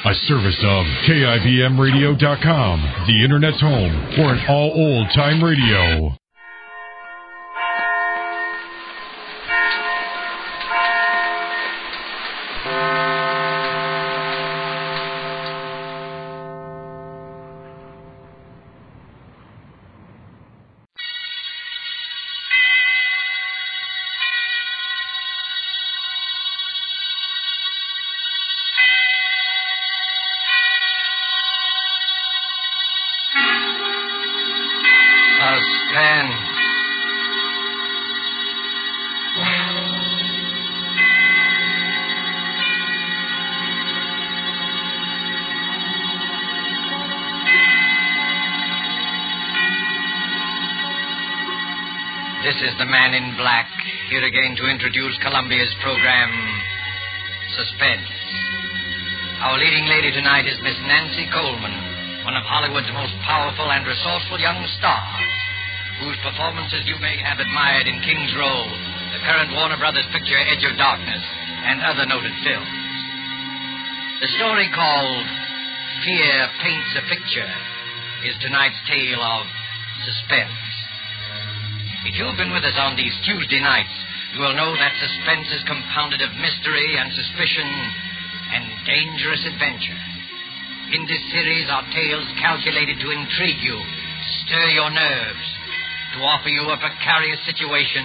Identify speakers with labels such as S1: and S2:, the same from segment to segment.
S1: A service of KIBMradio.com, the Internet's home for an all old-time radio.
S2: This is the man in black, here again to introduce Columbia's program, Suspense. Our leading lady tonight is Miss Nancy Coleman, one of Hollywood's most powerful and resourceful young stars, whose performances you may have admired in King's Row, the current Warner Brothers picture Edge of Darkness, and other noted films. The story called Fear Paints a Picture is tonight's tale of suspense. If you've been with us on these Tuesday nights, you will know that suspense is compounded of mystery and suspicion and dangerous adventure. In this series are tales calculated to intrigue you, stir your nerves, to offer you a precarious situation,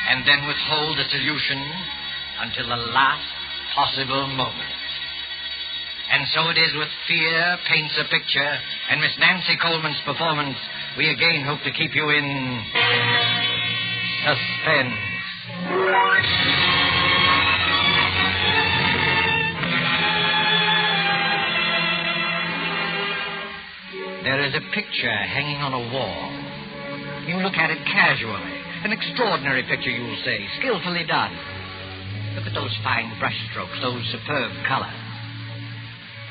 S2: and then withhold the solution until the last possible moment. And so it is with Fear Paints a Picture and Miss Nancy Coleman's performance, we again hope to keep you in suspense. There is a picture hanging on a wall. You look at it casually. An extraordinary picture, you'll say, skillfully done. Look at those fine brushstrokes, those superb colors.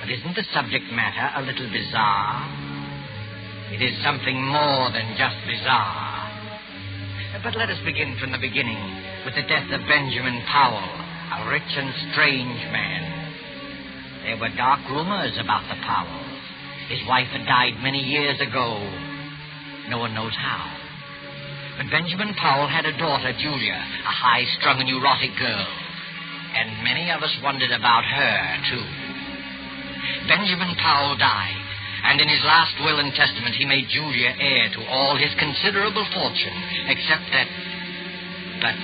S2: But isn't the subject matter a little bizarre? It is something more than just bizarre. But let us begin from the beginning with the death of Benjamin Powell, a rich and strange man. There were dark rumors about the Powells. His wife had died many years ago. No one knows how. But Benjamin Powell had a daughter, Julia, a high-strung, neurotic girl. And many of us wondered about her, too. Benjamin Powell died, and in his last will and testament he made Julia heir to all his considerable fortune, except that... But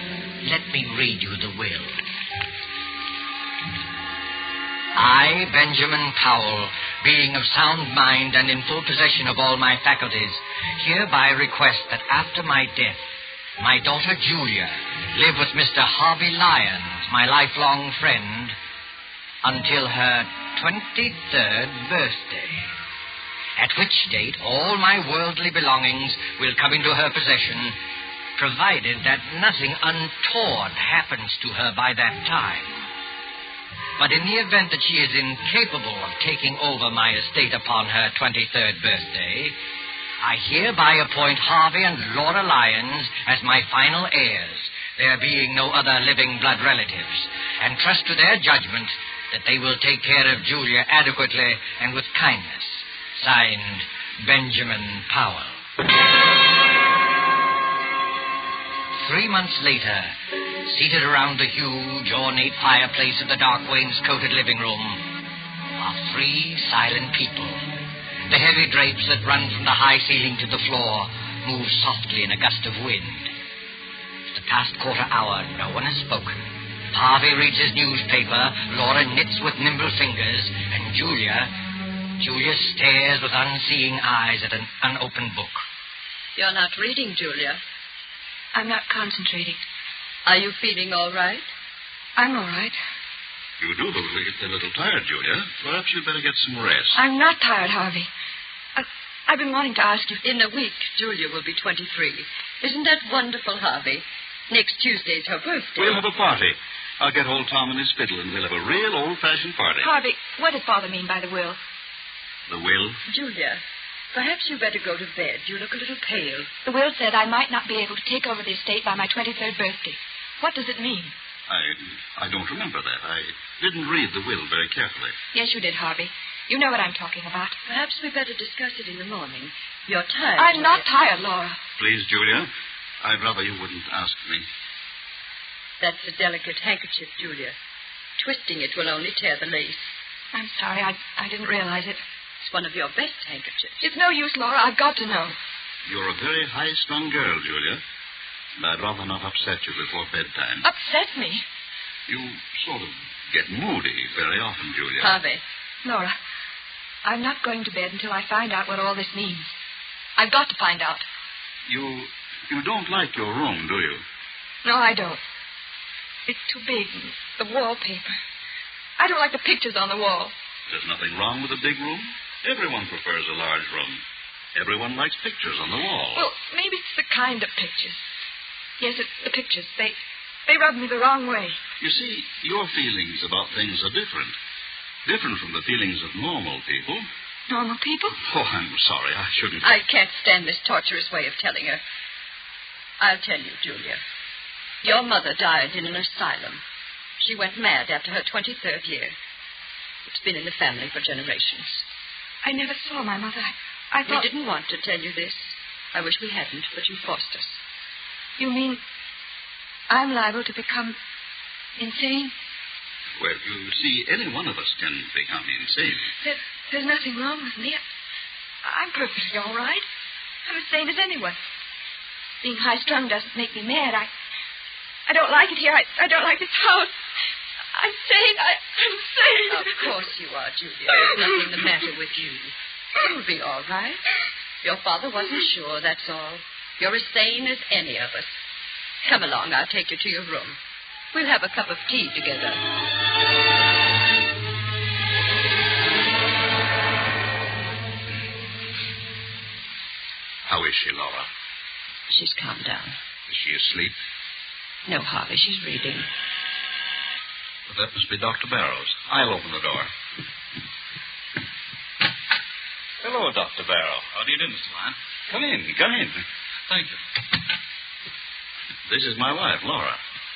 S2: let me read you the will. I, Benjamin Powell, being of sound mind and in full possession of all my faculties, hereby request that after my death, my daughter Julia live with Mr. Harvey Lyons, my lifelong friend, until her 23rd birthday, at which date all my worldly belongings will come into her possession, provided that nothing untoward happens to her by that time. But in the event that she is incapable of taking over my estate upon her 23rd birthday, I hereby appoint Harvey and Laura Lyons as my final heirs, there being no other living blood relatives, and trust to their judgment that they will take care of Julia adequately and with kindness. Signed, Benjamin Powell. 3 months later, seated around the huge, ornate fireplace of the dark wainscoted living room, are 3 silent people. The heavy drapes that run from the high ceiling to the floor move softly in a gust of wind. For the past quarter hour, no one has spoken. Harvey reads his newspaper, Laura knits with nimble fingers, and Julia stares with unseeing eyes at an unopened book.
S3: You're not reading, Julia.
S4: I'm not concentrating.
S3: Are you feeling all right?
S4: I'm all right.
S5: You do look a little tired, Julia. Perhaps you'd better get some rest.
S4: I'm not tired, Harvey. I've been wanting to ask you.
S3: In a week, Julia will be 23. Isn't that wonderful, Harvey? Next Tuesday's her birthday.
S5: We'll have a party. I'll get old Tom and his fiddle, and we'll have a real old-fashioned party.
S4: Harvey, what did Father mean by the will?
S5: The will?
S3: Julia, perhaps you better go to bed. You look a little pale.
S4: The will said I might not be able to take over the estate by my 23rd birthday. What does it mean?
S5: I don't remember that. I didn't read the will very carefully.
S4: Yes, you did, Harvey. You know what I'm talking about.
S3: Perhaps we better discuss it in the morning. You're tired.
S4: I'm not tired, Laura.
S5: Please, Julia, I'd rather you wouldn't ask me.
S3: That's a delicate handkerchief, Julia. Twisting it will only tear the lace.
S4: I'm sorry. I didn't realize it.
S3: It's one of your best handkerchiefs.
S4: It's no use, Laura. I've got to know.
S5: You're a very high-strung girl, Julia. And I'd rather not upset you before bedtime.
S4: Upset me?
S5: You sort of get moody very often, Julia.
S3: Harvey.
S4: Laura, I'm not going to bed until I find out what all this means. I've got to find out.
S5: You don't like your room, do you?
S4: No, I don't. It's too big. The wallpaper. I don't like the pictures on the wall.
S5: There's nothing wrong with a big room. Everyone prefers a large room. Everyone likes pictures on the wall.
S4: Well, maybe it's the kind of pictures. Yes, it's the pictures. They rub me the wrong way.
S5: You see, your feelings about things are different. Different from the feelings of normal people.
S4: Normal people?
S5: Oh, I'm sorry. I shouldn't.
S3: I can't stand this torturous way of telling her. I'll tell you, Julia. Your mother died in an asylum. She went mad after her 23rd year. It's been in the family for generations.
S4: I never saw my mother. I thought...
S3: We didn't want to tell you this. I wish we hadn't, but you forced us.
S4: You mean I'm liable to become insane?
S5: Well, you see, any one of us can become insane.
S4: There's nothing wrong with me. I'm perfectly all right. I'm as sane as anyone. Being high-strung doesn't make me mad. I don't like it here. I don't like this house. I'm sane. I'm sane.
S3: Of course you are, Julia. There's nothing the matter with you. You'll be all right. Your father wasn't sure, that's all. You're as sane as any of us. Come along. I'll take you to your room. We'll have a cup of tea together.
S5: How is she, Laura?
S3: She's calmed down.
S5: Is she asleep?
S3: No, Harvey, she's reading.
S5: Well, that must be Dr. Barrows. I'll open the door. Hello, Dr. Barrow.
S6: How do you do, Mr. Lyon?
S5: Come in. Come in.
S6: Thank you.
S5: This is my wife, Laura.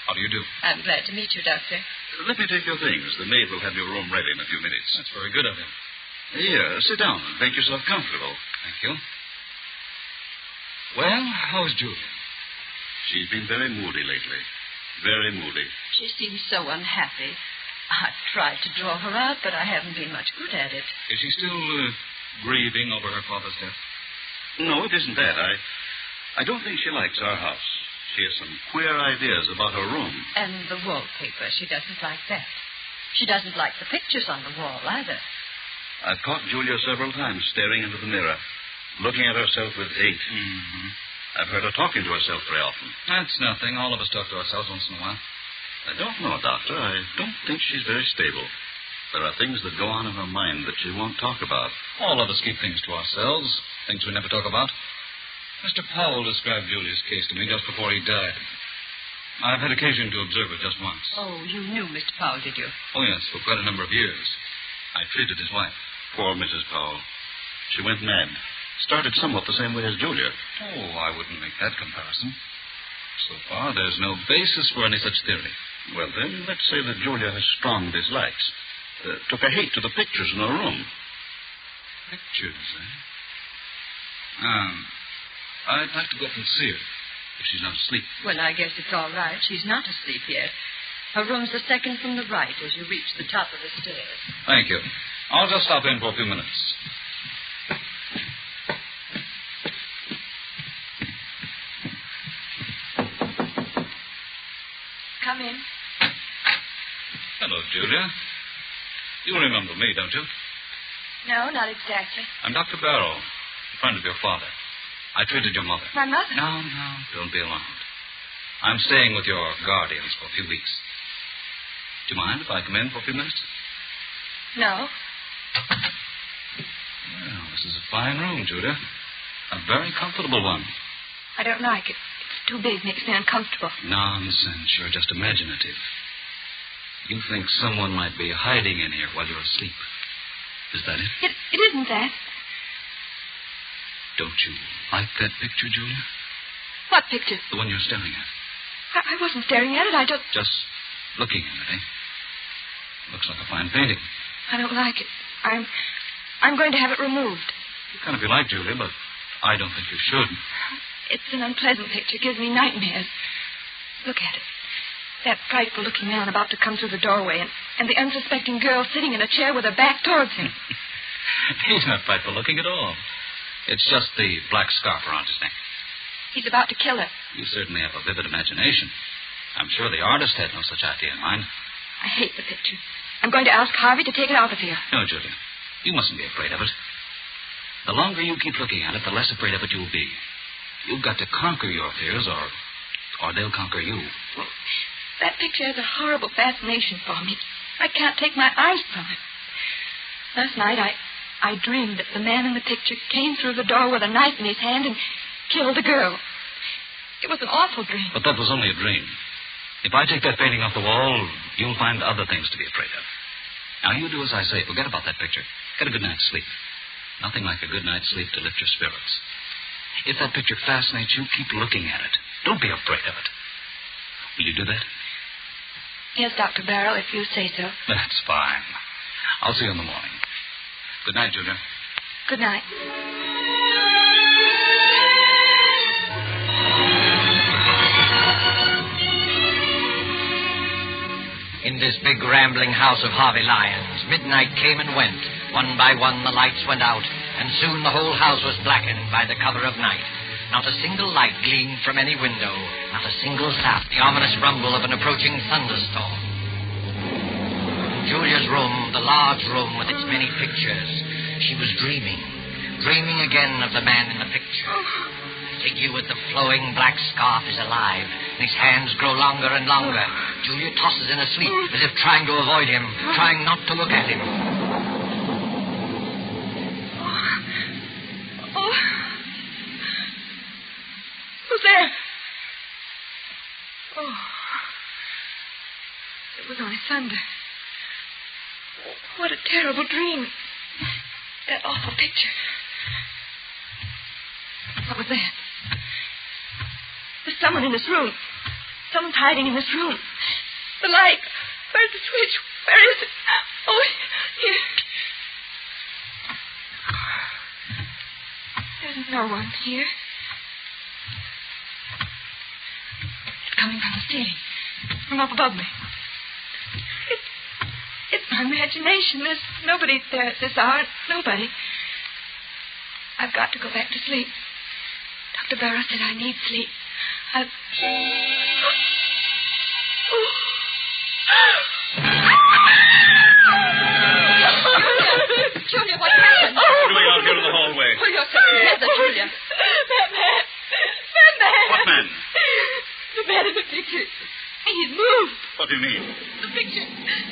S6: How do you do?
S3: I'm glad to meet you, Doctor.
S5: Let me take your things. The maid will have your room ready in a few minutes.
S6: That's very good of him.
S5: Here, sit down and make yourself comfortable.
S6: Thank you. Well, how's Julia?
S5: She's been very moody lately. Very moody.
S3: She seems so unhappy. I've tried to draw her out, but I haven't been much good at it.
S6: Is she still grieving over her father's death?
S5: No, it isn't that. I don't think she likes our house. She has some queer ideas about her room.
S3: And the wallpaper. She doesn't like that. She doesn't like the pictures on the wall, either.
S5: I've caught Julia several times staring into the mirror, looking at herself with hate.
S6: Mm-hmm.
S5: I've heard her talking to herself very often.
S6: That's nothing. All of us talk to ourselves once in a while.
S5: I don't know, Doctor. I don't think she's very stable. There are things that go on in her mind that she won't talk about.
S6: All of us keep things to ourselves, things we never talk about. Mr. Powell described Julia's case to me just before he died. I've had occasion to observe it just once.
S3: Oh, you knew Mr. Powell, did you?
S6: Oh, yes, for quite a number of years. I treated his wife.
S5: Poor Mrs. Powell. She went mad. Started somewhat the same way as Julia.
S6: Oh, I wouldn't make that comparison. So far, there's no basis for any such theory.
S5: Well, then, let's say that Julia has strong dislikes. Took a hate to the pictures in her room.
S6: Pictures, eh? I'd like to go up and see her, if she's not asleep.
S3: Well, I guess it's all right. She's not asleep yet. Her room's the second from the right as you reach the top of the stairs.
S6: Thank you. I'll just stop in for a few minutes.
S4: Come in.
S6: Hello, Julia. You remember me, don't you?
S4: No, not exactly.
S6: I'm Dr. Barrow, a friend of your father. I treated your mother.
S4: My mother?
S6: No, don't be alarmed. I'm staying with your guardians for a few weeks. Do you mind if I come in for a few minutes?
S4: No.
S6: Well, this is a fine room, Julia. A very comfortable one.
S4: I don't like it. It's too big, makes me uncomfortable.
S6: Nonsense. You're just imaginative. You think someone might be hiding in here while you're asleep. Is that it?
S4: It isn't that.
S6: Don't you like that picture, Julia?
S4: What picture?
S6: The one you're staring at.
S4: I wasn't staring at it. I just...
S6: Just Looking at it, eh? Looks like a fine painting.
S4: I don't like it. I'm going to have it removed.
S6: You can if you like, Julia, but I don't think you should.
S4: It's an unpleasant picture. It gives me nightmares. Look at it. That frightful-looking man about to come through the doorway, and the unsuspecting girl sitting in a chair with her back towards him.
S6: He's not frightful-looking at all. It's just the black scarf around his neck.
S4: He's about to kill her.
S6: You certainly have a vivid imagination. I'm sure the artist had no such idea in mind.
S4: I hate the picture. I'm going to ask Harvey to take it out of here.
S6: No, Julia. You mustn't be afraid of it. The longer you keep looking at it, the less afraid of it you'll be. You've got to conquer your fears, or they'll conquer you.
S4: That picture has a horrible fascination for me. I can't take my eyes from it. Last night, I dreamed that the man in the picture came through the door with a knife in his hand and killed the girl. It was an awful dream.
S6: But that was only a dream. If I take that painting off the wall, you'll find other things to be afraid of. Now, you do as I say. Forget about that picture. Get a good night's sleep. Nothing like a good night's sleep to lift your spirits. If that picture fascinates you, keep looking at it. Don't be afraid of it. Will you do that?
S4: Yes, Dr. Barrow, if you say so.
S6: That's fine. I'll see you in the morning. Good night, Julia.
S4: Good night.
S2: In this big rambling house of Harvey Lyons, midnight came and went. One by one the lights went out, and soon the whole house was blackened by the cover of night. Not a single light gleamed from any window, not a single sound. The ominous rumble of an approaching thunderstorm. In Julia's room, the large room with its many pictures, she was dreaming again of the man in the picture. The figure with the flowing black scarf is alive, and his hands grow longer and longer. Julia tosses in her sleep, as if trying to avoid him, trying not to look at him.
S4: Oh. Who's there? Oh. It was only thunder. What a terrible dream. That awful picture. What was that? There's someone in this room. Someone's hiding in this room. The light. Where's the switch? Where is it? Oh, here. There's no one here. It's coming from the ceiling. From up above me. It's my imagination. There's nobody there at this hour. Nobody. I've got to go back to sleep. Dr. Barrow said I need sleep.
S3: Julia, what happened?
S5: What are you doing out here in the hallway?
S3: Pull yourself together, Julia.
S4: That man.
S5: What man?
S4: The man in the picture. He's moved.
S5: What do you mean?
S4: The picture.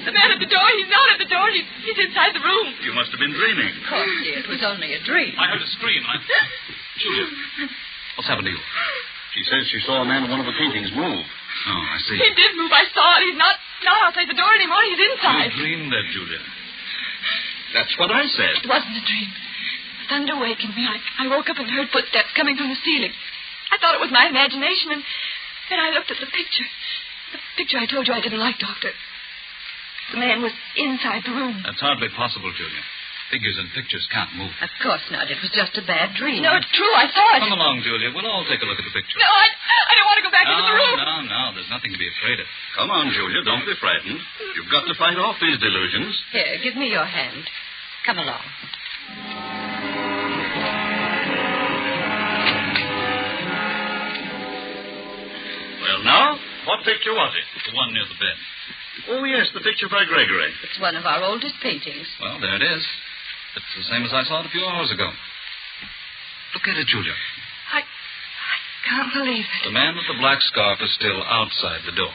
S4: The man at the door. He's not at the door. He's inside the room.
S5: You must have been dreaming.
S3: Of course, dear. It was only a dream.
S6: I heard a scream. Julia, what's happened to you?
S5: She says she saw a man in one of the paintings move.
S6: Oh, I see.
S4: He did move. I saw it. He's not outside the door anymore. He's inside.
S6: You dreamed that, Julia.
S5: That's what I said.
S4: It wasn't a dream. The thunder wakened me. I woke up and heard footsteps coming from the ceiling. I thought it was my imagination, and then I looked at the picture. The picture I told you I didn't like, Doctor. The man was inside the room.
S6: That's hardly possible, Julia. Figures in pictures can't move.
S3: Of course not. It was just a bad dream.
S4: No, it's true. I saw it.
S6: Come along, Julia. We'll all take a look at the picture.
S4: No, I don't want to go back into the room.
S6: No. There's nothing to be afraid of.
S5: Come on, Julia. Don't be frightened. You've got to fight off these delusions.
S3: Here, give me your hand. Come along.
S5: Well, now, what picture was it?
S6: The one near the bed.
S5: Oh, yes, the picture by Gregory.
S3: It's one of our oldest paintings.
S6: Well, there it is. It's the same as I saw it a few hours ago. Look at it, Julia.
S4: I can't believe it.
S6: The man with the black scarf is still outside the door.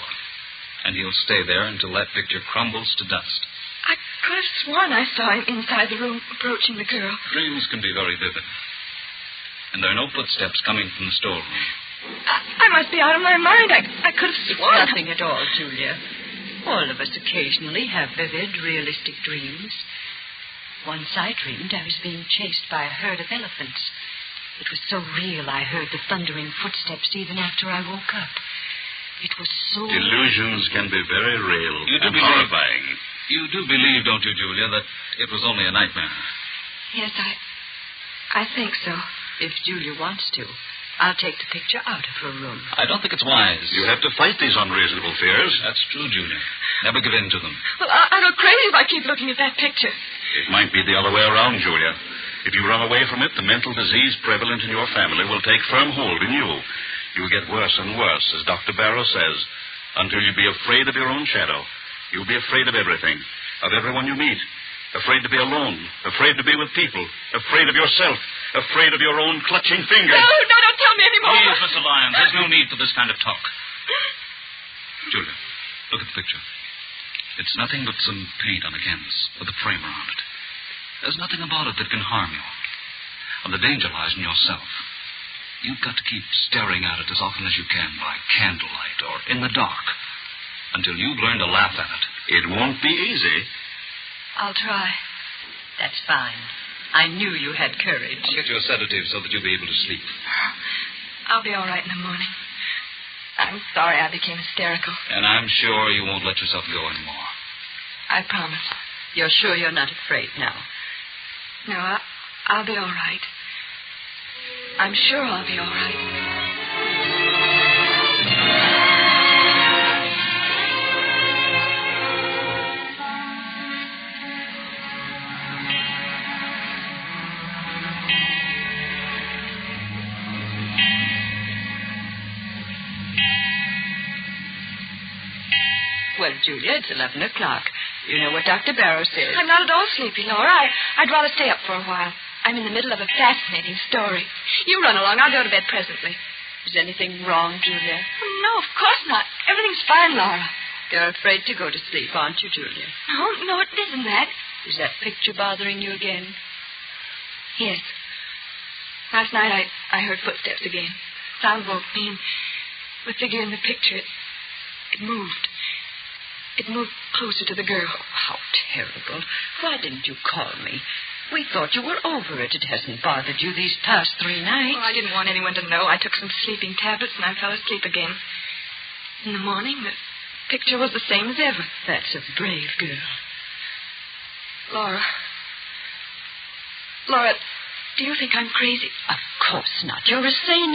S6: And he'll stay there until that picture crumbles to dust.
S4: I could have sworn I saw him inside the room approaching the girl.
S6: Dreams can be very vivid. And there are no footsteps coming from the storeroom.
S4: I must be out of my mind. I could have
S3: It's
S4: sworn.
S3: nothing at all, Julia. All of us occasionally have vivid, realistic dreams. Once I dreamed I was being chased by a herd of elephants. It was so real I heard the thundering footsteps even after I woke up. It was so...
S5: Delusions can be very real and horrifying.
S6: You do believe, don't you, Julia, that it was only a nightmare?
S4: Yes, I think so.
S3: If Julia wants to, I'll take the picture out of her room.
S6: I don't think it's wise.
S5: You have to fight these unreasonable fears.
S6: That's true, Julia. Never give in to them.
S4: Well, I'll go crazy if I keep looking at that picture.
S5: It might be the other way around, Julia. If you run away from it, the mental disease prevalent in your family will take firm hold in you. You'll get worse and worse, as Dr. Barrow says, until you'll be afraid of your own shadow. You'll be afraid of everything, of everyone you meet. Afraid to be alone, afraid to be with people, afraid of yourself, afraid of your own clutching fingers.
S4: No, don't tell me anymore.
S6: Please, Mr. Lyons, there's no need for this kind of talk. Julia, look at the picture. It's nothing but some paint on a canvas with a frame around it. There's nothing about it that can harm you. And the danger lies in yourself. You've got to keep staring at it as often as you can by candlelight or in the dark until you've learned to laugh at it.
S5: It won't be easy.
S4: I'll try.
S3: That's fine. I knew you had courage.
S6: I'll get you a sedative so that you'll be able to sleep.
S4: I'll be all right in the morning. I'm sorry I became hysterical.
S6: And I'm sure you won't let yourself go anymore.
S4: I promise.
S3: You're sure you're not afraid now?
S4: No, I'll be all right. I'm sure I'll be all right.
S3: Well, Julia, it's 11 o'clock. You know what Dr. Barrow says.
S4: I'm not at all sleepy, Laura. I'd rather stay up for a while. I'm in the middle of a fascinating story. You run along. I'll go to bed presently.
S3: Is anything wrong, Julia?
S4: No, of course not. Everything's fine, Laura.
S3: You're afraid to go to sleep, aren't you, Julia?
S4: No, it isn't that.
S3: Is that picture bothering you again?
S4: Yes. Last night I heard footsteps again. Sound woke me, and the figure in the picture, it moved. It moved closer to the girl.
S3: Oh, how terrible. Why didn't you call me? We thought you were over it. It hasn't bothered you these past 3 nights.
S4: Oh, I didn't want anyone to know. I took some sleeping tablets and I fell asleep again. In the morning, the picture was the same as ever.
S3: That's a brave girl.
S4: Laura, do you think I'm crazy?
S3: Of course not. You're as sane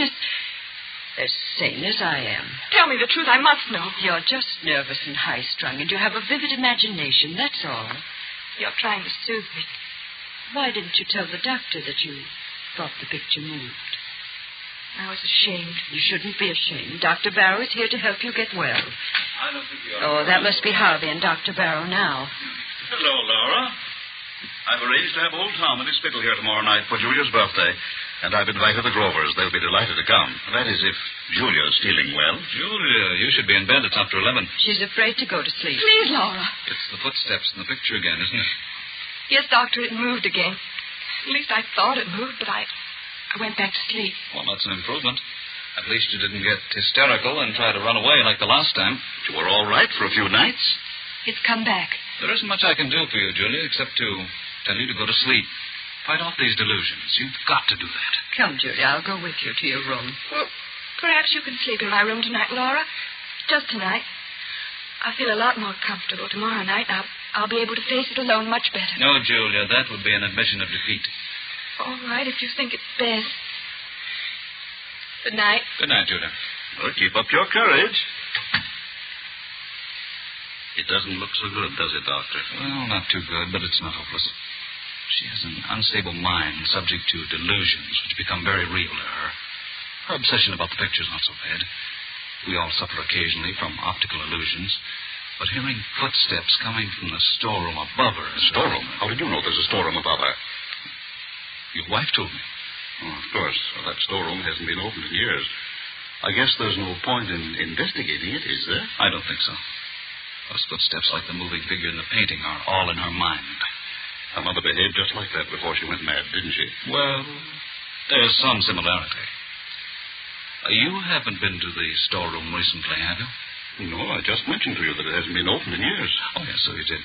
S3: as I am.
S4: Tell me the truth. I must know.
S3: You're just nervous and high-strung, and you have a vivid imagination, that's all.
S4: You're trying to soothe me.
S3: Why didn't you tell the doctor that you thought the picture moved?
S4: I was ashamed.
S3: You shouldn't be ashamed. Dr. Barrow is here to help you get well.
S6: I don't think you
S3: Oh,
S6: are.
S3: that must be Harvey and Dr. Barrow now.
S5: Hello, Laura. I've arranged to have old Tom and his fiddle here tomorrow night for Julia's birthday, and I've invited the Grovers. They'll be delighted to come. That is, if Julia's feeling well.
S6: Julia, you should be in bed. It's after 11.
S3: She's afraid to go to sleep.
S4: Please, Laura.
S6: It's the footsteps in the picture again, isn't it?
S4: Yes, Doctor, it moved again. At least I thought it moved, but I went back to sleep.
S6: Well, that's an improvement. At least you didn't get hysterical and try to run away like the last time.
S5: You were all right for a few nights.
S4: It's come back.
S6: There isn't much I can do for you, Julia, except to tell you to go to sleep. Fight off these delusions. You've got to do that.
S3: Come, Julia, I'll go with you to your room.
S4: Well, perhaps you can sleep in my room tonight, Laura. Just tonight. I'll feel a lot more comfortable tomorrow night. I'll be able to face it alone much better.
S6: No, Julia, that would be an admission of defeat.
S4: All right, if you think it's best. Good night.
S6: Good night, Julia.
S5: Well, keep up your courage. It doesn't look so good, does it, Doctor?
S6: Well, not too good, but it's not hopeless. She has an unstable mind subject to delusions which become very real to her. Her obsession about the picture's not so bad. We all suffer occasionally from optical illusions. But hearing footsteps coming from the storeroom above her...
S5: Storeroom? How did you know there's a storeroom above her?
S6: Your wife told me.
S5: Oh, of course. Well, that storeroom hasn't been opened in years. I guess there's no point in investigating it, is there?
S6: I don't think so. Those footsteps, like the moving figure in the painting, are all in her mind.
S5: Her mother behaved just like that before she went mad, didn't she?
S6: Well, there's some similarity. You haven't been to the storeroom recently, have you?
S5: No, I just mentioned to you that it hasn't been opened in years.
S6: Oh, yes, so you did.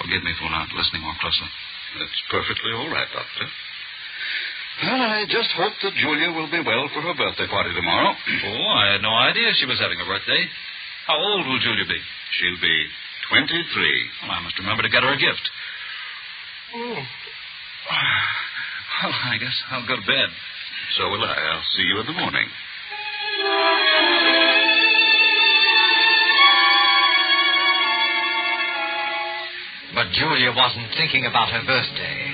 S6: Forgive me for not listening more closely.
S5: That's perfectly all right, Doctor. Well, I just hope that Julia will be well for her birthday party tomorrow.
S6: Oh, I had no idea she was having a birthday. How old will Julia be?
S5: She'll be 23.
S6: Well, I must remember to get her a gift. Oh. Well, I guess I'll go to bed.
S5: So will I. I'll see you in the morning.
S2: But Julia wasn't thinking about her birthday.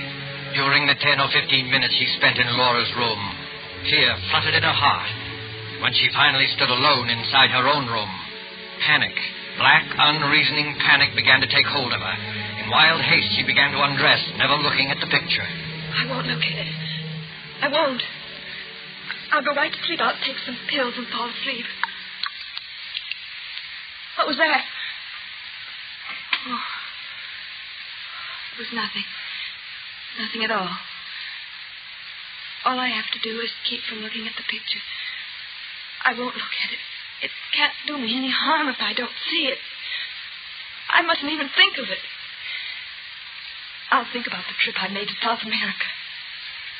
S2: During the 10 or 15 minutes she spent in Laura's room, fear fluttered in her heart. When she finally stood alone inside her own room, panic, black, unreasoning panic began to take hold of her. In wild haste, she began to undress, never looking at the picture.
S4: I won't look at it. I won't. I'll go right to sleep. I'll take some pills and fall asleep. What was that? Oh. It was nothing. Nothing at all. All I have to do is keep from looking at the picture. I won't look at it. It can't do me any harm if I don't see it. I mustn't even think of it. I'll think about the trip I made to South America.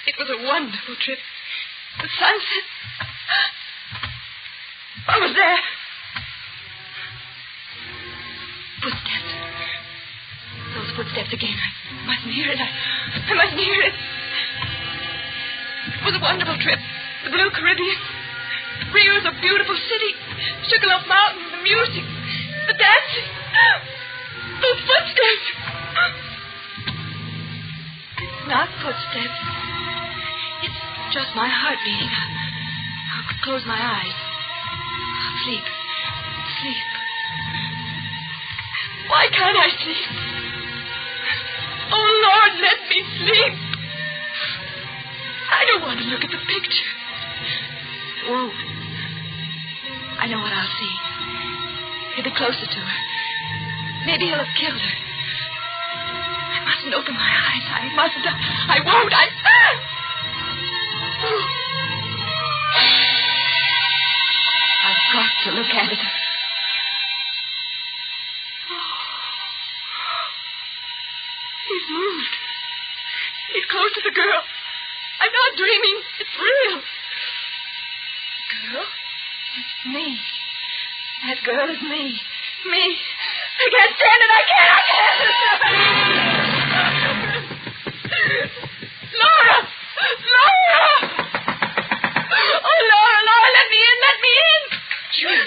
S4: It was a wonderful trip. The sunset. What was there? Footsteps. Those footsteps again. I mustn't hear it. I mustn't hear it. It was a wonderful trip. The Blue Caribbean. Rio's a beautiful city. Sugarloaf Mountain, the music, the dancing. Those footsteps. It's not footsteps. It's just my heart beating. I'll close my eyes. I'll sleep. Sleep. Why can't I sleep? Oh, Lord, let me sleep. I don't want to look at the picture. Whoa. I know what I'll see. He'll be closer to her. Maybe he'll have killed her. I mustn't open my eyes. I mustn't. I won't. I've got to look at it. He's moved. He's close to the girl. I'm not dreaming. It's real. Girl? It's me. That girl is me. Me. I can't stand it. I can't. Laura! Laura! Oh, Laura, let me in. Let me in.
S3: Julia.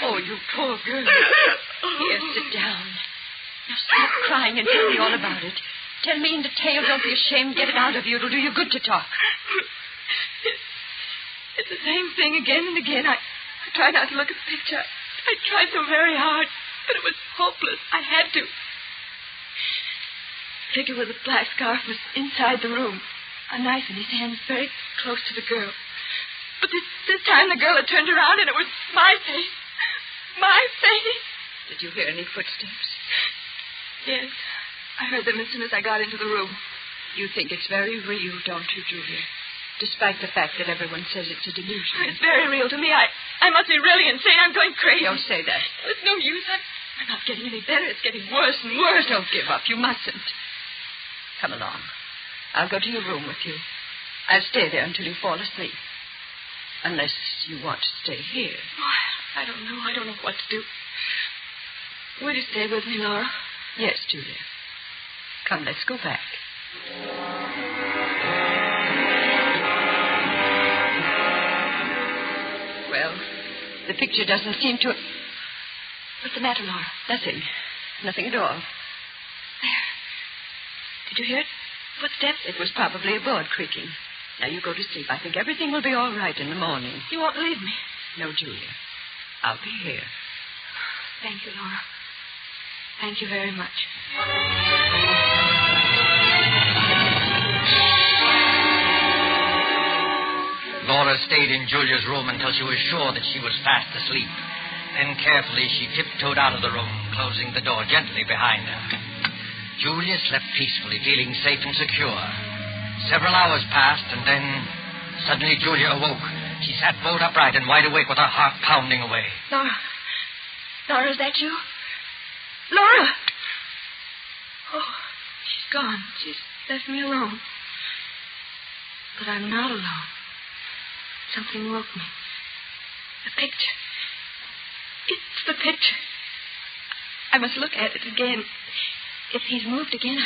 S3: Oh, you poor girl. Here, sit down. Now stop crying and tell me all about it. Tell me in detail. Don't be ashamed. Get it out of you. It'll do you good to talk.
S4: It's the same thing again and again. I tried not to look at the picture. I tried so very hard, but it was hopeless. I had to. The figure with the black scarf was inside the room. A knife in his hands, very close to the girl. But this time the girl had turned around and it was my face. My face.
S3: Did you hear any footsteps?
S4: Yes. I heard them as soon as I got into the room.
S3: You think it's very real, don't you, Julia? Despite the fact that everyone says it's a delusion.
S4: It's very real to me. I must be really insane. I'm going crazy.
S3: Don't say that.
S4: It's no use. I'm not getting any better. It's getting worse and worse.
S3: Don't give up. You mustn't. Come along. I'll go to your room with you. I'll stay there until you fall asleep. Unless you want to stay here.
S4: Oh, I don't know. I don't know what to do. Will you stay with me, Laura?
S3: Yes, Julia. Come, let's go back. Well, the picture doesn't seem to...
S4: What's the matter, Laura?
S3: Nothing. Nothing at all.
S4: There. Did you hear it? Footsteps?
S3: It was probably a board creaking. Now you go to sleep. I think everything will be all right in the morning.
S4: You won't leave me?
S3: No, Julia. I'll be here.
S4: Thank you, Laura. Thank you very much.
S2: Laura stayed in Julia's room until she was sure that she was fast asleep. Then carefully she tiptoed out of the room, closing the door gently behind her. Julia slept peacefully, feeling safe and secure. Several hours passed, and then suddenly Julia awoke. She sat bolt upright and wide awake with her heart pounding away.
S4: Laura. Laura, is that you? Laura! Oh, she's gone. She's left me alone. But I'm not alone. Something woke me. The picture. It's the picture. I must look at it again. If he's moved again,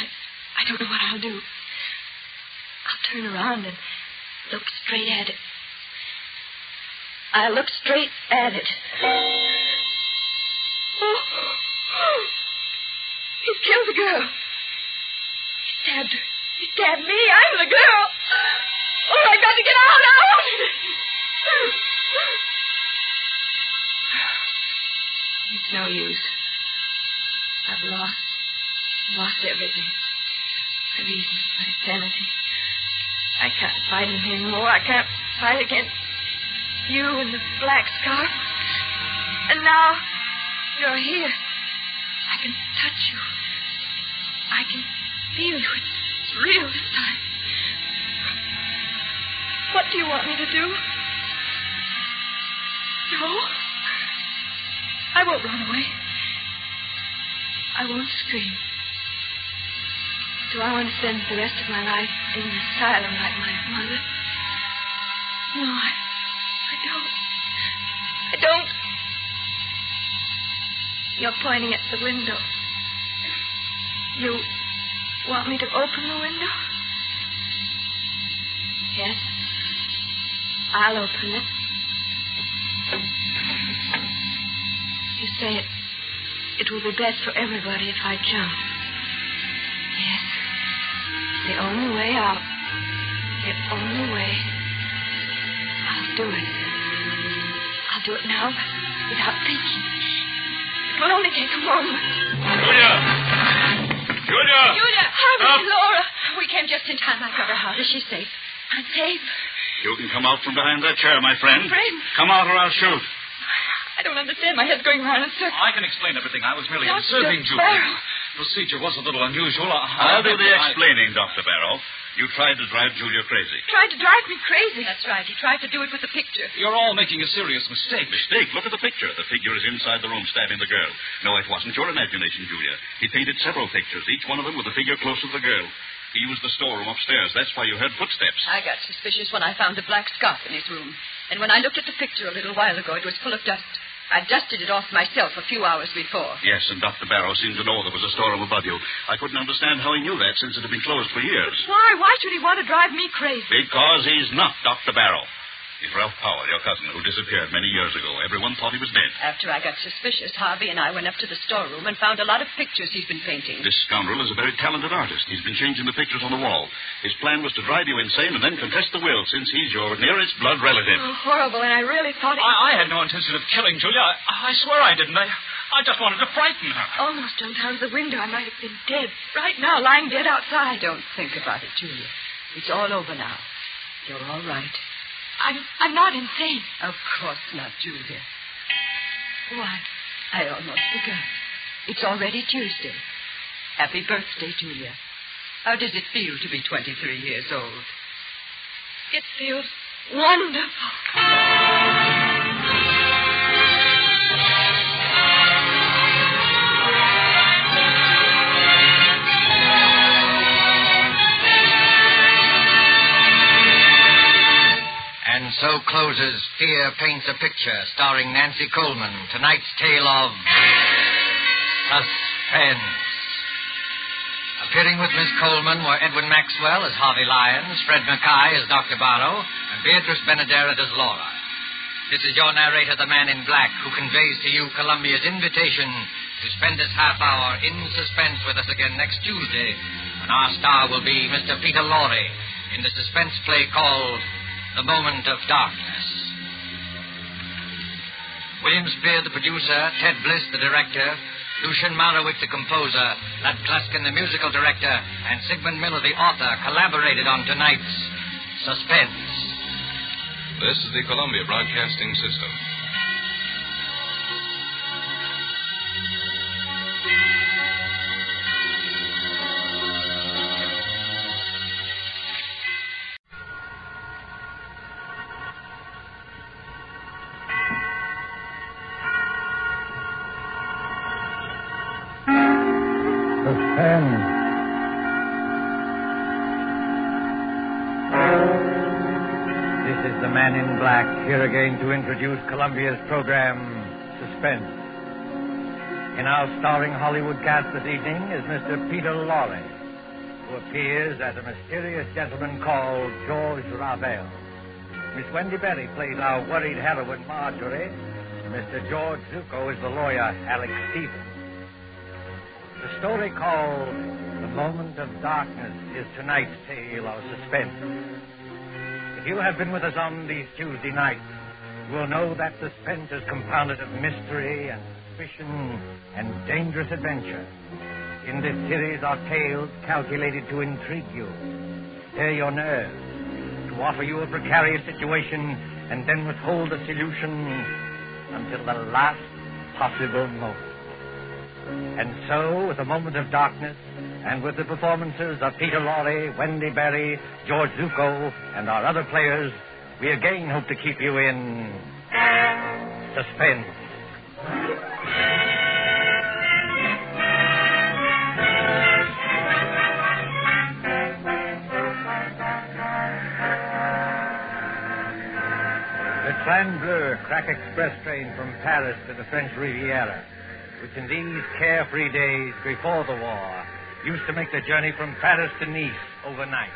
S4: I don't know what I'll do. I'll turn around and look straight at it. I'll look straight at it. Oh. He killed the girl. He stabbed her. He stabbed me. I'm the girl. Oh, I got to get out. It's no use. I've lost everything. My reason, my sanity. I can't fight him anymore. I can't fight against you and the black scarf. And now you're here. I can touch you. I can feel you. It's real this time. What do you want me to do? No. I won't run away. I won't scream. Do I want to spend the rest of my life in an asylum like my mother? No, I don't. I don't. You're pointing at the window. You want me to open the window? Yes. I'll open it. You say it will be best for everybody if I jump. Yes. The only way out. The only way. I'll do it. I'll do it now without thinking. It will only take a moment.
S5: Julia!
S4: Harvey, Laura.
S3: We came just in time. I got her out. Is she safe?
S4: I'm safe.
S5: You can come out from behind that chair, my friend.
S4: Friend?
S5: Come out or I'll shoot.
S4: I don't understand. My head's going round in circles.
S6: I can explain everything. I was merely
S4: Dr.
S6: observing Julia.
S4: Barrow.
S6: Procedure was a little unusual.
S5: I'll do the explaining, Dr. Barrow. You tried to drive Julia crazy.
S4: Tried to drive me crazy.
S3: That's right. He tried to do it with the picture.
S6: You're all making a serious mistake.
S5: Mistake? Look at the picture. The figure is inside the room stabbing the girl. No, it wasn't your imagination, Julia. He painted several pictures, each one of them with a figure close to the girl. He used the storeroom upstairs. That's why you heard footsteps.
S3: I got suspicious when I found a black scarf in his room. And when I looked at the picture a little while ago, it was full of dust. I dusted it off myself a few hours before.
S5: Yes, and Dr. Barrow seemed to know there was a storeroom above you. I couldn't understand how he knew that since it had been closed for years.
S4: Why? Why should he want to drive me crazy?
S5: Because he's not Dr. Barrow. He's Ralph Powell, your cousin, who disappeared many years ago. Everyone thought he was dead.
S3: After I got suspicious, Harvey and I went up to the storeroom and found a lot of pictures he's been painting.
S5: This scoundrel is a very talented artist. He's been changing the pictures on the wall. His plan was to drive you insane and then contest the will, since he's your nearest blood relative.
S4: Oh, horrible, and I really thought it...
S6: I had no intention of killing Julia. I swear I didn't. I just wanted to frighten her.
S4: Almost jumped out of the window. I might have been dead. Right now, lying dead outside.
S3: Don't think about it, Julia. It's all over now. You're all right.
S4: I'm not insane.
S3: Of course not, Julia. Why, I almost forgot. It's already Tuesday. Happy birthday, Julia. How does it feel to be 23 years old?
S4: It feels wonderful.
S2: And so closes Fear Paints a Picture, starring Nancy Coleman. Tonight's tale of Suspense. Appearing with Miss Coleman were Edwin Maxwell as Harvey Lyons, Fred Mackay as Dr. Barrow, and Beatrice Benaderet as Laura. This is your narrator, the Man in Black, who conveys to you Columbia's invitation to spend this half hour in suspense with us again next Tuesday, when our star will be Mr. Peter Lorre in the suspense play called The Moment of Darkness. William Spear, the producer, Ted Bliss, the director, Lucian Marowitz, the composer, Lud Gluskin, the musical director, and Sigmund Miller, the author, collaborated on tonight's Suspense.
S7: This is the Columbia Broadcasting System.
S8: Suspense.
S2: This is the man in black, here again to introduce Columbia's program, Suspense. In our starring Hollywood cast this evening is Mr. Peter Lorre, who appears as a mysterious gentleman called George Ravel. Miss Wendy Berry plays our worried heroine, Marjorie. Mr. George Zuko is the lawyer, Alex Stevens. The story called The Moment of Darkness is tonight's tale of suspense. If you have been with us on these Tuesday nights, you will know that suspense is compounded of mystery and suspicion and dangerous adventure. In this series are tales calculated to intrigue you, stir your nerves, to offer you a precarious situation, and then withhold the solution until the last possible moment. And so, with A Moment of Darkness, and with the performances of Peter Lorre, Wendy Berry, George Zuko, and our other players, we again hope to keep you in suspense. The Train Bleu crack express train from Paris to the French Riviera, which in these carefree days before the war used to make the journey from Paris to Nice overnight.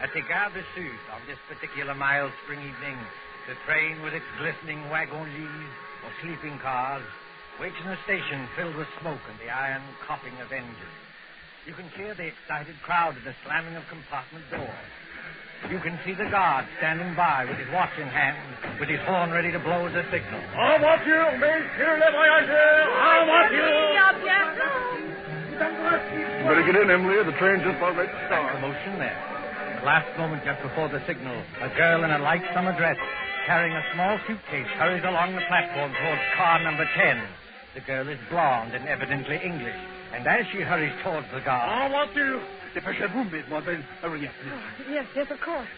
S2: At the Gare de Sud, on this particular mild spring evening, the train with its glistening wagon-lits or sleeping cars waits in a station filled with smoke and the iron coughing of engines. You can hear the excited crowd and the slamming of compartment doors. You can see the guard standing by with his watch in hand, with his horn ready to blow as a signal.
S8: En voiture, messieurs les voyageurs! En voiture! Better get in, Emily. The train just about ready to start.
S2: Commotion there. At the last moment, just before the signal, a girl in a light summer dress, carrying a small suitcase, hurries along the platform towards car number 10. The girl is blonde and evidently English, and as she hurries towards the guard...
S8: En voiture! Dépêchez-vous, mademoiselle. Hurry up, please.
S4: Yes, of course.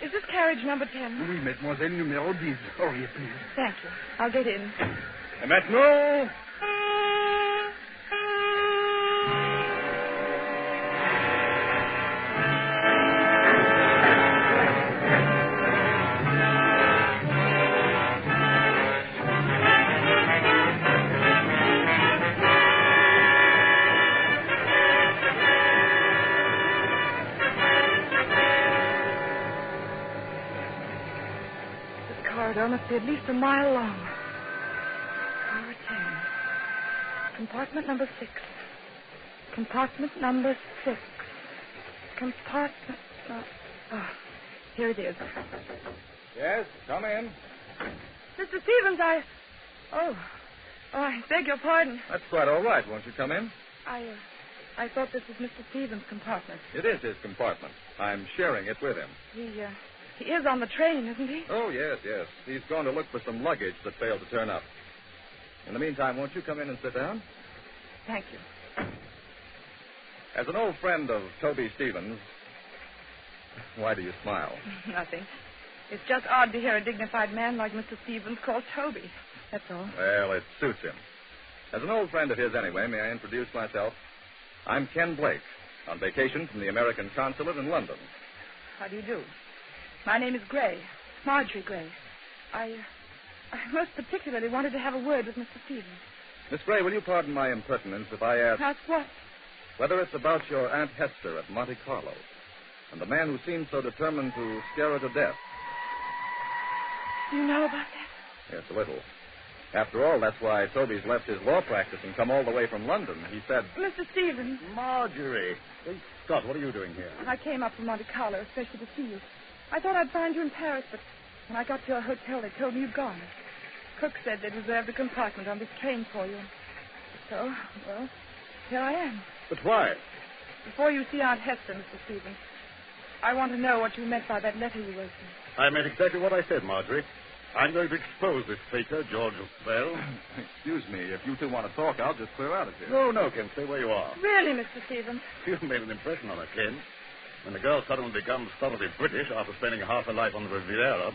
S4: Is this carriage number 10?
S8: Oui, mademoiselle, numéro 10. Hurry up, please.
S4: Thank you. I'll get in.
S8: Et maintenant...
S4: Must be at least a mile long. Car 10. Compartment number 6. Compartment number 6. Compartment... Oh, here it is.
S8: Yes, come in.
S4: Mr. Stevens, Oh, I beg your pardon.
S8: That's quite all right. Won't you come in?
S4: I thought this was Mr. Stevens' compartment.
S8: It is his compartment. I'm sharing it with him.
S4: He is on the train, isn't he?
S8: Oh, yes. He's going to look for some luggage that failed to turn up. In the meantime, won't you come in and sit down?
S4: Thank you.
S8: As an old friend of Toby Stevens, why do you smile?
S4: Nothing. It's just odd to hear a dignified man like Mr. Stevens called Toby. That's all.
S8: Well, it suits him. As an old friend of his anyway, may I introduce myself? I'm Ken Blake, on vacation from the American consulate in London.
S4: How do you do? My name is Gray, Marjorie Gray. I most particularly wanted to have a word with Mr. Stevens.
S8: Miss Gray, will you pardon my impertinence if I ask...
S4: Ask what?
S8: Whether it's about your Aunt Hester at Monte Carlo and the man who seemed so determined to scare her to death.
S4: Do you know about that?
S8: Yes, a little. After all, that's why Toby's left his law practice and come all the way from London. He said...
S4: Mr. Stevens.
S8: Marjorie. Scott, what are you doing here?
S4: I came up from Monte Carlo especially to see you. I thought I'd find you in Paris, but when I got to your hotel, they told me you'd gone. Cook said they'd reserved a compartment on this train for you. So, well, here I am.
S8: But why?
S4: Before you see Aunt Hester, Mr. Stevens, I want to know what you meant by that letter you wrote me.
S9: I meant exactly what I said, Marjorie. I'm going to expose this faker, George Bell.
S8: Excuse me. If you two want to talk, I'll just clear out of here.
S9: No, Ken. Stay where you are.
S4: Really, Mr. Stevens?
S9: You've made an impression on her, Ken. When the girl suddenly becomes thoroughly British after spending half her life on the Riviera,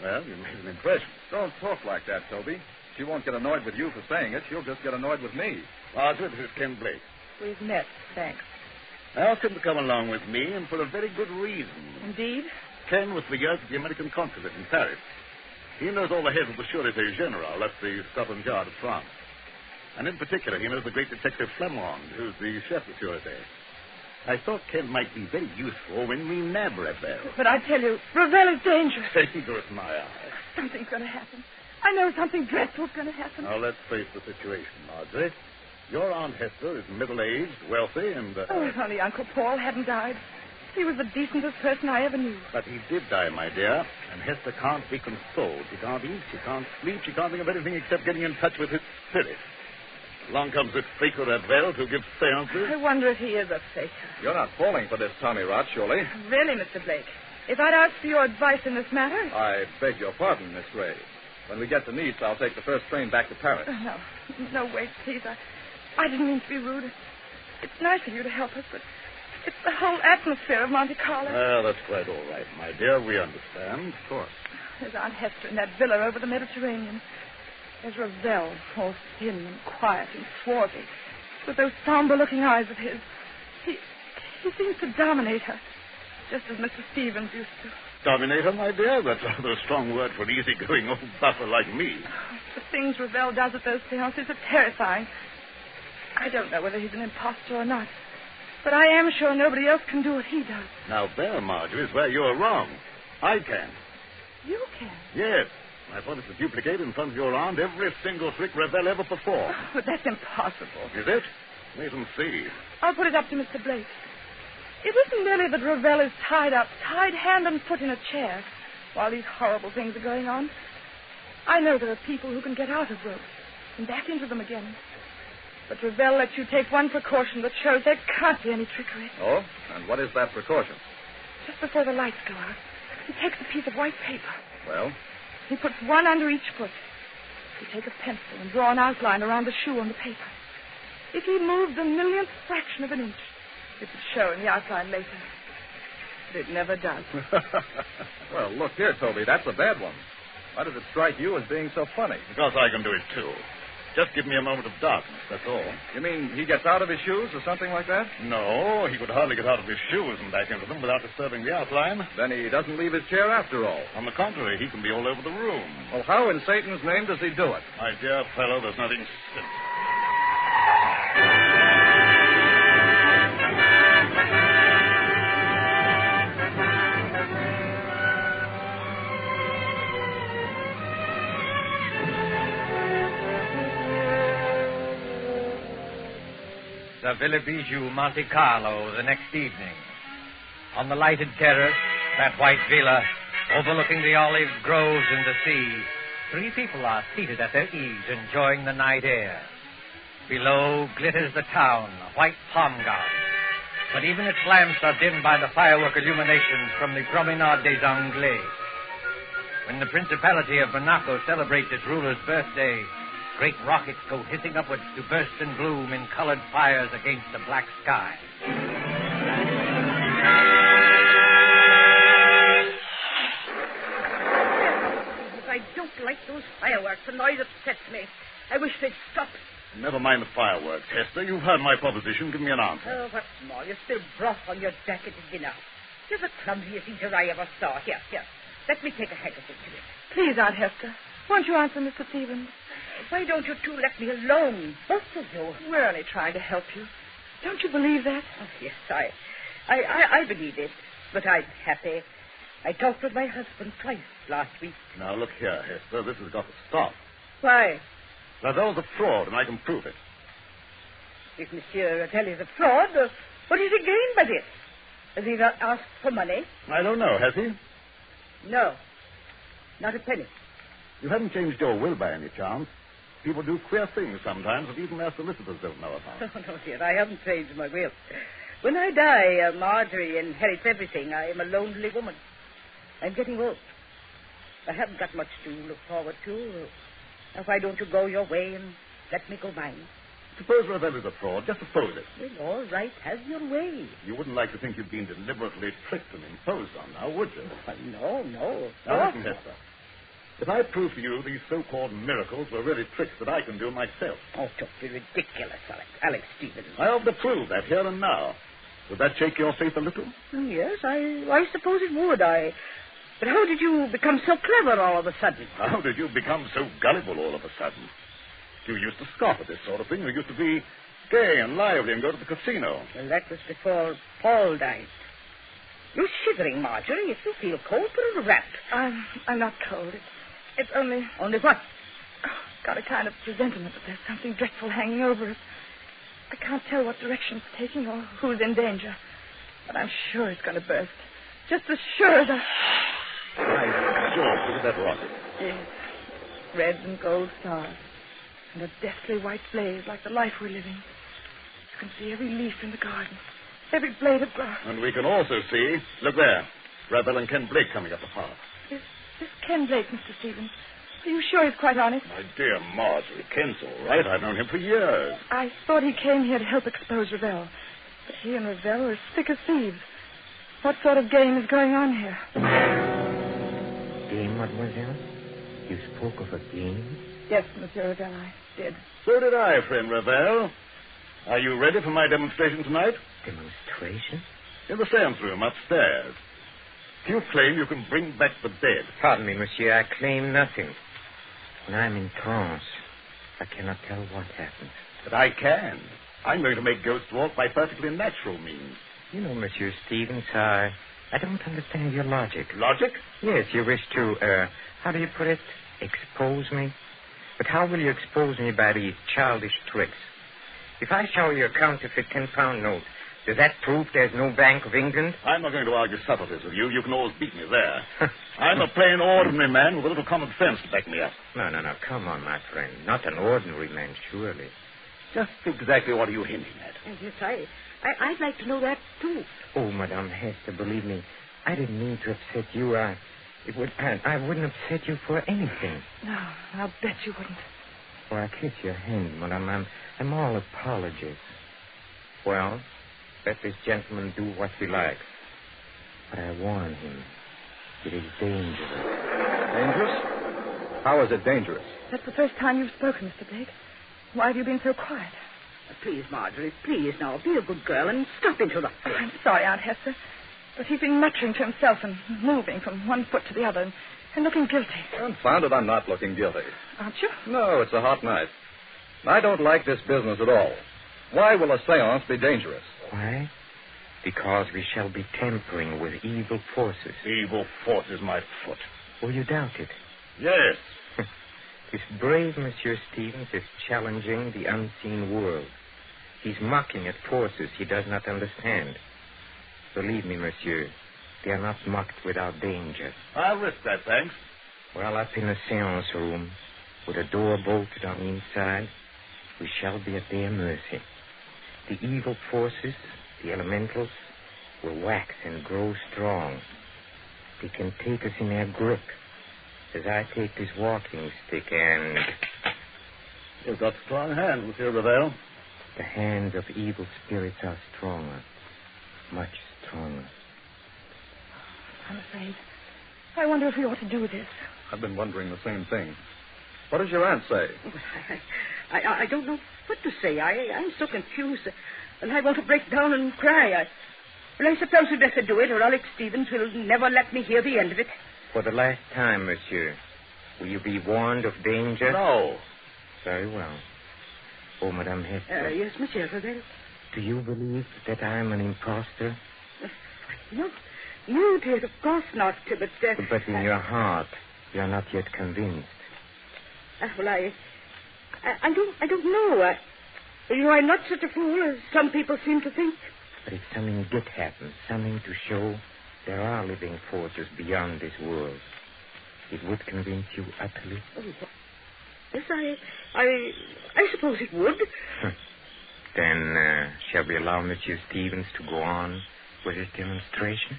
S9: well, you made an impression.
S8: Don't talk like that, Toby. She won't get annoyed with you for saying it. She'll just get annoyed with me.
S9: Marjorie, this is Ken Blake.
S4: We've met, thanks.
S9: I asked him to come along with me, and for a very good reason.
S4: Indeed?
S9: Ken was for years at the American consulate in Paris. He knows all the heads of the Sûreté Générale, that's the Scotland Yard of France. And in particular, he knows the great detective Flamand, who's the chef of Sûreté. I thought Ken might be very useful when we nab Ravel.
S4: But I tell you, Ravel is dangerous.
S9: Dangerous, my eye.
S4: Something's going to happen. I know something dreadful's going to happen.
S9: Now, let's face the situation, Marjorie. Your Aunt Hester is middle-aged, wealthy, and...
S4: Oh, if only Uncle Paul hadn't died. He was the decentest person I ever knew.
S9: But he did die, my dear, and Hester can't be consoled. She can't eat, she can't sleep, she can't think of anything except getting in touch with his spirit. Along comes this faker Ravel to give seances.
S4: I wonder if he is a faker.
S8: You're not falling for this Tommy rot, surely?
S4: Really, Mr. Blake, if I'd asked for your advice in this matter...
S8: I beg your pardon, Miss Gray. When we get to Nice, I'll take the first train back to Paris.
S4: No, wait, please. I didn't mean to be rude. It's nice of you to help us, but it's the whole atmosphere of Monte Carlo.
S9: Well, that's quite all right, my dear. We understand. Of course.
S4: There's Aunt Hester in that villa over the Mediterranean. There's Ravel, all thin and quiet and swarthy, with those somber-looking eyes of his. He seems to dominate her, just as Mr. Stevens used to.
S9: Dominate her, my dear? That's rather a strong word for an easygoing old buffer like me.
S4: The things Ravel does at those seances are terrifying. I don't know whether he's an impostor or not, but I am sure nobody else can do what he does.
S9: Now, there, Marjorie, is where you're wrong. I can.
S4: You can?
S9: Yes. I promise to duplicate in front of your aunt every single trick Ravel ever performed.
S4: Oh, but that's impossible.
S9: Is it? Wait and see.
S4: I'll put it up to Mr. Blake. It isn't merely that Ravel is tied up, tied hand and foot in a chair, while these horrible things are going on. I know there are people who can get out of ropes and back into them again. But Ravel lets you take one precaution that shows there can't be any trickery.
S8: Oh? And what is that precaution?
S4: Just before the lights go out, he takes a piece of white paper.
S8: Well?
S4: He puts one under each foot. You take a pencil and draw an outline around the shoe on the paper. If he moved the millionth fraction of an inch, it would show in the outline later. But it never does.
S8: Well, look here, Toby. That's a bad one. Why did it strike you as being so funny?
S9: Because I can do it, too. Just give me a moment of darkness, that's all.
S8: You mean he gets out of his shoes or something like that?
S9: No, he could hardly get out of his shoes and back into them without disturbing the outline.
S8: Then he doesn't leave his chair after all.
S9: On the contrary, he can be all over the room.
S8: Well, how in Satan's name does he do it?
S9: My dear fellow, there's nothing simple.
S2: The Villa Bijou, Monte Carlo, the next evening. On the lighted terrace, that white villa, overlooking the olive groves and the sea, 3 people are seated at their ease, enjoying the night air. Below glitters the town, a white palm garden. But even its lamps are dimmed by the firework illuminations from the Promenade des Anglais. When the Principality of Monaco celebrates its ruler's birthday, great rockets go hissing upwards to burst and bloom in colored fires against the black sky.
S3: I don't like those fireworks. The noise upsets me. I wish they'd stop.
S9: Never mind the fireworks, Hester. You've heard my proposition. Give me an answer.
S3: Oh, what's more, you spill broth on your jacket at dinner. You're the clumsiest eater I ever saw. Here. Let me take a handkerchief to it.
S4: Please, Aunt Hester, won't you answer Mr. Stevens?
S3: Why don't you two let me alone? Both of you.
S4: We're only trying to help you. Don't you believe that?
S3: Oh, yes, I believe it. But I'm happy. I talked with my husband twice last week.
S9: Now, look here, Hester. This has got to stop.
S3: Why?
S9: Ravel's a fraud, and I can prove it.
S3: If Monsieur Rattel is a fraud, what does he gain by this? Has he not asked for money?
S9: I don't know, has he?
S3: No. Not a penny.
S9: You haven't changed your will by any chance. People do queer things sometimes that even their solicitors don't know about.
S3: Oh, no, dear, I haven't changed my will. When I die, Marjorie inherits everything. I am a lonely woman. I'm getting old. I haven't got much to look forward to. Now, why don't you go your way and let me go mine?
S9: Suppose Ravel is a fraud. Just suppose it.
S3: Well, all right. Have your way.
S9: You wouldn't like to think you'd been deliberately tricked and imposed on now, would you?
S3: No.
S9: Now, listen, Hester. If I prove to you these so-called miracles were really tricks that I can do myself.
S3: Oh, don't be ridiculous, Alex Stevens.
S9: I'll prove that here and now. Would that shake your faith a little?
S10: Yes, I suppose it would. But how did you become so clever all of a sudden?
S9: How did you become so gullible all of a sudden? You used to scoff at this sort of thing. You used to be gay and lively and go to the casino.
S10: Well, that was before Paul died. You're shivering, Marjorie. If you feel cold, put on a wrap.
S4: I'm not cold. It's only...
S10: Only what?
S4: Got a kind of presentiment that there's something dreadful hanging over us. I can't tell what direction it's taking or who's in danger. But I'm sure it's going to burst. Just as sure as
S9: By George, look at that rocket.
S4: Yes. Red and gold stars. And a deathly white blaze like the life we're living. You can see every leaf in the garden. Every blade of grass.
S9: And we can also see, look there, Rebel and Ken Blake coming up the path.
S4: Is this Ken Blake, Mr. Stevens? Are you sure he's quite honest?
S9: My dear Marjorie, Ken's all right. I've known him for years.
S4: I thought he came here to help expose Ravel. But he and Ravel are as thick as thieves. What sort of game is going on here?
S11: Game, mademoiselle? You spoke of a game?
S4: Yes, Monsieur Ravel, I did.
S9: So did I, friend Ravel. Are you ready for my demonstration tonight?
S11: Demonstration?
S9: In the seance room upstairs. You claim you can bring back the dead.
S11: Pardon me, monsieur. I claim nothing. When I'm in trance, I cannot tell what happens.
S9: But I can. I'm going to make ghosts walk by perfectly natural means.
S11: You know, Monsieur Stevens, I don't understand your logic.
S9: Logic?
S11: Yes, you wish to, how do you put it? Expose me? But how will you expose me by these childish tricks? If I show you a counterfeit 10-pound note, does that prove there's no Bank of England?
S9: I'm not going to argue subtleties with you. You can always beat me there. I'm a plain, ordinary man with a little common sense to back me up.
S11: No. Come on, my friend. Not an ordinary man, surely.
S9: Just exactly what are you hinting at?
S10: Yes, I'd like to know that, too.
S11: Oh, Madame Hester, believe me, I didn't mean to upset you. I wouldn't upset you for anything.
S4: No, I'll bet you wouldn't.
S11: Well, I kiss your hand, Madame. I'm all apologies. Well, let this gentleman do what he likes. But I warn him. It is dangerous.
S8: Dangerous? How is it dangerous?
S4: That's the first time you've spoken, Mr. Blake. Why have you been so quiet?
S10: Please, Marjorie, please now. Be a good girl and stop interrupting.
S4: I'm sorry, Aunt Hester. But he's been muttering to himself and moving from one foot to the other and looking guilty.
S8: Confound it, I'm not looking guilty.
S4: Aren't you?
S8: No, it's a hot night. I don't like this business at all. Why will a seance be dangerous?
S11: Why? Because we shall be tampering with evil forces.
S9: Evil forces, my foot.
S11: Oh, you doubt it?
S9: Yes.
S11: This brave Monsieur Stevens is challenging the unseen world. He's mocking at forces he does not understand. Believe me, monsieur, they are not mocked without danger.
S9: I'll risk that, thanks.
S11: Well, up in the seance room, with a door bolted on the inside, we shall be at their mercy. The evil forces, the elementals, will wax and grow strong. They can take us in their grip, as I take this walking stick and...
S9: You've got strong hands, Monsieur Ravel.
S11: The hands of evil spirits are stronger, much stronger.
S4: I'm afraid. I wonder if we ought to do this.
S8: I've been wondering the same thing. What does your aunt say?
S10: I don't know what to say. I'm so confused. And I want to break down and cry. I suppose we'd better do it, or Alex Stevens will never let me hear the end of it.
S11: For the last time, monsieur, will you be warned of danger?
S9: No.
S11: Very well. Oh, Madame Hester.
S10: Yes, Monsieur Ravel.
S11: Do you believe that I'm an impostor?
S10: No, dear, of course not.
S11: But in your heart, you're not yet convinced.
S10: Well, I don't know. I'm not such a fool as some people seem to think.
S11: But if something did happen, something to show there are living forces beyond this world, it would convince you utterly?
S10: Oh, yes, I suppose it would.
S11: Then, shall we allow Monsieur Stevens to go on with his demonstration?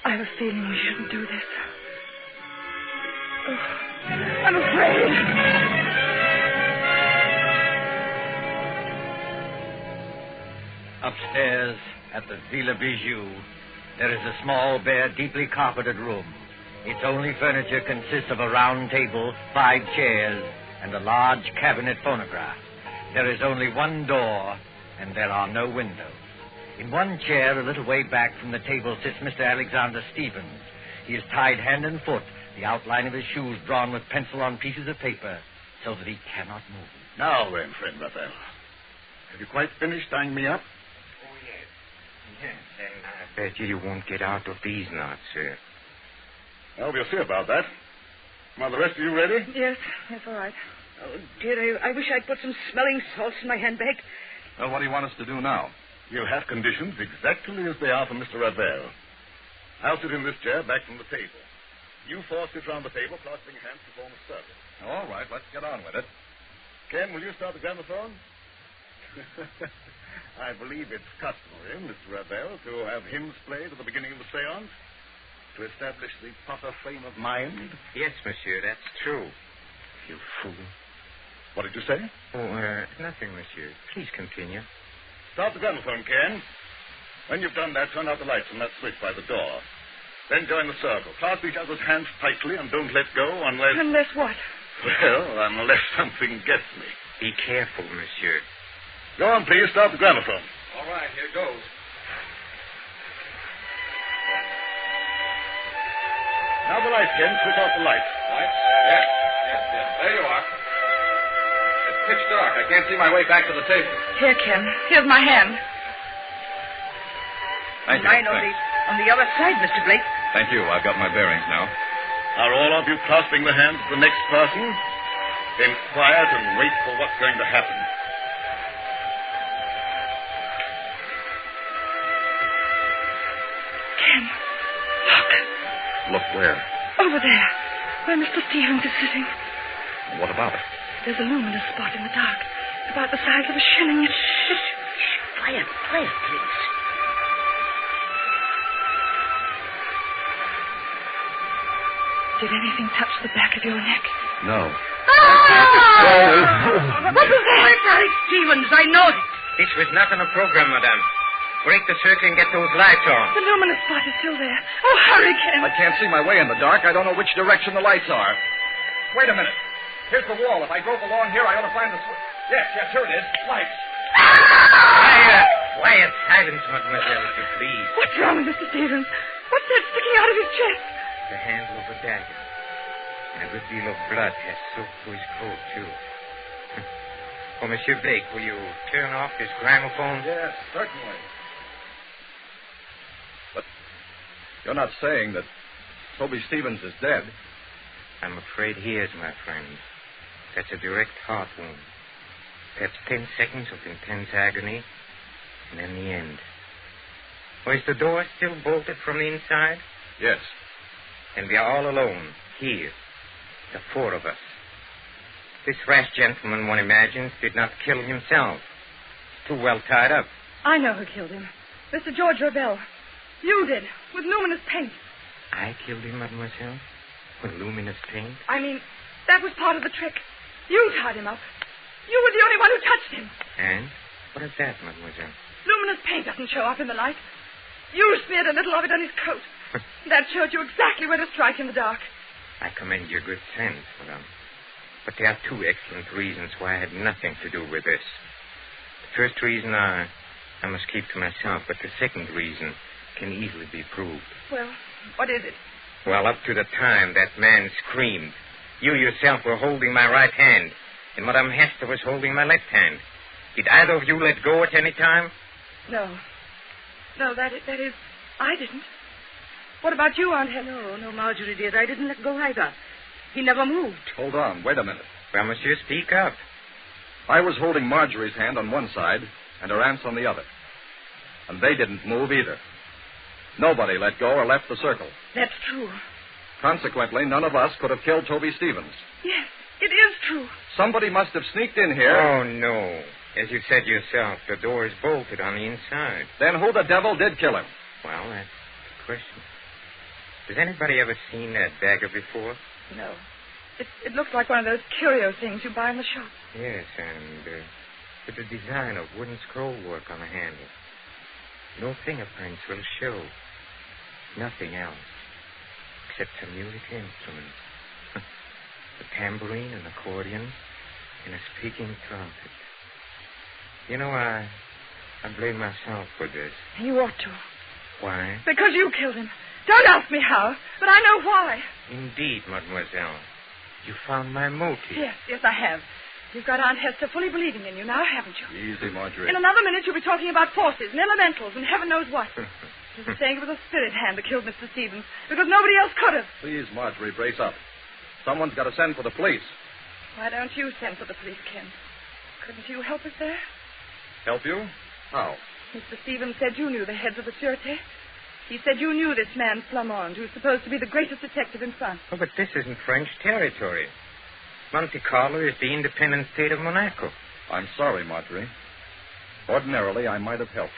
S4: I have a feeling we shouldn't do this. Oh, I'm afraid.
S2: Upstairs at the Villa Bijou, there is a small, bare, deeply carpeted room. Its only furniture consists of a round table, 5 chairs, and a large cabinet phonograph. There is only one door, and there are no windows.
S12: In one chair, a little way back from the table, sits Mr. Alexander Stevens. He is tied hand and foot, the outline of his shoes drawn with pencil on pieces of paper, so that he cannot move.
S9: Now then, friend Raphael. Have you quite finished tying me up?
S11: Oh, yes. Yes, and I bet you won't get out of these knots, sir.
S9: Well, we'll see about that. Are the rest of you ready?
S10: Yes, all right. Oh, dear, I wish I'd put some smelling salts in my handbag.
S8: Well, what do you want us to do now?
S9: You have conditions exactly as they are for Mr. Ravel. I'll sit in this chair back from the table. You four sit round the table, clasping hands to form a circle.
S8: All right, let's get on with it.
S9: Ken, will you start the gramophone? I believe it's customary, Mr. Ravel, to have hymns played at the beginning of the seance to establish the proper frame of mind.
S11: Yes, monsieur, that's true.
S9: You fool. What did you say?
S11: Oh, nothing, monsieur. Please continue.
S9: Start the gramophone, Ken. When you've done that, turn out the lights on that switch by the door. Then join the circle. Clasp each other's hands tightly and don't let go unless...
S10: Unless what?
S9: Well, unless something gets me.
S11: Be careful, monsieur.
S9: Go on, please. Start the gramophone.
S7: All right, here goes.
S9: Now the lights, Ken. Switch off the lights.
S7: Lights? Yes. There you are. It's pitch dark. I can't see my way back to the table.
S4: Here, Ken. Here's my hand.
S8: Thank you.
S10: Mine
S8: Thanks.
S10: on the other side, Mr. Blake.
S8: Thank you. I've got my bearings now.
S9: Are all of you clasping the hands of the next person? Then quiet and wait for what's going to happen.
S4: Ken, look.
S8: Look where?
S4: Over there, where Mr. Stevens is sitting.
S8: What about it?
S4: There's a luminous spot in the dark, about the size of a shilling.
S10: Quiet, please.
S4: Did anything touch the back of your neck?
S8: No.
S10: What was that? Alex Stevens, I know it.
S11: This was not on a program, madame. Break the circle and get those lights on.
S4: The luminous spot is still there. Oh, hurry, Ken.
S8: I can't see my way in the dark. I don't know which direction the lights are. Wait a minute. Here's the wall. If I grope along here, I ought to find the switch. Yes, here it is. Lights.
S11: Quiet silence, mademoiselle, if you please.
S4: What's wrong with Mr. Stevens? What's that sticking out of his chest?
S11: The handle of a dagger. And a good deal of blood has soaked through his coat, too. Oh, Monsieur Blake, will you turn off this gramophone?
S8: Yes, certainly. But you're not saying that Toby Stevens is dead?
S11: I'm afraid he is, my friend. That's a direct heart wound. Perhaps 10 seconds of intense agony, and then the end. Oh, is the door still bolted from the inside?
S8: Yes.
S11: And we are all alone, here, the four of us. This rash gentleman, one imagines, did not kill himself. Too well tied up.
S4: I know who killed him. Mr. George Ravel. You did, with luminous paint.
S11: I killed him, mademoiselle? With luminous paint?
S4: I mean, that was part of the trick. You tied him up. You were the only one who touched him.
S11: And? What is that, mademoiselle?
S4: Luminous paint doesn't show up in the light. You smeared a little of it on his coat. That showed you exactly where to strike in the dark.
S11: I commend your good sense, madame. But there are two excellent reasons why I had nothing to do with this. The first reason I must keep to myself, but the second reason can easily be proved.
S4: Well, what is it?
S11: Well, up to the time that man screamed, you yourself were holding my right hand, and Madame Hester was holding my left hand. Did either of you let go at any time?
S4: No. No, that is, I didn't. What about you, Aunt Helen?
S10: No, Marjorie did. I didn't let go either. He never moved.
S8: Hold on. Wait a minute.
S11: Well, monsieur, speak up.
S8: I was holding Marjorie's hand on one side and her aunt's on the other. And they didn't move either. Nobody let go or left the circle.
S4: That's true.
S8: Consequently, none of us could have killed Toby Stevens.
S4: Yes, it is true.
S8: Somebody must have sneaked in here.
S11: Oh, no. As you said yourself, the door is bolted on the inside.
S8: Then who the devil did kill him?
S11: Well, that's the question. Has anybody ever seen that dagger before?
S4: No. It looks like one of those curio things you buy in the shop.
S11: Yes, and with the design of wooden scroll work on the handle. No fingerprints will show. Nothing else. Except some musical instruments. A tambourine, an accordion, and a speaking trumpet. You know, I I blame myself for this.
S4: You ought to.
S11: Why?
S4: Because you killed him. Don't ask me how, but I know why.
S11: Indeed, mademoiselle. You found my motive.
S4: Yes, I have. You've got Aunt Hester fully believing in you now, haven't you?
S8: Easy, Marjorie.
S4: In another minute, you'll be talking about forces and elementals and heaven knows what. You'll be saying it was a spirit hand that killed Mr. Stevens because nobody else could have.
S8: Please, Marjorie, brace up. Someone's got to send for the police.
S4: Why don't you send for the police, Ken? Couldn't you help us there?
S8: Help you? How?
S4: Mr. Stevens said you knew the heads of the Sûreté. He said you knew this man, Flamand, who's supposed to be the greatest detective in France.
S11: Oh, but this isn't French territory. Monte Carlo is the independent state of Monaco.
S8: I'm sorry, Marjorie. Ordinarily, I might have helped.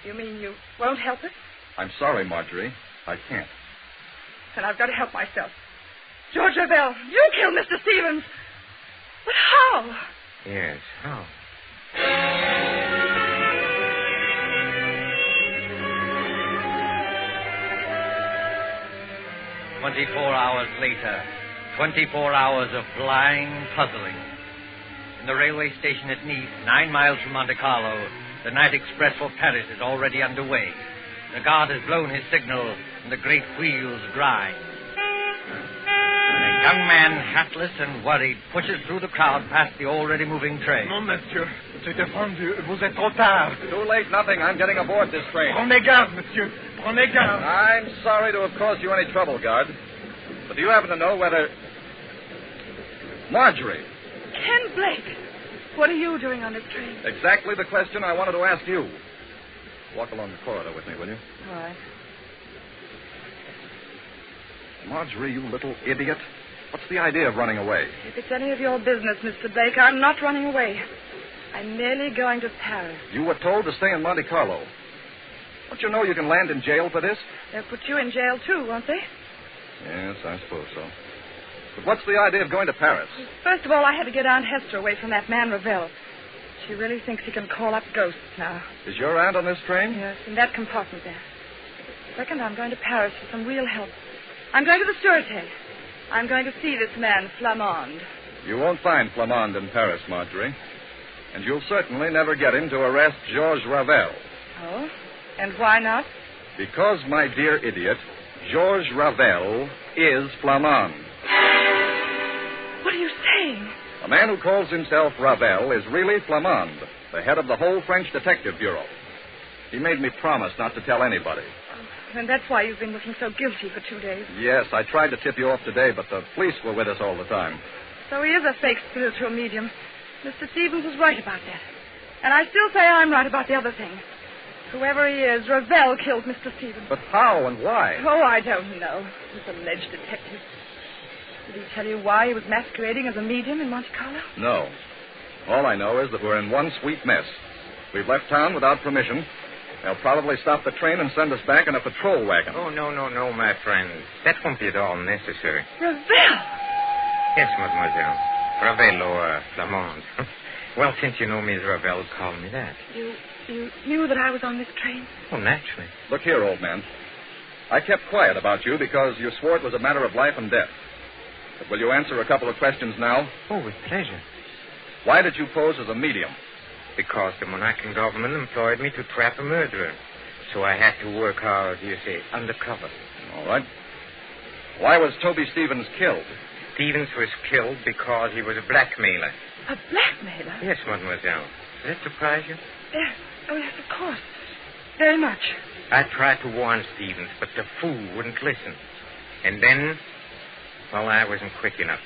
S4: You mean you won't help us?
S8: I'm sorry, Marjorie. I can't.
S4: Then I've got to help myself. George Ravel, you killed Mr. Stevens. But how?
S11: Yes, how?
S12: 24 hours later, 24 hours of blind puzzling. In the railway station at Nice, 9 miles from Monte Carlo, the night express for Paris is already underway. The guard has blown his signal, and the great wheels grind. A young man, hatless and worried, pushes through the crowd past the already moving train.
S13: Non, monsieur. C'est défendu. Vous êtes trop tard.
S8: Too late, nothing. I'm getting aboard this train.
S13: Prenez garde, monsieur. Prenez garde.
S8: I'm sorry to have caused you any trouble, guard. But do you happen to know whether... Marjorie.
S4: Ken Blake. What are you doing on this train?
S8: Exactly the question I wanted to ask you. Walk along the corridor with me, will you?
S4: All right.
S8: Marjorie, you little idiot. What's the idea of running away?
S4: If it's any of your business, Mr. Blake, I'm not running away. I'm merely going to Paris.
S8: You were told to stay in Monte Carlo. Don't you know you can land in jail for this?
S4: They'll put you in jail, too, won't they?
S8: Yes, I suppose so. But what's the idea of going to Paris?
S4: First of all, I had to get Aunt Hester away from that man, Ravel. She really thinks he can call up ghosts now.
S8: Is your aunt on this train?
S4: Yes, in that compartment there. Second, I'm going to Paris for some real help. I'm going to the Sûreté. I'm going to see this man, Flamand.
S8: You won't find Flamand in Paris, Marjorie. And you'll certainly never get him to arrest Georges Ravel.
S4: Oh? And why not?
S8: Because, my dear idiot, Georges Ravel is Flamand.
S4: What are you saying?
S8: A man who calls himself Ravel is really Flamand, the head of the whole French Detective Bureau. He made me promise not to tell anybody.
S4: And that's why you've been looking so guilty for 2 days.
S8: Yes, I tried to tip you off today, but the police were with us all the time.
S4: So he is a fake spiritual medium. Mr. Stevens was right about that. And I still say I'm right about the other thing. Whoever he is, Ravel killed Mr. Stevens.
S8: But how and why?
S4: Oh, I don't know. This alleged detective. Did he tell you why he was masquerading as a medium in Monte Carlo?
S8: No. All I know is that we're in one sweet mess. We've left town without permission. They'll probably stop the train and send us back in a patrol wagon.
S11: Oh, no, my friend. That won't be at all necessary.
S4: Ravel!
S11: Yes, mademoiselle. Ravel or Flamand. Well, since you know me as Ravel, call me that.
S4: You knew that I was on this train?
S11: Oh, naturally.
S8: Look here, old man. I kept quiet about you because you swore it was a matter of life and death. But will you answer a couple of questions now?
S11: Oh, with pleasure.
S8: Why did you pose as a medium?
S11: Because the Monacan government employed me to trap a murderer. So I had to work hard, you say, undercover.
S8: All right. Why was Toby Stevens killed?
S11: Stevens was killed because he was a blackmailer.
S4: A blackmailer?
S11: Yes, mademoiselle. Does that surprise you?
S4: Yes. Oh, yes, of course. Very much.
S11: I tried to warn Stevens, but the fool wouldn't listen. And then, well, I wasn't quick enough.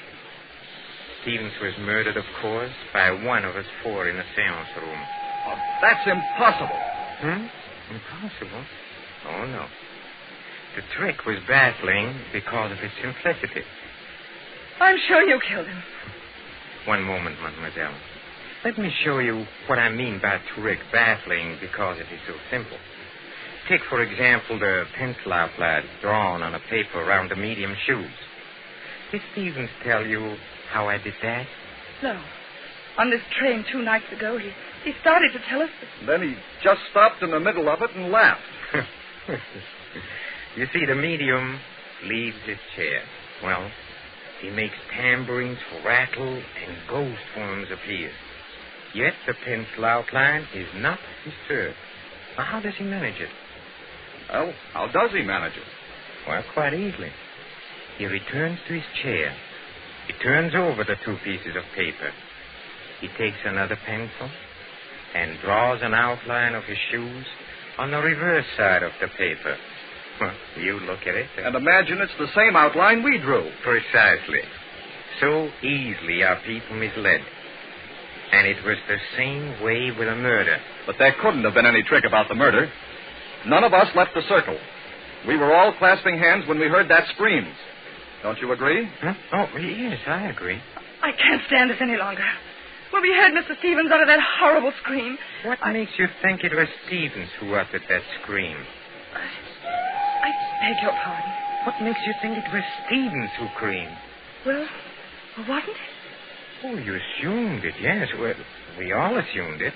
S11: Stevens was murdered, of course, by one of us four in the seance room.
S8: Oh, that's impossible.
S11: Impossible? Oh, no. The trick was baffling because of its simplicity.
S4: I'm sure you killed him.
S11: One moment, mademoiselle. Let me show you what I mean by trick, baffling because it is so simple. Take, for example, the pencil outline drawn on a paper around the medium's shoes. Did Stevens tell you how I did that?
S4: No. On this train 2 nights ago, he started to tell us.
S8: Then he just stopped in the middle of it and laughed.
S11: You see, the medium leaves his chair. Well, he makes tambourines rattle and ghost forms appear. Yet the pencil outline is not disturbed. Now, how does he manage it?
S8: Well, how does he manage it?
S11: Well, quite easily. He returns to his chair. He turns over the two pieces of paper. He takes another pencil and draws an outline of his shoes on the reverse side of the paper. Well, you look at it.
S8: And imagine it's the same outline we drew.
S11: Precisely. So easily are people misled. And it was the same way with a murder.
S8: But there couldn't have been any trick about the murder. None of us left the circle. We were all clasping hands when we heard that scream. Don't you agree?
S11: Huh? Oh, yes, I agree.
S4: I can't stand this any longer. When we heard Mr. Stevens utter that horrible scream...
S11: What makes you think it was Stevens who uttered that scream?
S4: I beg your pardon.
S11: What makes you think it was Stevens who screamed?
S4: Well, wasn't it?
S11: Oh, you assumed it, yes. Well, we all assumed it.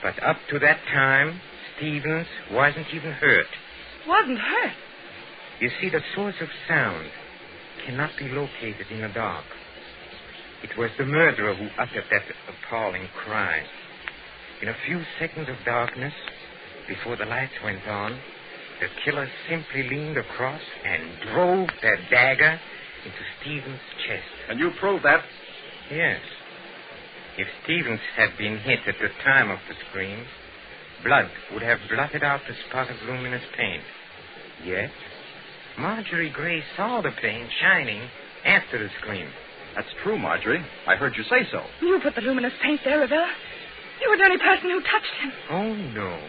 S11: But up to that time, Stevens wasn't even hurt.
S4: Wasn't hurt?
S11: You see, the source of sound cannot be located in the dark. It was the murderer who uttered that appalling cry. In a few seconds of darkness, before the lights went on, the killer simply leaned across and drove that dagger into Stevens' chest.
S8: And you proved that?
S11: Yes. If Stevens had been hit at the time of the scream, blood would have blotted out the spot of luminous paint. Yet, Marjorie Gray saw the paint shining after the scream.
S8: That's true, Marjorie. I heard you say so.
S4: You put the luminous paint there, Revilla. You were the only person who touched him.
S11: Oh, no.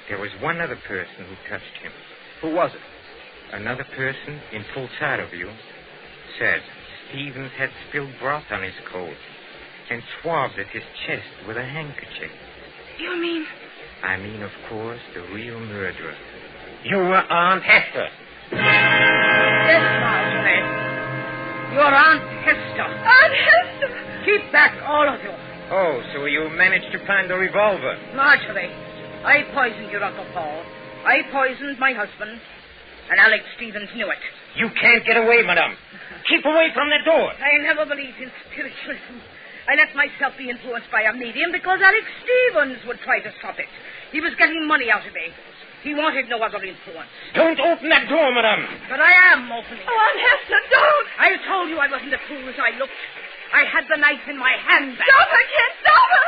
S11: There was one other person who touched him.
S8: Who was it?
S11: Another person in full sight of you said Stevens had spilled broth on his coat and swabbed at his chest with a handkerchief.
S4: You mean?
S11: I mean, of course, the real murderer. Your Aunt Hester.
S10: Yes, Marjorie. Your Aunt Hester.
S4: Aunt Hester!
S10: Keep back, all of you.
S11: Oh, so you managed to find the revolver.
S10: Marjorie, I poisoned your Uncle Paul. I poisoned my husband. And Alex Stevens knew it.
S11: You can't get away, madame. Keep away from the door.
S10: I never believed in spiritualism. I let myself be influenced by a medium because Alex Stevens would try to stop it. He was getting money out of me. He wanted no other influence.
S11: Don't open that door, madame.
S10: But I am opening it.
S4: Oh, Aunt Hester, don't!
S10: I told you I wasn't as fool as I looked. I had the knife in my hand.
S4: Stop her, kid! Stop her!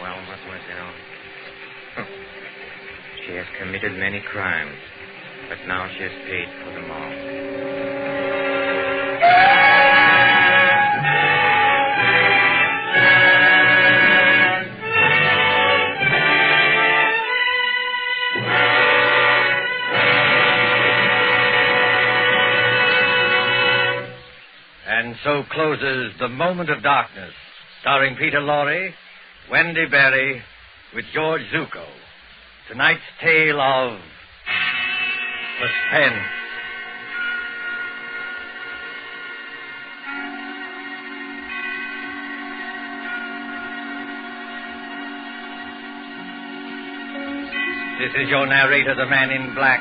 S11: Well, mademoiselle, she has committed many crimes, but now she has paid for them all.
S12: And so closes The Moment of Darkness, starring Peter Lorre, Wendy Berry, with George Zucco. Tonight's tale of suspense. This is your narrator, the Man in Black,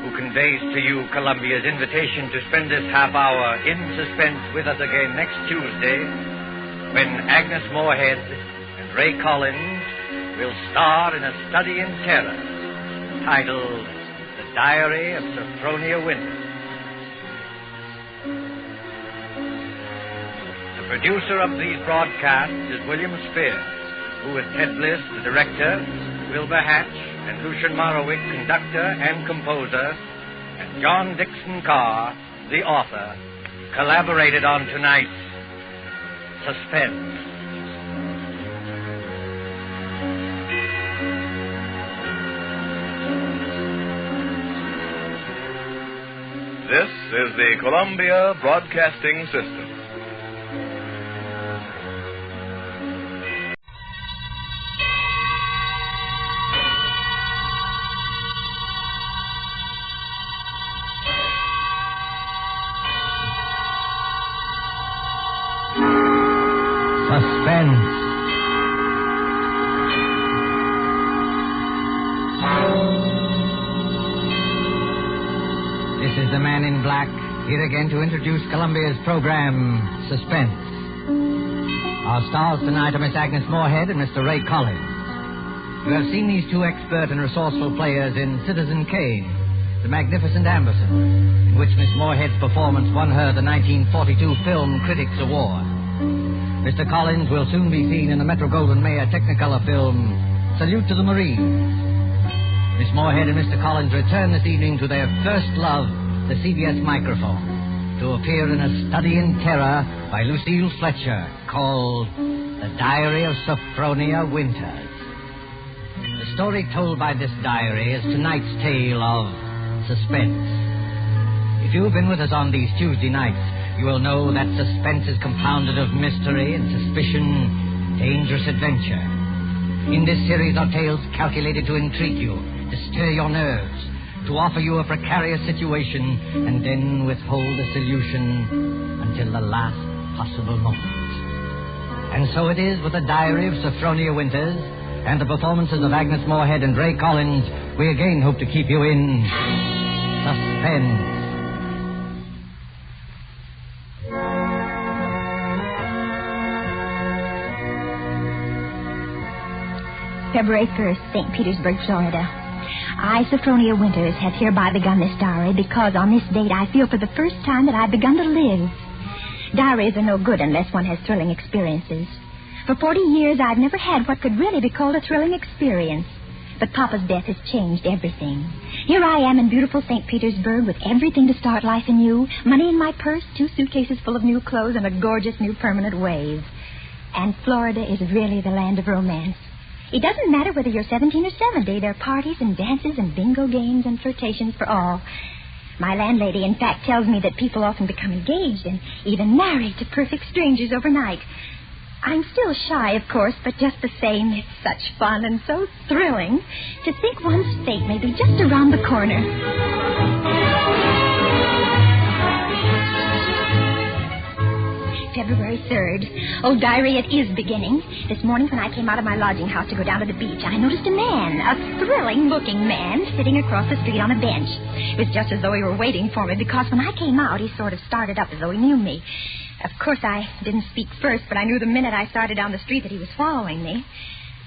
S12: who conveys to you Columbia's invitation to spend this half hour in suspense with us again next Tuesday, when Agnes Moorehead and Ray Collins will star in a study in terror titled The Diary of Saphronia Winters. The producer of these broadcasts is William Spear, who with Ted Bliss, the director, Wilbur Hatch, and Lucian Morrowick, conductor and composer, and John Dixon Carr, the author, collaborated on tonight's Suspense.
S14: This is the Columbia Broadcasting System.
S2: Suspense. This is the Man in Black, here again to introduce Columbia's program, Suspense. Our stars tonight are Miss Agnes Moorehead and Mr. Ray Collins. You have seen these two expert and resourceful players in Citizen Kane, The Magnificent Amberson, in which Miss Moorehead's performance won her the 1942 Film Critics Award. Mr. Collins will soon be seen in the Metro-Goldwyn-Mayer Technicolor film Salute to the Marines. Miss Moorehead and Mr. Collins return this evening to their first love, the CBS microphone, to appear in A Study in Terror by Lucille Fletcher, called The Diary of Saphronia Winters. The story told by this diary is tonight's tale of suspense. If you've been with us on these Tuesday nights, you will know that suspense is compounded of mystery and suspicion, dangerous adventure. In this series are tales calculated to intrigue you, to stir your nerves, to offer you a precarious situation, and then withhold a solution until the last possible moment. And so it is with the Diary of Saphronia Winters and the performances of Agnes Moorehead and Ray Collins, we again hope to keep you in suspense.
S15: February 1st, St. Petersburg, Florida. I, Saphronia Winters, have hereby begun this diary because on this date I feel for the first time that I've begun to live. Diaries are no good unless one has thrilling experiences. For 40 years I've never had what could really be called a thrilling experience. But Papa's death has changed everything. Here I am in beautiful St. Petersburg with everything to start life anew, money in my purse, 2 suitcases full of new clothes, and a gorgeous new permanent wave. And Florida is really the land of romance. It doesn't matter whether you're 17 or 70. There are parties and dances and bingo games and flirtations for all. My landlady, in fact, tells me that people often become engaged and even married to perfect strangers overnight. I'm still shy, of course, but just the same, it's such fun and so thrilling to think one's fate may be just around the corner. February 3rd. Oh, diary, it is beginning. This morning when I came out of my lodging house to go down to the beach, I noticed a man, a thrilling-looking man, sitting across the street on a bench. It was just as though he were waiting for me, because when I came out, he sort of started up as though he knew me. Of course, I didn't speak first, but I knew the minute I started down the street that he was following me.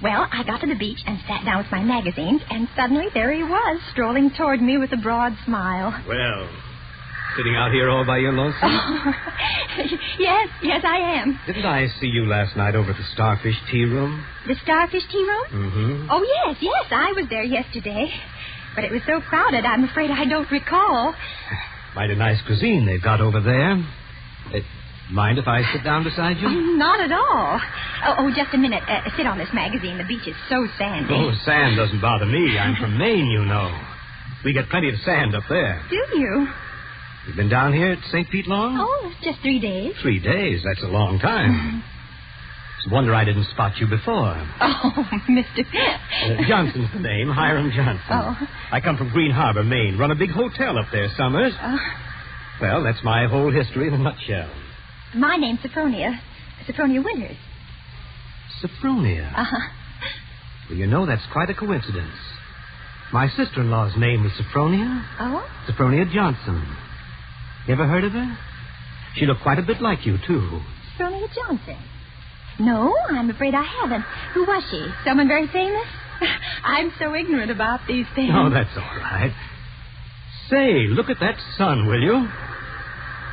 S15: Well, I got to the beach and sat down with my magazines, and suddenly there he was, strolling toward me with a broad smile.
S16: Well, sitting out here all by your lonesome?
S15: Oh, yes, I am.
S16: Didn't I see you last night over at the Starfish Tea Room?
S15: The Starfish Tea Room?
S16: Mm-hmm.
S15: Oh, yes, I was there yesterday. But it was so crowded, I'm afraid I don't recall.
S16: Mighty nice cuisine they've got over there. Mind if I sit down beside you?
S15: Oh, not at all. Oh, just a minute. Sit on this magazine. The beach is so sandy.
S16: Oh, sand doesn't bother me. I'm from Maine, you know. We get plenty of sand up there.
S15: Do you?
S16: You've been down here at St. Pete long?
S15: Oh, just 3 days.
S16: 3 days? That's a long time. It's a wonder I didn't spot you before.
S15: Oh, Mr.
S16: Johnson's the name, Hiram Johnson.
S15: Oh.
S16: I come from Green Harbor, Maine. Run a big hotel up there summers. Well, that's my whole history in a nutshell.
S15: My name's Saphronia. Saphronia Winters.
S16: Saphronia?
S15: Uh-huh.
S16: Well, you know, that's quite a coincidence. My sister-in-law's name was Saphronia.
S15: Oh?
S16: Sophronia Johnson. You ever heard of her? She looked quite a bit like you, too.
S15: Sophronia Johnson? No, I'm afraid I haven't. Who was she? Someone very famous? I'm so ignorant about these things.
S16: Oh, that's all right. Say, look at that sun, will you?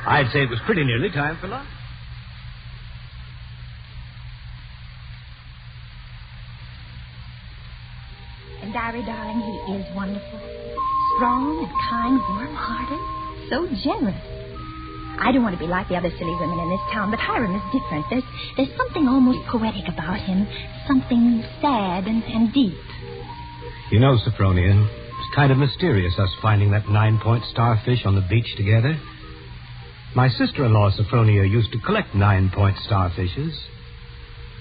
S16: I'd say it was pretty nearly time for lunch.
S15: And Diary, darling, he is wonderful. Strong and kind, warm-hearted, so generous. I don't want to be like the other silly women in this town, but Hiram is different. There's something almost poetic about him, something sad and deep.
S16: You know, Saphronia, it's kind of mysterious, us finding that 9-point starfish on the beach together. My sister-in-law, Saphronia, used to collect 9-point starfishes.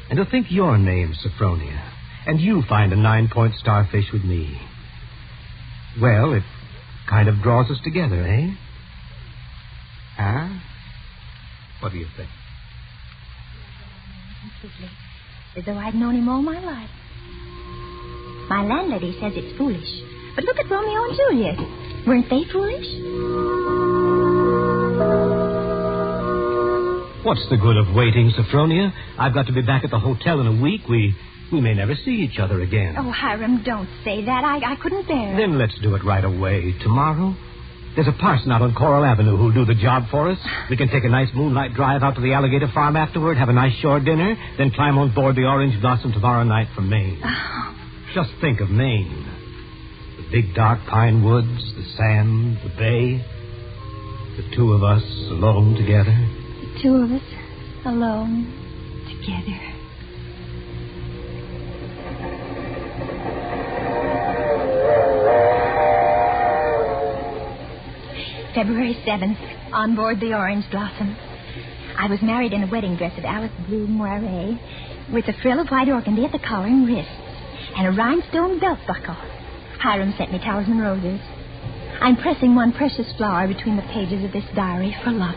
S16: And to think your name, Saphronia, and you find a 9-point starfish with me. Well, it kind of draws us together, eh? Huh? What do you think?
S15: Completely. As though I'd known him all my life. My landlady says it's foolish. But look at Romeo and Juliet. Weren't they foolish?
S16: What's the good of waiting, Saphronia? I've got to be back at the hotel in a week. We may never see each other again.
S15: Oh, Hiram, don't say that. I couldn't bear it.
S16: Then let's do it right away. Tomorrow? There's a parson out on Coral Avenue who'll do the job for us. We can take a nice moonlight drive out to the alligator farm afterward, have a nice shore dinner, then climb on board the Orange Blossom tomorrow night from Maine.
S15: Oh.
S16: Just think of Maine. The big dark pine woods, the sand, the bay. The two of us alone together.
S15: The two of us alone together. February 7th, on board the Orange Blossom. I was married in a wedding dress of Alice blue moire, with a frill of white organdy at the collar and wrists, and a rhinestone belt buckle. Hiram sent me talisman roses. I'm pressing one precious flower between the pages of this diary for luck.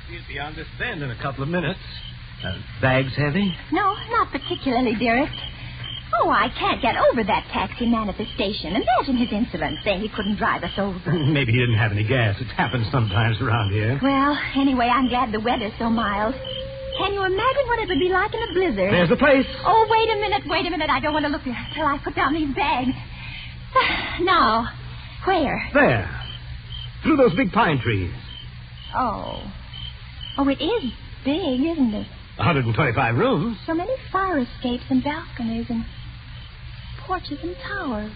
S16: We'll be on this bend in a couple of minutes. Bags heavy?
S15: No, not particularly, dearest. Oh, I can't get over that taxi man at the station. Imagine his insolence, saying he couldn't drive us over.
S16: Maybe he didn't have any gas. It happens sometimes around here.
S15: Well, anyway, I'm glad the weather's so mild. Can you imagine what it would be like in a blizzard?
S16: There's the place.
S15: Oh, wait a minute. I don't want to look there till I put down these bags. Now, where?
S16: There. Through those big pine trees.
S15: Oh, it is big, isn't it?
S16: 125 rooms.
S15: So many fire escapes and balconies and porches and towers.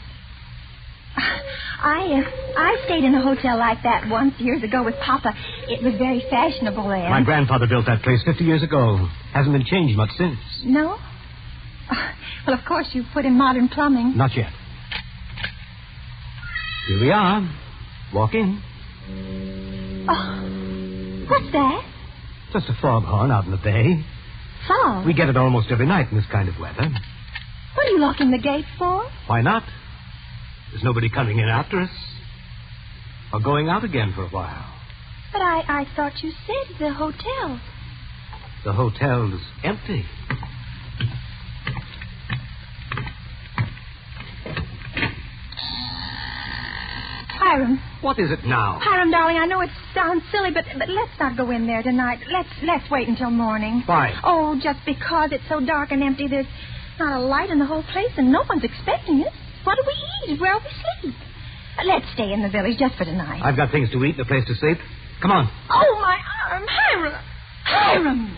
S15: I stayed in a hotel like that once years ago with Papa. It was very fashionable then.
S16: My grandfather built that place 50 years ago. Hasn't been changed much since.
S15: No? Well, of course, you've put in modern plumbing.
S16: Not yet. Here we are. Walk in.
S15: Oh, what's that?
S16: Just a foghorn out in the bay.
S15: Fog?
S16: We get it almost every night in this kind of weather.
S15: What are you locking the gate for?
S16: Why not? There's nobody coming in after us. Or going out again for a while.
S15: But I thought you said the hotel.
S16: The hotel's empty.
S15: Hiram.
S16: What is it now?
S15: Hiram, darling, I know it sounds silly, but let's not go in there tonight. Let's wait until morning.
S16: Why?
S15: Oh, just because it's so dark and empty. There's not a light in the whole place, and no one's expecting us. What do we eat? Where will we sleep? Let's stay in the village just for tonight.
S16: I've got things to eat and a place to sleep. Come on.
S15: Oh, my arm. Hiram!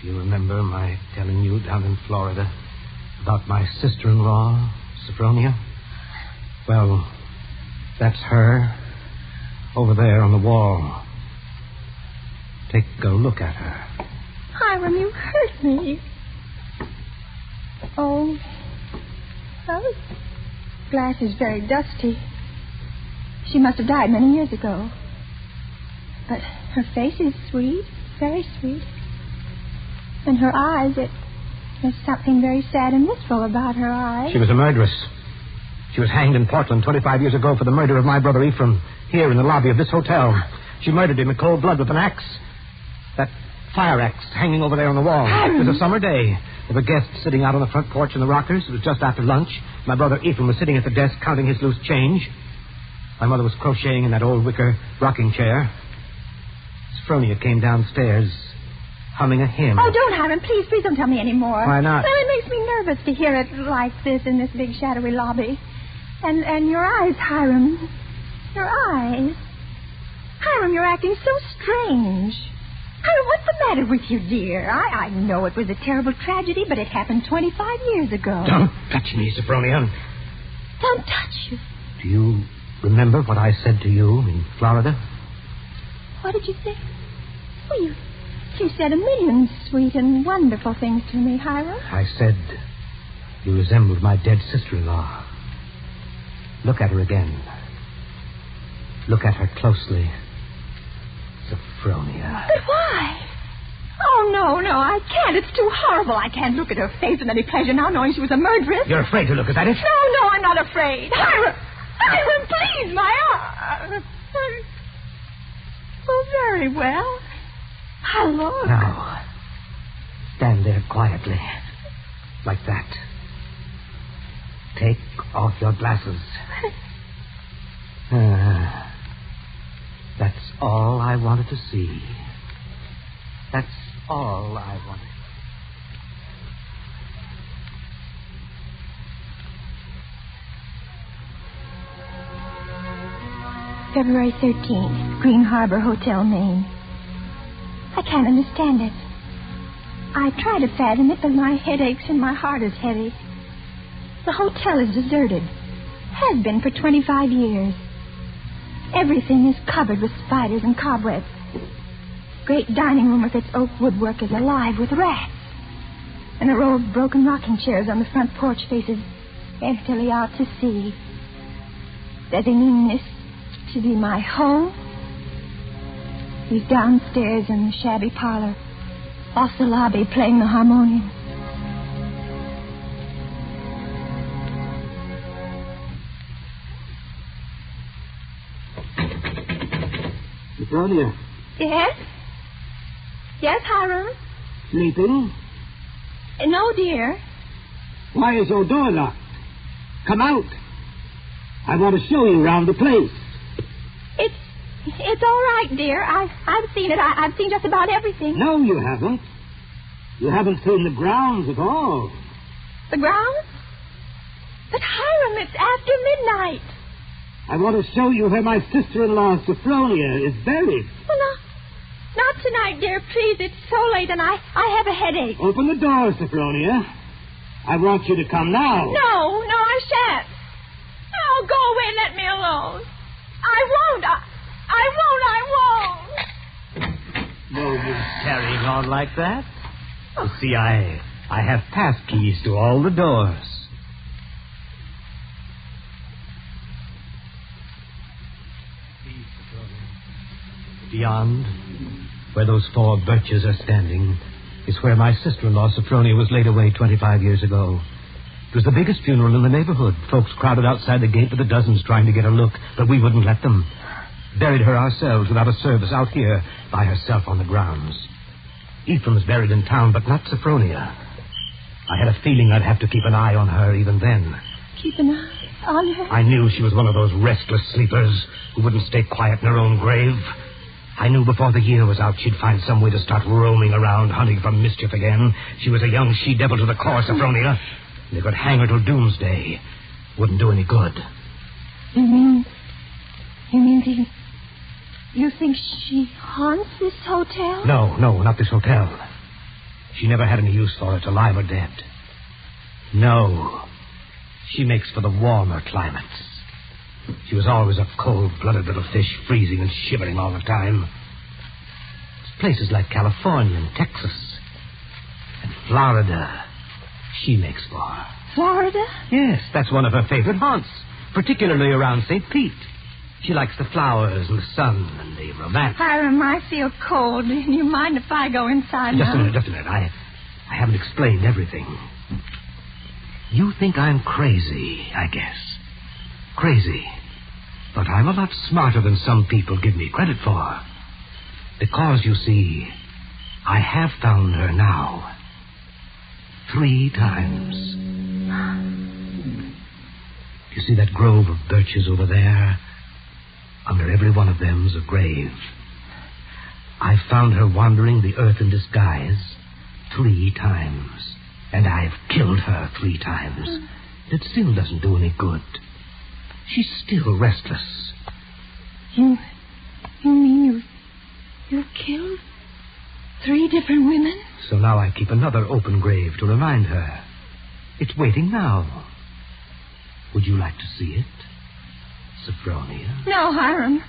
S16: Do you remember my telling you down in Florida about my sister-in-law, Saphronia? Well, that's her over there on the wall. Take a look at her.
S15: Hiram, you hurt me. Oh, well, the glass is very dusty. She must have died many years ago. But her face is sweet, very sweet. And her eyes, there's something very sad and wistful about her eyes.
S16: She was a murderess. She was hanged in Portland 25 years ago for the murder of my brother Ephraim, here in the lobby of this hotel. She murdered him in cold blood with an axe. That fire axe hanging over there on the wall. It was a summer day. There were guests sitting out on the front porch in the rockers. It was just after lunch. My brother Ephraim was sitting at the desk counting his loose change. My mother was crocheting in that old wicker rocking chair. Saphronia came downstairs, humming a hymn.
S15: Oh, don't, Hiram. Please don't tell me any more.
S16: Why not?
S15: Well, it makes me nervous to hear it like this in this big shadowy lobby. And your eyes, Hiram. Your eyes. Hiram, you're acting so strange. Hiram, what's the matter with you, dear? I know it was a terrible tragedy, but it happened 25 years ago.
S16: Don't touch me, Saphronia.
S15: Don't touch you.
S16: Do you remember what I said to you in Florida?
S15: What did you say? Well, you said a million sweet and wonderful things to me, Hiram.
S16: I said you resembled my dead sister-in-law. Look at her again. Look at her closely. Sophronia.
S15: But why? Oh, no, I can't. It's too horrible. I can't look at her face with any pleasure now, knowing she was a murderess.
S16: You're afraid to look at that, is it?
S15: No, I'm not afraid. Hiram, please, my arm. Oh, very well. Hello.
S16: Now, stand there quietly. Like that. Take off your glasses. That's all I wanted to see. That's all I wanted.
S15: February 13th, Green Harbor Hotel, Maine. I can't understand it. I try to fathom it, but my head aches and my heart is heavy. The hotel is deserted. Has been for 25 years. Everything is covered with spiders and cobwebs. Great dining room with its oak woodwork is alive with rats. And a row of broken rocking chairs on the front porch faces emptily out to sea. Does he mean this to be my home? He's downstairs in the shabby parlor, off the lobby, playing the harmonium.
S16: Saphronia.
S15: Yes? Yes, Hiram?
S16: Sleeping?
S15: No, dear.
S16: Why is your door locked? Come out. I want to show you around the place.
S15: It's all right, dear. I've seen it. I've seen just about everything.
S16: No, you haven't. You haven't seen the grounds at all.
S15: The grounds? But, Hiram, it's after midnight.
S16: I want to show you where my sister-in-law, Saphronia, is buried.
S15: Well, not tonight, dear. Please, it's so late and I have a headache.
S16: Open the door, Saphronia. I want you to come now.
S15: No, I shan't. Oh, go away and let me alone. I won't.
S16: No use carrying on like that. You see, I have pass keys to all the doors. Beyond, where those 4 birches are standing, is where my sister-in-law, Saphronia, was laid away 25 years ago. It was the biggest funeral in the neighborhood. Folks crowded outside the gate with the dozens trying to get a look, but we wouldn't let them. Buried her ourselves without a service out here by herself on the grounds. Ephraim's buried in town, but not Saphronia. I had a feeling I'd have to keep an eye on her even then.
S15: Keep an eye on her?
S16: I knew she was one of those restless sleepers who wouldn't stay quiet in her own grave. I knew before the year was out she'd find some way to start roaming around, hunting for mischief again. She was a young she-devil to the core, Saphronia. They could hang her till doomsday. Wouldn't do any good.
S15: You mean you think she haunts this hotel?
S16: No, not this hotel. She never had any use for it, alive or dead. No. She makes for the warmer climates. She was always a cold-blooded little fish, freezing and shivering all the time. It's places like California and Texas and Florida she makes for.
S15: Florida?
S16: Yes, that's one of her favorite haunts, particularly around St. Pete. She likes the flowers and the sun and the romance.
S15: Hiram, I feel cold. Do you mind if I go inside
S16: Just
S15: now?
S16: a minute. I haven't explained everything. You think I'm crazy, I guess. Crazy. But I'm a lot smarter than some people give me credit for. Because, you see, I have found her now. 3 times. You see that grove of birches over there? Under every one of them's a grave. I found her wandering the earth in disguise 3 times. And I've killed her 3 times. It still doesn't do any good. She's still restless.
S15: You mean you've killed 3 different women?
S16: So now I keep another open grave to remind her. It's waiting now. Would you like to see it, Saphronia?
S15: No, Hiram.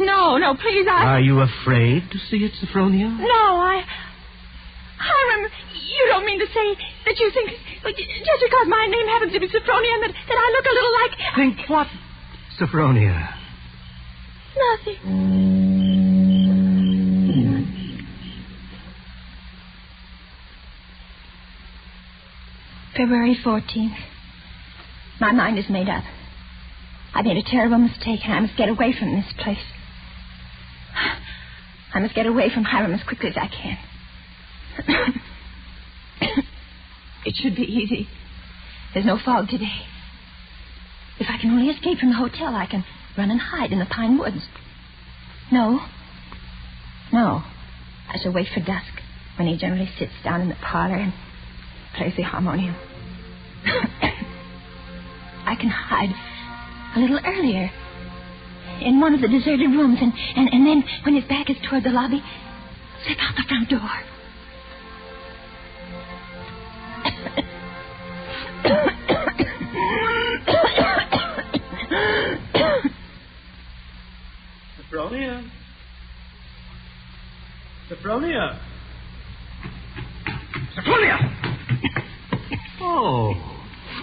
S15: No, please,
S16: Are you afraid to see it, Saphronia?
S15: No, Hiram, you don't mean to say that you think just because my name happens to be Saphronia and that I look a little like...
S16: Think what, Saphronia?
S15: Nothing. February 14th. My mind is made up. I made a terrible mistake, and I must get away from this place. I must get away from Hiram as quickly as I can. It should be easy. There's no fog today. If I can only escape from the hotel, I can run and hide in the pine woods. No. I shall wait for dusk, when he generally sits down in the parlor and plays the harmonium. I can hide a little earlier in one of the deserted rooms, and then, when his back is toward the lobby, slip out the front door.
S16: Saphronia! Oh,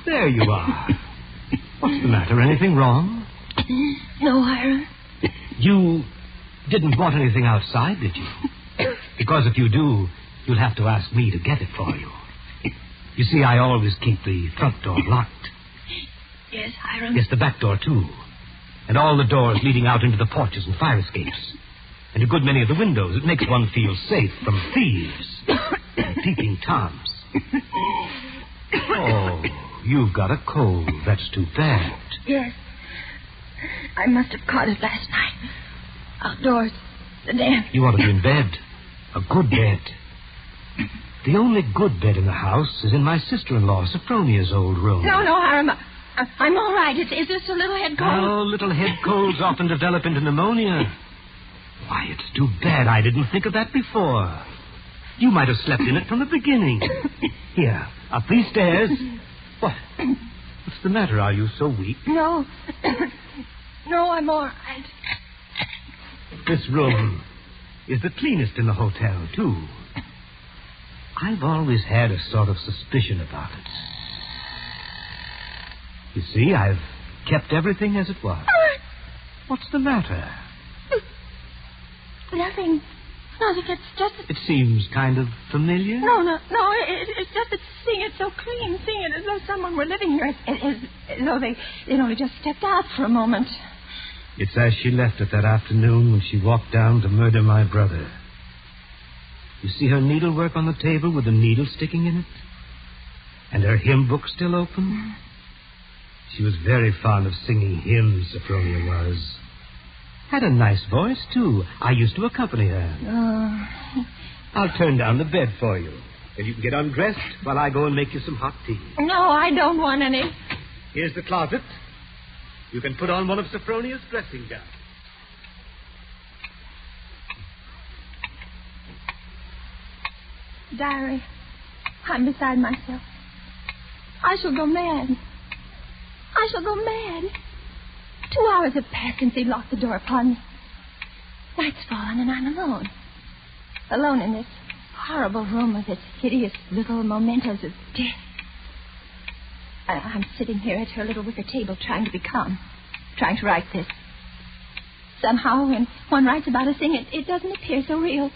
S16: there you are. What's the matter? Anything wrong?
S15: No, Hiram.
S16: You didn't want anything outside, did you? Because if you do, you'll have to ask me to get it for you. You see, I always keep the front door locked.
S15: Yes, Hiram.
S16: Yes, the back door, too. And all the doors leading out into the porches and fire escapes. And a good many of the windows. It makes one feel safe from thieves and peeping toms. Oh, you've got a cold. That's too bad.
S15: Yes. I must have caught it last night. Outdoors. The damp.
S16: You ought to be in bed. A good bed. The only good bed in the house is in my sister-in-law, Saphronia's old room.
S15: No, Hiram. I'm all right. It's just a little head cold.
S16: Oh, little head colds often develop into pneumonia. Why, it's too bad I didn't think of that before. You might have slept in it from the beginning. Here, up these stairs. What? What's the matter? Are you so weak?
S15: No. No, I'm all right.
S16: This room is the cleanest in the hotel, too. I've always had a sort of suspicion about it. You see, I've kept everything as it was. What's the matter?
S15: Nothing. It's just...
S16: It seems kind of familiar.
S15: No. It's just that seeing it so clean, seeing it as though someone were living here, as though they'd only just stepped out for a moment.
S16: It's as she left it that afternoon when she walked down to murder my brother. You see her needlework on the table with the needle sticking in it? And her hymn book still open? She was very fond of singing hymns, Saphronia was. Had a nice voice, too. I used to accompany her. I'll turn down the bed for you. And you can get undressed while I go and make you some hot tea.
S15: No, I don't want any.
S16: Here's the closet. You can put on one of Saphronia's dressing gowns.
S15: Diary, I'm beside myself. I shall go mad. 2 hours have passed since he locked the door upon me. Night's fallen and I'm alone. Alone in this horrible room with its hideous little mementos of death. I'm sitting here at her little wicker table trying to be calm, trying to write this. Somehow, when one writes about a thing, it doesn't appear so real.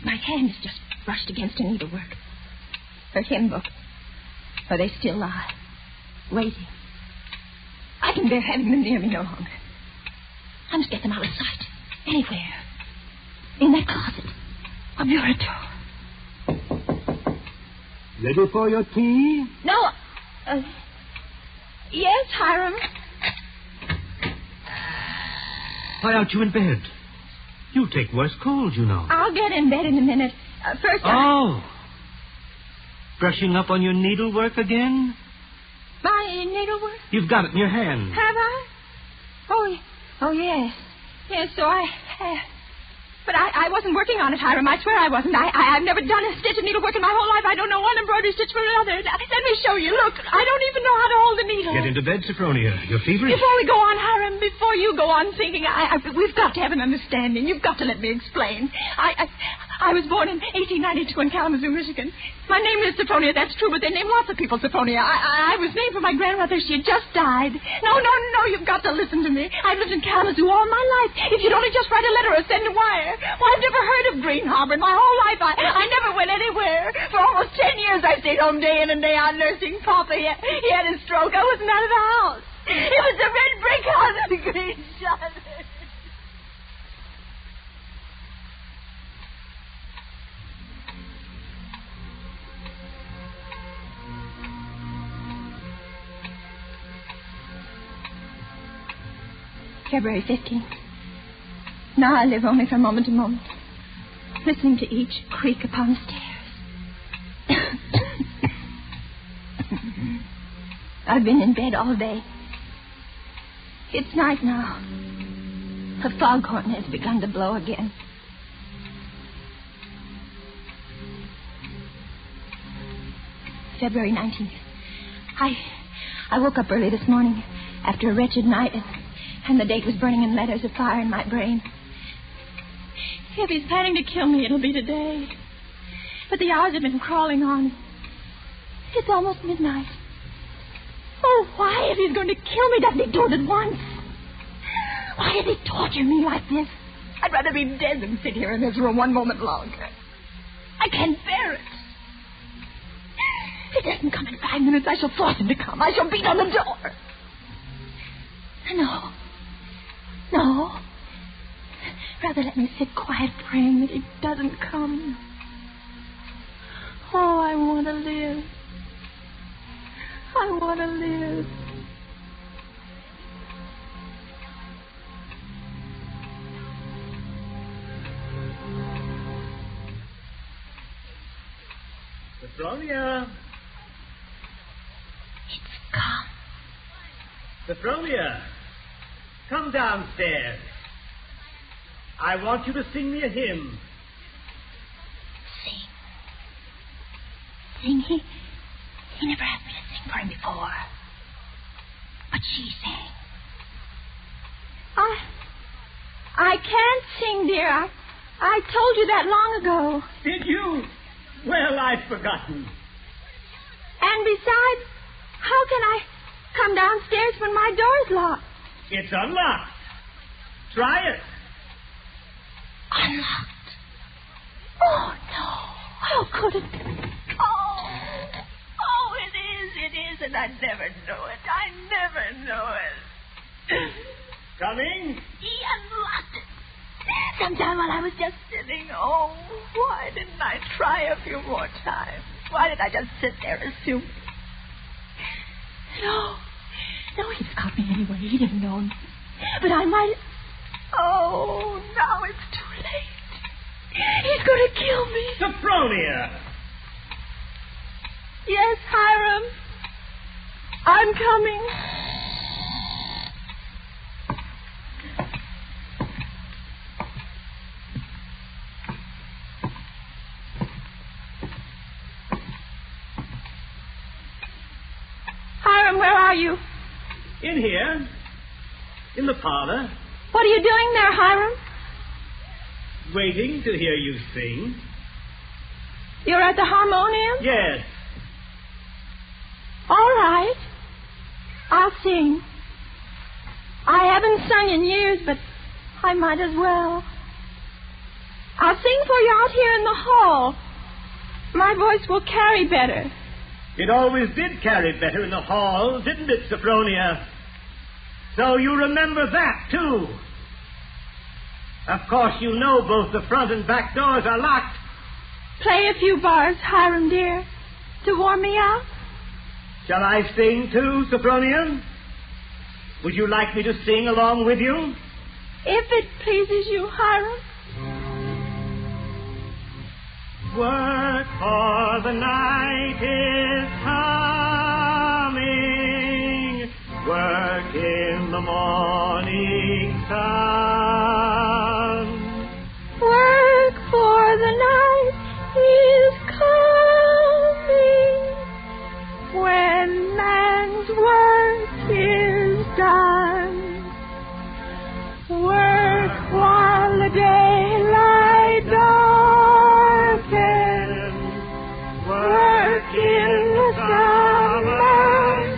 S15: My hand is just brushed against her needlework. Her hymn book, where they still lie, waiting. I can bear having them near me no longer. I must get them out of sight. Anywhere. In that closet. A bureau door.
S16: Ready for your tea?
S15: No. Yes, Hiram.
S16: Why aren't you in bed? You'll take worse cold, you know.
S15: I'll get in bed in a minute. First,
S16: Brushing up on your needlework again?
S15: My needlework?
S16: You've got it in your hand.
S15: Have I? Oh, yes. Yes, so I have. But I wasn't working on it, Hiram. I swear I wasn't. I've never done a stitch of needlework in my whole life. I don't know one embroidery stitch from another. Let me show you. Look, I don't even know how to hold a needle.
S16: Get into bed, Saphronia. You're feverish.
S15: Before we go on, Hiram, before you go on thinking, we've got to have an understanding. You've got to let me explain. I was born in 1892 in Kalamazoo, Michigan. My name is Saphronia, that's true, but they name lots of people Saphronia. I was named for my grandmother. She had just died. No, you've got to listen to me. I've lived in Kalamazoo all my life. If you'd only just write a letter or send a wire. Well, I've never heard of Green Harbor in my whole life. I never went anywhere. For almost 10 years, I stayed home day in and day out nursing Papa. He had a stroke. I wasn't out of the house. It was a red brick house with a green shutter. February 15th. Now I live only from moment to moment, listening to each creak upon the stairs. I've been in bed all day. It's night now. The foghorn has begun to blow again. February 19th. I woke up early this morning after a wretched night, and the date was burning in letters of fire in my brain. If he's planning to kill me, it'll be today. But the hours have been crawling on. It's almost midnight. Oh, why, if he's going to kill me, doesn't he do it at once? Why does he torture me like this? I'd rather be dead than sit here in this room one moment longer. I can't bear it. If he doesn't come in 5 minutes, I shall force him to come. I shall beat on the door. No. Rather let me sit quiet praying that he doesn't come. Oh, I want to live. I want to live.
S17: Saphronia.
S15: It's come.
S17: Saphronia, come downstairs. I want you to sing me a hymn.
S15: Sing? He never asked me to sing for him before. But she sang. I can't sing, dear. I told you that long ago.
S17: Did you? Well, I'd forgotten.
S15: And besides, how can I come downstairs when my door's locked?
S17: It's unlocked. Try it.
S15: Unlocked? Oh, no. How could it be? Oh, it is, and I never know it. I never know it.
S17: Coming?
S15: He unlocked it. Sometime while I was just sitting. Oh, why didn't I try a few more times? Why did I just sit there assuming? No, he's caught me anyway. He didn't know me. But I might... Oh, now it's too late. He's going to kill me.
S17: Saphronia!
S15: Yes, Hiram. I'm coming. Hiram, where are you?
S17: In here. In the parlor.
S15: What are you doing there, Hiram?
S17: Waiting to hear you sing.
S15: You're at the harmonium?
S17: Yes.
S15: All right. I'll sing. I haven't sung in years, but I might as well. I'll sing for you out here in the hall. My voice will carry better.
S17: It always did carry better in the hall, didn't it, Saphronia? So you remember that, too. Of course, you know both the front and back doors are locked.
S15: Play a few bars, Hiram, dear, to warm me up.
S17: Shall I sing, too, Saphronia? Would you like me to sing along with you?
S15: If it pleases you, Hiram.
S17: Work, for the night is coming. Work in the morning sun.
S15: Work, for the night is coming. When man's work is done. Work while the daylight darkens. Work in the summer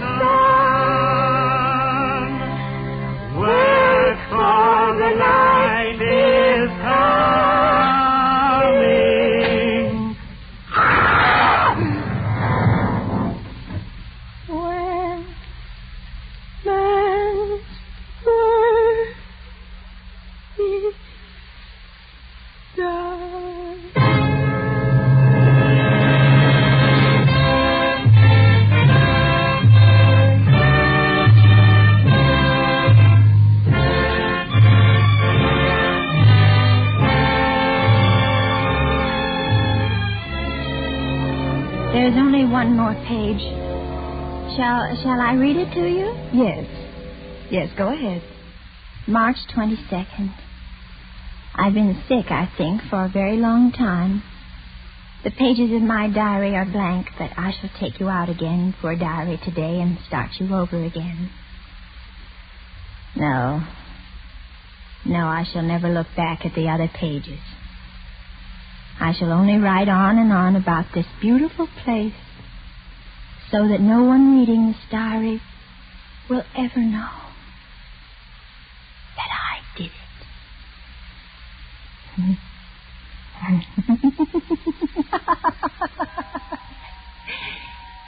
S15: sun. Work for the night is coming. When man's work is one more page. Shall I read it to you?
S18: Yes. Yes, go ahead.
S15: March 22nd. I've been sick, I think, for a very long time. The pages of my diary are blank, but I shall take you out again for a diary today and start you over again. No, I shall never look back at the other pages. I shall only write on and on about this beautiful place, so that no one reading this diary will ever know that I did it.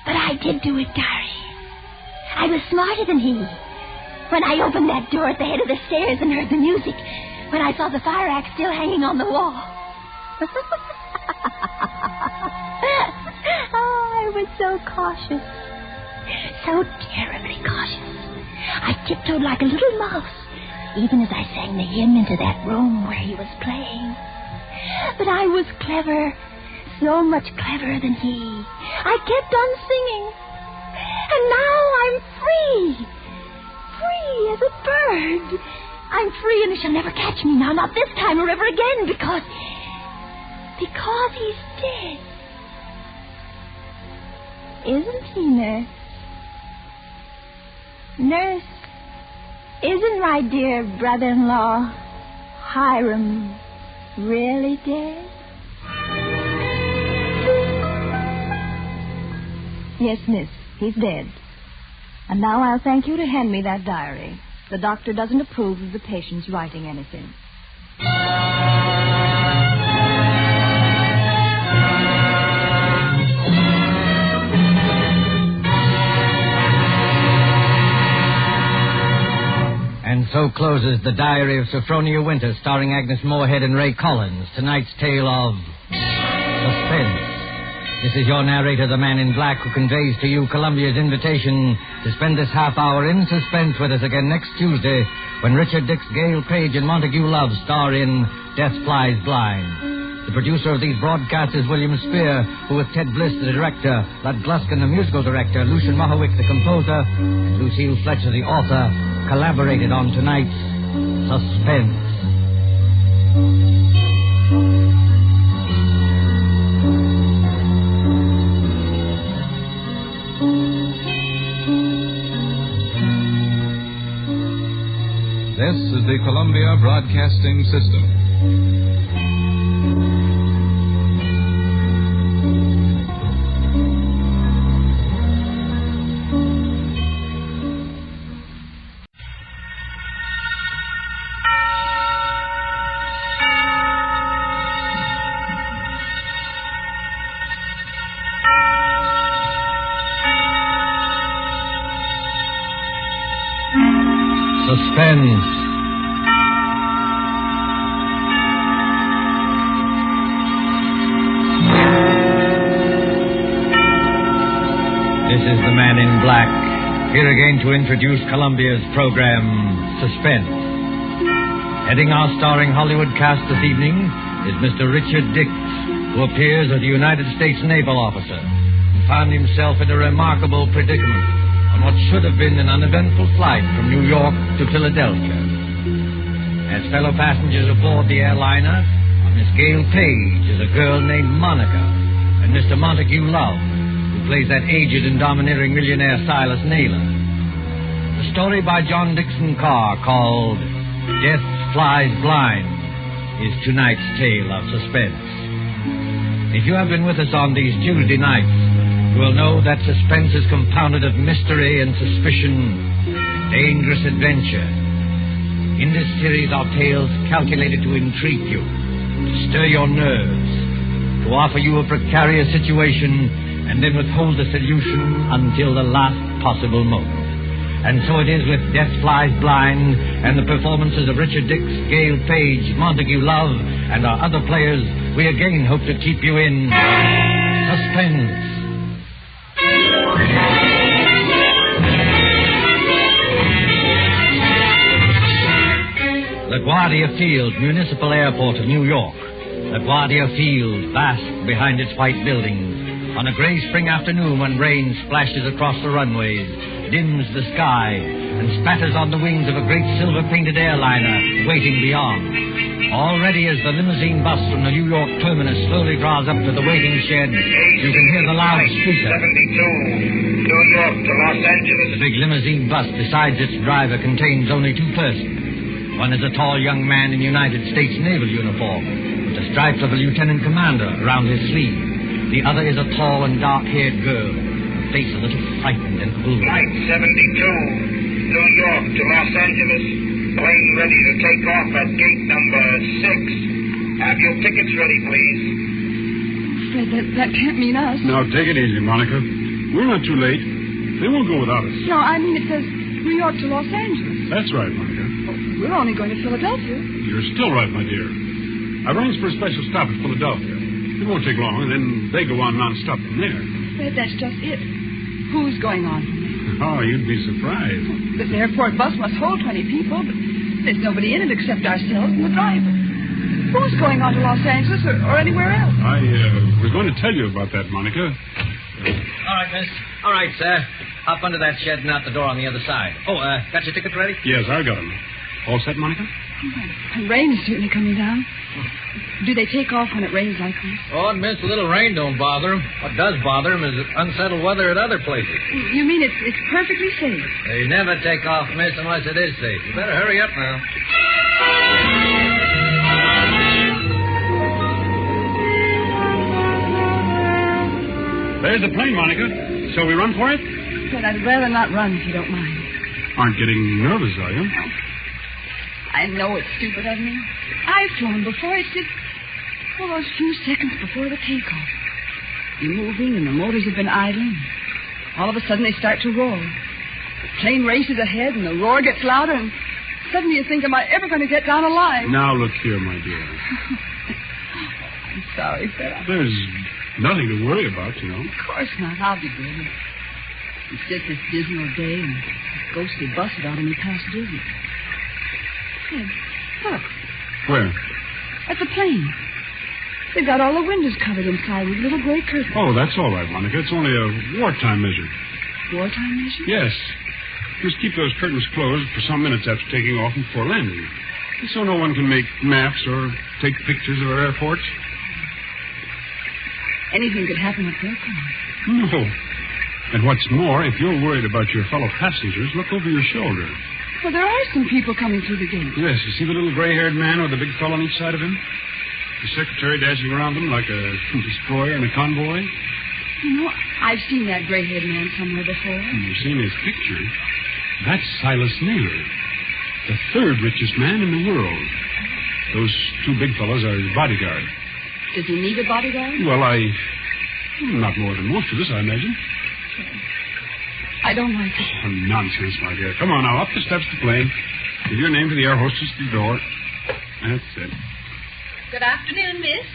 S15: But I did do it, diary. I was smarter than he. When I opened that door at the head of the stairs and heard the music, when I saw the fire axe still hanging on the wall. Oh, I was so cautious. So terribly cautious. I tiptoed like a little mouse, even as I sang the hymn into that room where he was playing. But I was clever, so much cleverer than he. I kept on singing. And now I'm free. Free as a bird. I'm free and he shall never catch me now, not this time or ever again, because he's dead. Isn't he, Nurse? Nurse, isn't my dear brother-in-law, Hiram, really dead?
S18: Yes, miss, he's dead. And now I'll thank you to hand me that diary. The doctor doesn't approve of the patient's writing anything.
S12: And so closes The Diary of Saphronia Winter, starring Agnes Moorehead and Ray Collins. Tonight's tale of suspense. This is your narrator, the Man in Black, who conveys to you Columbia's invitation to spend this half hour in suspense with us again next Tuesday, when Richard Dix, Gail Page, and Montague Love star in Death Flies Blind. The producer of these broadcasts is William Spear, who with Ted Bliss, the director, Lud Gluskin, the musical director, Lucian Mohowick, the composer, and Lucille Fletcher, the author, collaborated on tonight's Suspense.
S1: This is the Columbia Broadcasting System.
S12: Suspense. This is the Man in Black, here again to introduce Columbia's program, Suspense. Heading our starring Hollywood cast this evening is Mr. Richard Dix, who appears as a United States naval officer and found himself in a remarkable predicament on what should have been an uneventful flight from New York to Philadelphia. As fellow passengers aboard the airliner are Miss Gail Page as a girl named Monica, and Mr. Montague Love, who plays that aged and domineering millionaire Silas Naylor. The story by John Dixon Carr, called Death Flies Blind, is tonight's tale of suspense. If you have been with us on these Tuesday nights, you will know that suspense is compounded of mystery and suspicion, dangerous adventure. In this series are tales calculated to intrigue you, to stir your nerves, to offer you a precarious situation, and then withhold the solution until the last possible moment. And so it is with Death Flies Blind and the performances of Richard Dix, Gail Page, Montague Love, and our other players. We again hope to keep you in suspense. LaGuardia Field, Municipal Airport of New York. LaGuardia Field, vast behind its white buildings, On a gray spring afternoon when rain splashes across the runways, dims the sky, and spatters on the wings of a great silver-painted airliner waiting beyond. Already as the limousine bus from the New York terminus slowly draws up to the waiting shed, you can hear the loudspeaker.
S19: 72, New York to Los Angeles.
S12: The big limousine bus, besides its driver, contains only two persons. One is a tall young man in United States Naval uniform, with the stripes of a lieutenant commander around his sleeve. The other is a tall and dark-haired girl, her face a little frightened and cool.
S19: Flight 72, New York to Los Angeles. Plane ready to take off at gate number 6. Have your tickets ready, please.
S4: Fred, that can't mean us.
S20: Now, take it easy, Monica. We're not too late. They won't go without us.
S4: No, I mean it says New York to Los Angeles.
S20: That's right, Monica.
S4: We're only going to Philadelphia.
S20: You're still right, my dear. I've arranged for a special stop at Philadelphia. It won't take long, and then they go on non-stop from there.
S4: Fred, that's just it. Who's going on from there?
S20: Oh, you'd be surprised.
S4: This airport bus must hold 20 people, but there's nobody in it except ourselves and the driver. Who's going on to Los Angeles or anywhere else?
S20: I was going to tell you about that, Monica.
S12: All right, miss. All right, sir. Hop under that shed and out the door on the other side. Oh, got your tickets ready?
S20: Yes, I got them. All set, Monica?
S4: The rain is certainly coming down. Do they take off when it rains like this?
S12: Oh, miss, a little rain don't bother them. What does bother them is unsettled weather at other places.
S4: You mean it's perfectly safe?
S12: They never take off, miss, unless it is safe. You better hurry up now.
S20: There's the plane, Monica. Shall we run for it?
S4: But I'd rather not run if you don't mind.
S20: Aren't getting nervous, are you?
S4: I know it's stupid of me. I've flown before. It's just those few seconds before the takeoff. You're moving and the motors have been idling. All of a sudden they start to roar. The plane races ahead and the roar gets louder and suddenly you think, am I ever going to get down alive?
S20: Now look here, my dear.
S4: I'm sorry, Fred.
S20: There's nothing to worry about, you know.
S4: Of course not. I'll be good. It's just this dismal day and this ghostly bus without any passengers. Fred, look.
S20: Where?
S4: At the plane. They've got all the windows covered inside with little gray curtains.
S20: Oh, that's all right, Monica. It's only a wartime measure.
S4: Wartime measure?
S20: Yes. Just keep those curtains closed for some minutes after taking off and before landing. So no one can make maps or take pictures of our airports.
S4: Anything could happen up there, Colonel.
S20: No. And what's more, if you're worried about your fellow passengers, look over your shoulder.
S4: Well, there are some people coming through the gate.
S20: Yes, you see the little gray-haired man with the big fellow on each side of him? The secretary dashing around them like a destroyer in a convoy?
S4: You know, I've seen that gray-haired man somewhere before.
S20: You've seen his picture? That's Silas Naylor, the third richest man in the world. Those two big fellows are his bodyguard.
S4: Does he need a bodyguard?
S20: Well, not more than most of us, I imagine.
S4: I don't like it.
S20: Oh, nonsense, my dear. Come on now, up the steps of the plane. Give your name to the air hostess at the door. That's it.
S21: Good afternoon, miss.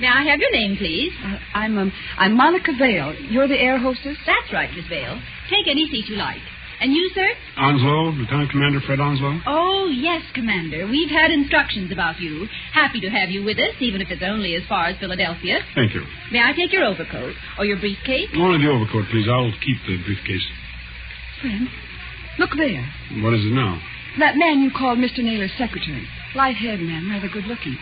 S21: May I have your name, please?
S4: I'm Monica Vale. You're the air hostess?
S21: That's right, Miss Vale. Take any seat you like. And you, sir?
S20: Onslow, Lieutenant Commander Fred Onslow.
S21: Oh, yes, Commander. We've had instructions about you. Happy to have you with us, even if it's only as far as Philadelphia.
S20: Thank you.
S21: May I take your overcoat or your briefcase?
S20: Only the overcoat, please. I'll keep the briefcase.
S4: Friend, look there.
S20: What is it now?
S4: That man you called Mr. Naylor's secretary. Light-haired man, rather good-looking.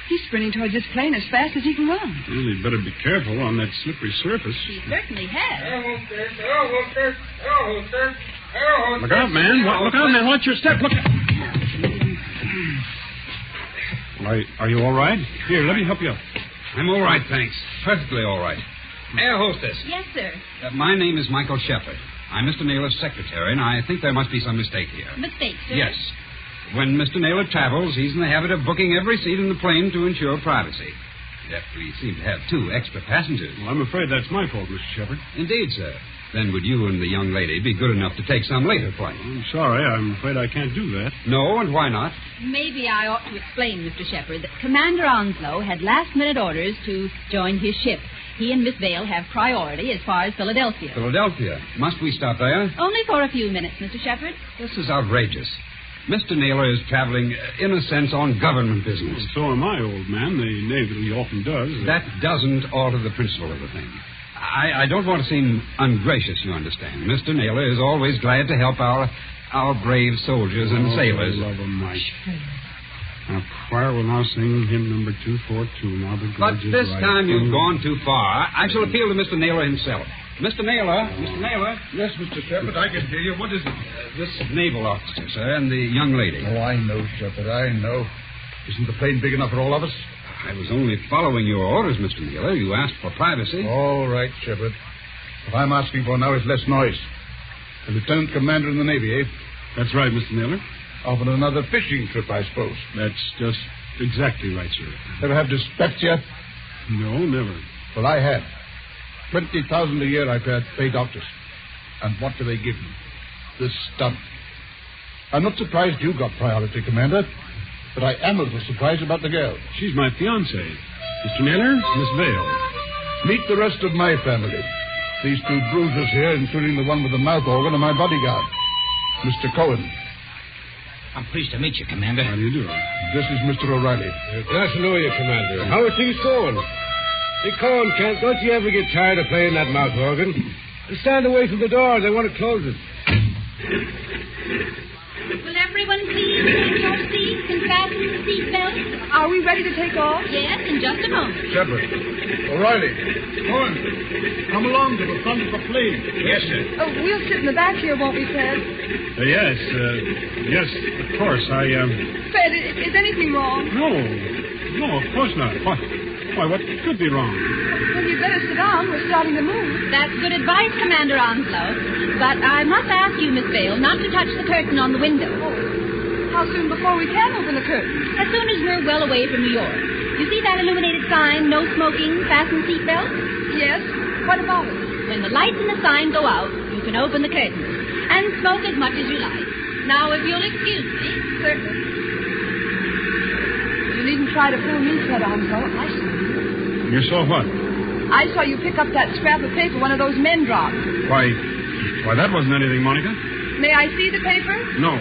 S4: He's sprinting towards this plane as fast as he can run.
S20: Well, you'd better be careful on that slippery surface.
S21: He certainly has.
S19: Air hostess, air hostess, air hostess, air hostess.
S20: Look out, man. Look out, man. Watch your step. Look out. Well, are you all right? Here, let me help you up.
S22: I'm all right, thanks. Perfectly all right. Air hostess.
S21: Yes, sir.
S22: My name is Michael Shepard. I'm Mr. Naylor's secretary, and I think there must be some mistake here.
S21: Mistake, sir?
S22: Yes. When Mr. Naylor travels, he's in the habit of booking every seat in the plane to ensure privacy. Yet we seem to have 2 extra passengers.
S20: Well, I'm afraid that's my fault, Mr. Shepard.
S22: Indeed, sir. Then would you and the young lady be good enough to take some later flight?
S20: I'm sorry. I'm afraid I can't do that.
S22: No, and why not?
S21: Maybe I ought to explain, Mr. Shepard, that Commander Onslow had last-minute orders to join his ship. He and Miss Vale have priority as far as Philadelphia.
S22: Philadelphia? Must we stop there?
S21: Only for a few minutes, Mr. Shepard.
S22: This is outrageous. Mr. Naylor is traveling, in a sense, on government business.
S20: Well, so am I, old man. The Navy often does.
S22: That doesn't alter the principle of the thing. I don't want to seem ungracious, you understand. Mr. Naylor is always glad to help our brave soldiers and sailors.
S20: Love of Mike. Now, choir will now sing hymn number 242. Now the
S22: But
S20: gorge is
S22: this
S20: right.
S22: time you've gone too far. I shall appeal to Mr. Naylor himself. Mr. Naylor.
S20: Yes, Mr. Shepard, I can hear you. What is it?
S22: This naval officer, sir, and the young lady.
S20: Oh, I know, Shepard, I know. Isn't the plane big enough for all of us?
S22: I was only following your orders, Mr. Naylor. You asked for privacy.
S20: All right, Shepard. What I'm asking for now is less noise. The lieutenant commander in the Navy, eh?
S22: That's right, Mr. Naylor.
S20: Off on another fishing trip, I suppose.
S22: That's just exactly right, sir.
S20: Ever have dyspepsia?
S22: No, never.
S20: Well, I have. 20,000 a year I pay doctors. And what do they give me? This stuff. I'm not surprised you got priority, Commander. But I am a little surprised about the girl.
S22: She's my fiancée. Mr. Naylor, Miss Vale.
S20: Meet the rest of my family. These two bruisers here, including the one with the mouth organ, are my bodyguard. Mr. Cohen.
S5: I'm pleased to meet you, Commander.
S22: How do you do?
S20: This is Mr. O'Reilly.
S6: Nice to know you, Commander. How are things going? Hey, Cohen, Kent, don't you ever get tired of playing that mouth organ? Stand away from the door. They want to close it.
S21: Will everyone please take your seats and fasten the seatbelts?
S4: Are we ready to take off?
S21: Yes, in just a moment.
S20: Shepard. O'Reilly. Cohen. Come along to the front of the plane.
S6: Yes, sir.
S4: Oh, we'll sit in the back here, won't we, Fred?
S22: Yes, of course.
S4: Fred, is anything wrong?
S22: No, of course not. Why, what could be wrong?
S4: Well, you'd better sit down. We're starting to move.
S21: That's good advice, Commander Onslow. But I must ask you, Miss Vale, not to touch the curtain on the window.
S4: How soon before we can open the curtain?
S21: As soon as we're well away from New York. You see that illuminated sign, no smoking, fasten seatbelts?
S4: Yes. What about it?
S21: When the lights and the sign go out, you can open the curtain and smoke as much as you like. Now, if you'll excuse me.
S4: Certainly. You needn't try to fool me, Fred Onslow. I saw you.
S22: You saw what?
S4: I saw you pick up that scrap of paper one of those men dropped.
S22: Why, that wasn't anything, Monica.
S4: May I see the paper?
S22: No.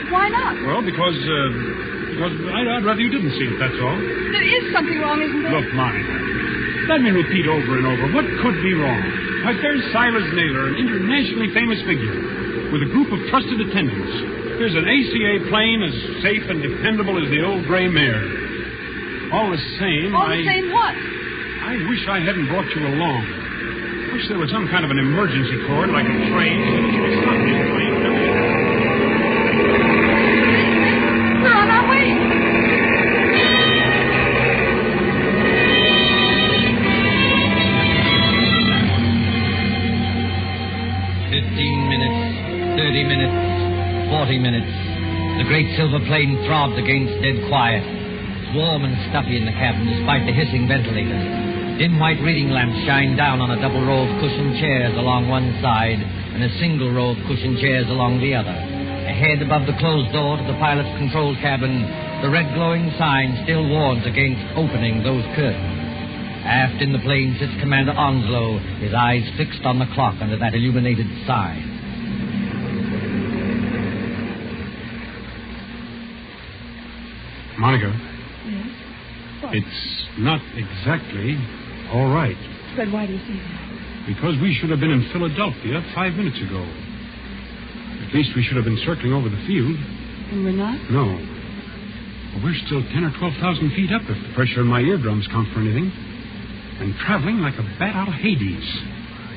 S4: Why not?
S22: Well, because I'd rather you didn't see it, that's all.
S4: There is something wrong, isn't there?
S22: Look, Monica, let me repeat over and over. What could be wrong? Why, there's Silas Naylor, an internationally famous figure, with a group of trusted attendants. There's an ACA plane as safe and dependable as the old gray mare. All the same,
S4: All the same what?
S22: I wish I hadn't brought you along. I wish there was some kind of an emergency cord, like a train.
S4: We're on our way.
S2: minutes, 30 minutes, 40 minutes. The great silver plane throbs against dead quiet. It's warm and stuffy in the cabin despite the hissing ventilators. Dim white reading lamps shine down on a double row of cushioned chairs along one side and a single row of cushioned chairs along the other. Ahead above the closed door to the pilot's control cabin, the red glowing sign still warns against opening those curtains. Aft in the plane sits Commander Onslow, his eyes fixed on the clock under that illuminated sign.
S22: Monica.
S4: Yes? What?
S22: It's not exactly all right.
S4: Fred, why do you say that?
S22: Because we should have been in Philadelphia 5 minutes ago. At least we should have been circling over the field.
S4: And we're not?
S22: No. Well, we're still 10 or 12,000 feet up if the pressure in my eardrums count for anything. And traveling like a bat out of Hades.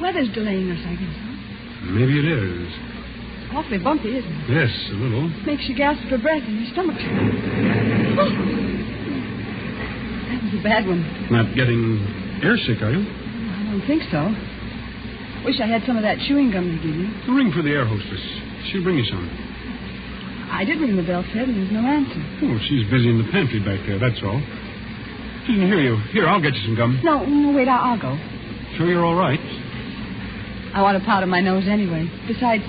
S4: Weather's delaying us, I guess, huh?
S22: Maybe it is.
S4: Awfully bumpy, isn't it?
S22: Yes, a little.
S4: Makes you gasp for breath and your stomach turns. Oh. That was a bad one.
S22: Not getting airsick, are you?
S4: I don't think so. Wish I had some of that chewing gum to give you.
S22: Ring for the air hostess. She'll bring you some.
S4: I did ring the bell, Fred, and there's no answer.
S22: Oh, she's busy in the pantry back there, that's all. She can hear you. Here, I'll get you some gum.
S4: No, wait, I'll go.
S22: Sure you're all right?
S4: I want to powder my nose anyway. Besides,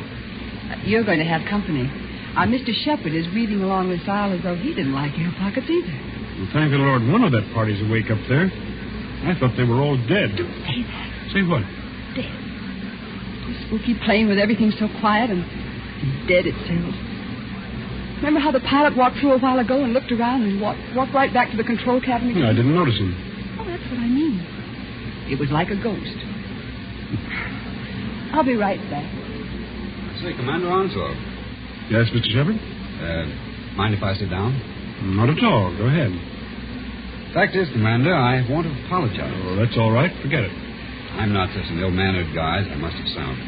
S4: you're going to have company. Our Mr. Shepard is breathing along this aisle as though he didn't like air pockets either.
S22: Well, thank the Lord one of that party's awake up there. I thought they were all dead.
S4: Don't say that.
S22: Say what?
S4: Dead. A spooky plane with everything so quiet and dead itself. Remember how the pilot walked through a while ago and looked around and walked right back to the control cabin again?
S22: Yeah, I didn't notice him.
S4: Oh, that's what I mean. It was like a ghost.
S18: I'll be right back.
S3: Say, Commander Onslow.
S22: Yes, Mr. Shepard?
S3: Mind if I sit down?
S22: Not at all. Go ahead.
S3: Fact is, Commander, I want to apologize.
S22: Oh, that's all right. Forget it.
S3: I'm not such an ill-mannered guy as I must have sounded.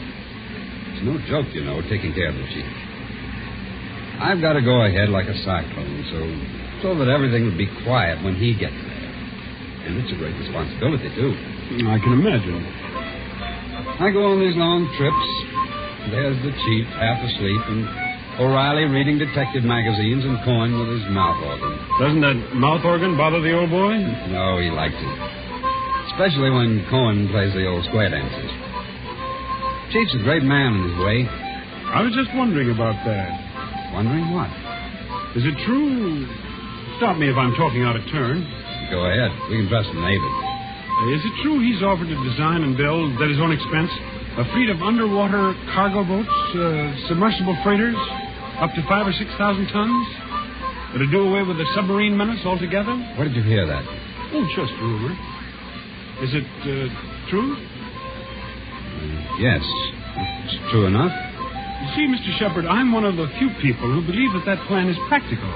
S3: It's no joke, you know, taking care of the chief. I've got to go ahead like a cyclone, so that everything will be quiet when he gets there. And it's a great responsibility, too.
S22: I can imagine.
S3: I go on these long trips. There's the chief, half asleep, and O'Reilly reading detective magazines and Cohen with his mouth organ.
S22: Doesn't that mouth organ bother the old boy?
S3: No, he likes it. Especially when Cohen plays the old square dances. Chief's a great man in his way.
S22: I was just wondering about that.
S3: Wondering what?
S22: Is it true? Stop me if I'm talking out of turn.
S3: Go ahead. We can trust the neighbors.
S22: Is it true he's offered to design and build, at his own expense, a fleet of underwater cargo boats, submersible freighters, up to 5,000 or 6,000 tons? To do away with the submarine menace altogether?
S3: Where did you hear that?
S22: Oh, just rumor. Is it true?
S3: Yes. It's true enough.
S22: You see, Mr. Shepard, I'm one of the few people who believe that plan is practical.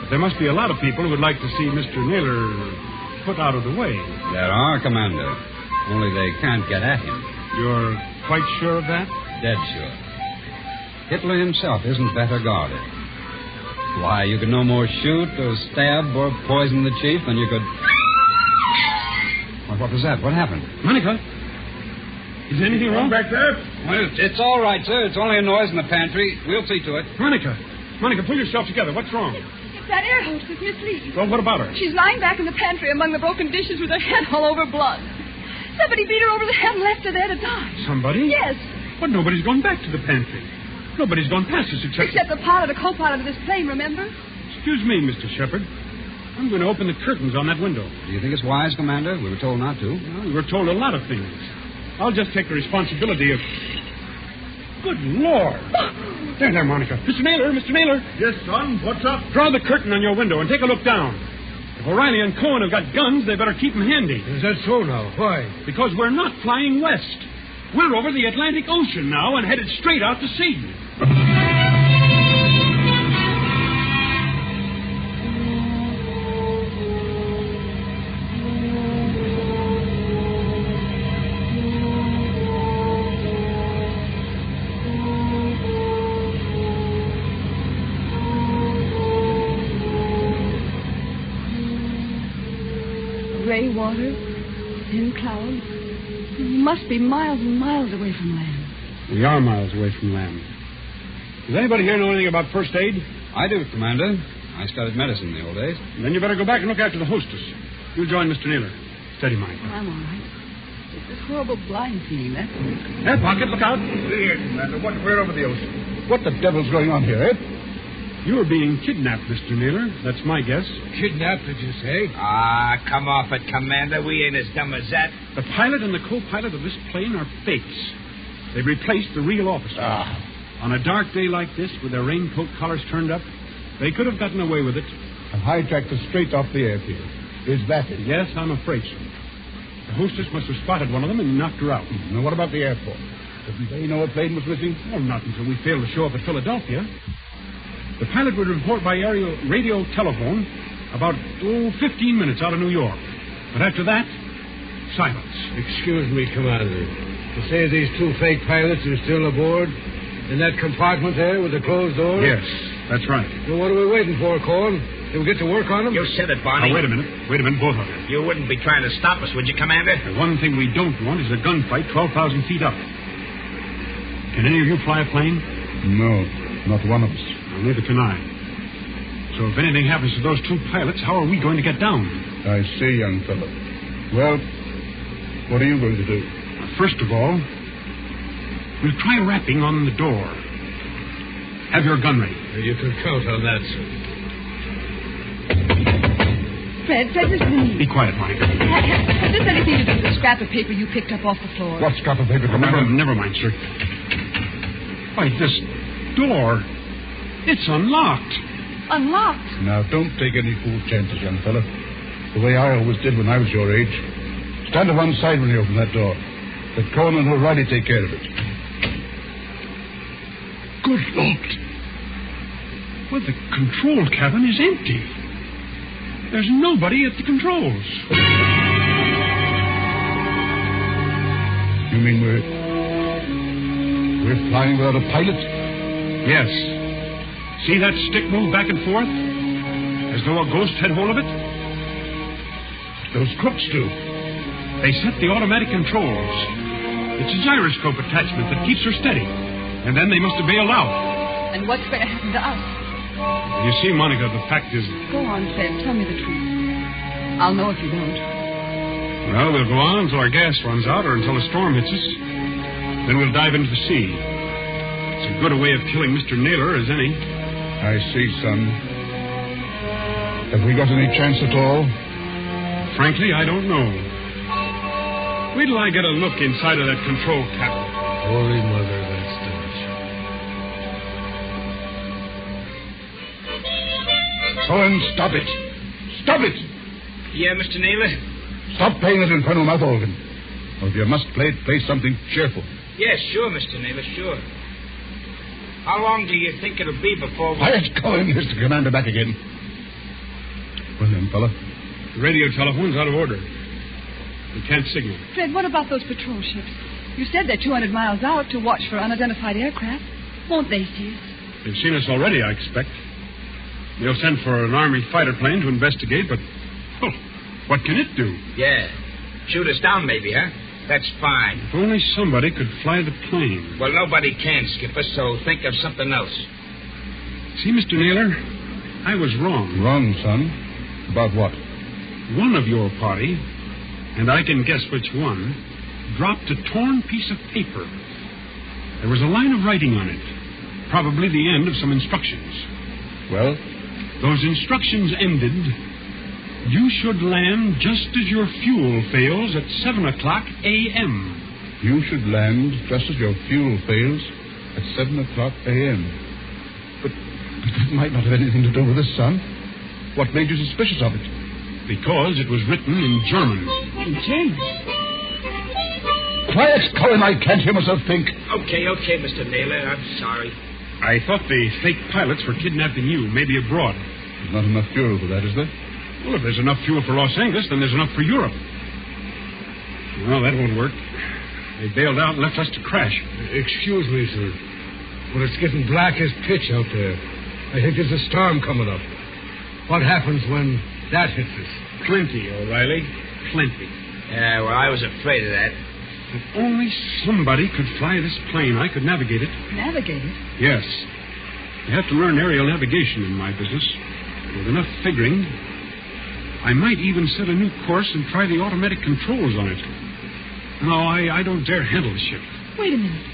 S22: But there must be a lot of people who would like to see Mr. Naylor put out of the way.
S3: There are, Commander. Only they can't get at him.
S22: You're quite sure of that?
S3: Dead sure. Hitler himself isn't better guarded. Why, you could no more shoot or stab or poison the chief than you could... What was that? What happened?
S22: Monica? Is anything wrong back there?
S3: Well, it's all right, sir. It's only a noise in the pantry. We'll see to it.
S22: Monica, pull yourself together. What's wrong?
S4: It's that air hostess, Miss Lee.
S22: Well, what about her?
S4: She's lying back in the pantry among the broken dishes with her head all over blood. Somebody beat her over the head and left her there to die.
S22: Somebody?
S4: Yes.
S22: But nobody's gone back to the pantry. Nobody's gone past us
S4: except the pilot or co-pilot of this plane, remember?
S22: Excuse me, Mr. Shepard. I'm going to open the curtains on that window.
S3: Do you think it's wise, Commander? We were told not to.
S22: Well, we were told a lot of things. I'll just take the responsibility of... Good Lord. There, Monica. Mr. Naylor.
S13: Yes, son. What's up?
S22: Draw the curtain on your window and take a look down. If O'Reilly and Cohen have got guns, they better keep them handy.
S6: Is that so now? Why?
S22: Because we're not flying west. We're over the Atlantic Ocean now and headed straight out to sea.
S18: Gray water, thin clouds. We must be miles and miles away from land.
S22: We are miles away from land. Does anybody here know anything about first aid?
S3: I do, Commander. I studied medicine in the old days.
S22: Then you better go back and look after the hostess. You join Mr. Naylor. Steady, Mike.
S18: I'm all right. It's this horrible blind feeling, that's it.
S22: There, Pocket, look out.
S20: Here, Commander. We're over the ocean. What the devil's going on here, eh?
S22: You're being kidnapped, Mr. Naylor. That's my guess.
S6: Kidnapped, did you say?
S5: Ah, come off it, Commander. We ain't as dumb as that.
S22: The pilot and the co-pilot of this plane are fakes. They've replaced the real officer. On a dark day like this, with their raincoat collars turned up, they could have gotten away with it.
S20: And hijacked us straight off the airfield. Is that it?
S22: Yes, I'm afraid so. The hostess must have spotted one of them and knocked her out.
S20: Now, what about the airport? Didn't they know a plane was missing?
S22: Well, not until we failed to show up at Philadelphia. The pilot would report by radio telephone about, 15 minutes out of New York. But after that, silence.
S6: Excuse me, Commander. You say these two fake pilots are still aboard? In that compartment there with the closed door?
S22: Yes, that's right.
S6: Well, what are we waiting for, Cohen? Can we get to work on them?
S5: You said it, Barney.
S22: Now, wait a minute, both of you.
S5: You wouldn't be trying to stop us, would you, Commander?
S22: The one thing we don't want is a gunfight 12,000 feet up. Can any of you fly a plane?
S20: No, not one of us.
S22: Well, neither can I. So if anything happens to those two pilots, how are we going to get down?
S20: I see, young fellow. Well, what are you going to do?
S22: First of all, we'll try rapping on the door. Have your gun ready.
S6: You can count on that, sir.
S18: Fred, this is me.
S22: Be quiet, Monica.
S18: Has this anything to do with the scrap of paper you picked up off the floor?
S20: What scrap of paper, Commander?
S22: Never mind, sir. Why, this door, it's unlocked.
S18: Unlocked?
S20: Now, don't take any fool chances, young fella. The way I always did when I was your age. Stand to one side when you open that door. But Coleman will rightly take care of it.
S22: Good Lord. Well, the control cabin is empty. There's nobody at the controls.
S20: You mean we're flying without a pilot?
S22: Yes. See that stick move back and forth? As though a ghost had hold of it?
S20: Those crooks do.
S22: They set the automatic controls. It's a gyroscope attachment that keeps her steady. And then they must have bailed out.
S7: And what's going to happen to us?
S22: You see, Monica, the fact is...
S7: Go on, Fred. Tell me the truth. I'll know if you don't.
S22: Well, we'll go on until our gas runs out or until a storm hits us. Then we'll dive into the sea. It's as good a way of killing Mr. Naylor as any.
S20: I see, son. Have we got any chance at all?
S22: Frankly, I don't know. Wait till I get a look inside of that control cabin.
S6: Holy Mother, that's delicious.
S20: Cohen, stop it. Stop it!
S5: Yeah, Mr. Naylor?
S20: Stop playing that infernal mouth organ. Or if you must play it, play something cheerful.
S5: Yes, sure, Mr. Naylor, sure. How long do you think it'll be before we...
S20: Quiet, Cohen. Here's the commander back again. Well then, fella.
S22: The radio telephone's out of order. We can't signal.
S7: Fred, what about those patrol ships? You said they're 200 miles out to watch for unidentified aircraft. Won't they see us?
S22: They've seen us already, I expect. They'll send for an Army fighter plane to investigate, but... Oh, what can it do?
S5: Yeah. Shoot us down, maybe, huh? That's fine.
S22: If only somebody could fly the plane.
S5: Well, nobody can, Skipper, so think of something else.
S22: See, Mr. Naylor, I was wrong.
S20: Wrong, son? About what?
S22: One of your party, and I can guess which one, dropped a torn piece of paper. There was a line of writing on it. Probably the end of some instructions.
S20: Well?
S22: Those instructions ended... You should land just as your fuel fails at 7 o'clock a.m.
S20: You should land just as your fuel fails at 7 o'clock a.m. But that might not have anything to do with this, son. What made you suspicious of it?
S22: Because it was written in German.
S7: In German?
S20: Quiet, Colin. I can't hear myself think.
S5: Okay, Mr. Naylor. I'm sorry.
S22: I thought the fake pilots were kidnapping you, maybe abroad.
S20: There's not enough fuel for that, is there?
S22: Well, if there's enough fuel for Los Angeles, then there's enough for Europe. Well, that won't work. They bailed out and left us to crash.
S6: Excuse me, sir. But it's getting black as pitch out there. I think there's a storm coming up. What happens when that hits us?
S22: Plenty, O'Reilly. Plenty.
S5: Yeah, well, I was afraid of that.
S22: If only somebody could fly this plane, I could navigate it.
S7: Navigate it?
S22: Yes. You have to learn aerial navigation in my business. With enough figuring, I might even set a new course and try the automatic controls on it. No, I don't dare handle the ship.
S7: Wait a minute.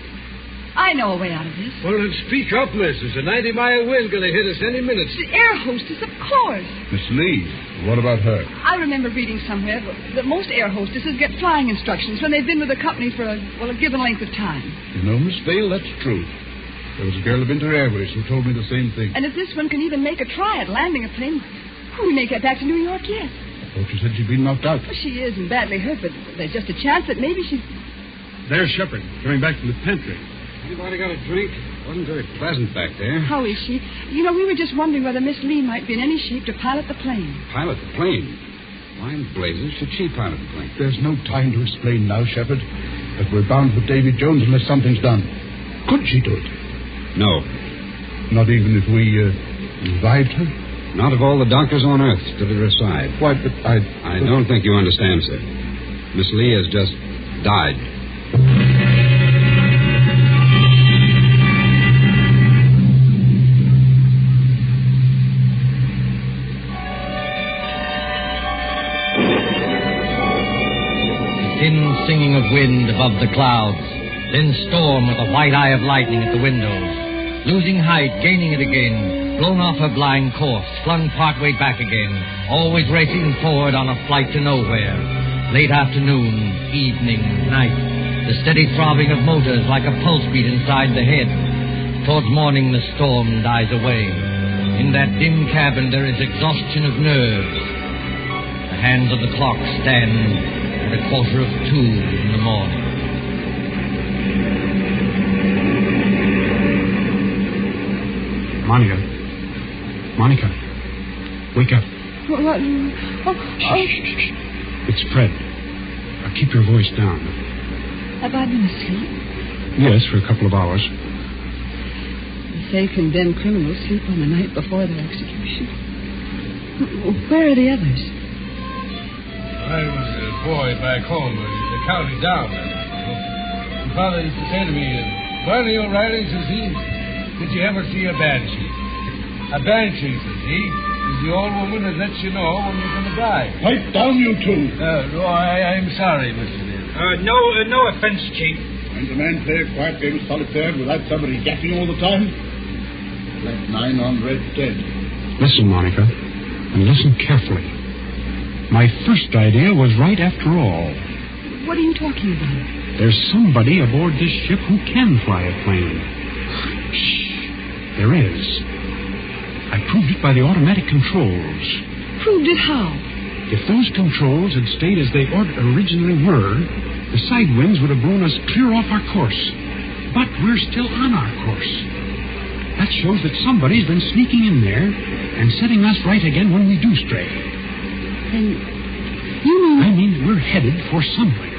S7: I know a way out of this.
S6: Well, then speak up, miss. There's a 90-mile wind going to hit us any minute.
S7: The air hostess, of course.
S20: Miss Lee, what about her?
S7: I remember reading somewhere that most air hostesses get flying instructions when they've been with a company for a given length of time.
S20: You know, Miss Vale, that's true. There was a girl of Inter Airways who told me the same thing.
S7: And if this one can even make a try at landing a plane, we may get back to New York yet.
S20: I thought you said she'd been knocked out.
S7: Well, she isn't badly hurt, but there's just a chance that maybe she's...
S22: There's Shepard, coming back from the pantry.
S6: Anybody got a drink?
S3: Wasn't very pleasant back there.
S7: How is she? You know, we were just wondering whether Miss Lee might be in any shape to pilot the plane.
S3: Pilot the plane? Why in blazes should she pilot the plane?
S20: There's no time to explain now, Shepard. But we're bound for Davy Jones unless something's done. Could she do it?
S3: No.
S20: Not even if we revived her?
S3: Not of all the doctors on Earth stood at her side.
S20: Why, but
S3: I don't think you understand, sir. Miss Lee has just died.
S2: Thin singing of wind above the clouds, then storm with a white eye of lightning at the windows. Losing height, gaining it again, blown off her blind course, flung partway back again, always racing forward on a flight to nowhere. Late afternoon, evening, night, the steady throbbing of motors like a pulse beat inside the head. Towards morning, the storm dies away. In that dim cabin, there is exhaustion of nerves. The hands of the clock stand at 2:15 in the morning.
S22: Monica, wake up.
S7: What?
S22: Shh. It's Fred. Now keep your voice down.
S7: Have I been asleep?
S22: Yes, for a couple of hours.
S7: They say condemned criminals sleep on the night before their execution. Where are the others?
S6: I was a boy back home in the county down there. And Father used to say to me, "Barney O'Reilly," says he, "did you ever see a banshee? A banshee," says he, "is the old woman that lets you know when you're going to die."
S20: Pipe down, you two.
S6: No, I'm sorry, Mr. Neal.
S5: No offense, Chief.
S20: And the man play a quiet game of solitaire without somebody yapping all the time? Left 9 on red dead.
S22: Listen, Monica, and listen carefully. My first idea was right after all.
S7: What are you talking about?
S22: There's somebody aboard this ship who can fly a plane. Shh. There is. I proved it by the automatic controls.
S7: Proved it how?
S22: If those controls had stayed as they originally were, the side winds would have blown us clear off our course. But we're still on our course. That shows that somebody's been sneaking in there and setting us right again when we do stray.
S7: Then you mean...
S22: I mean we're headed for somewhere.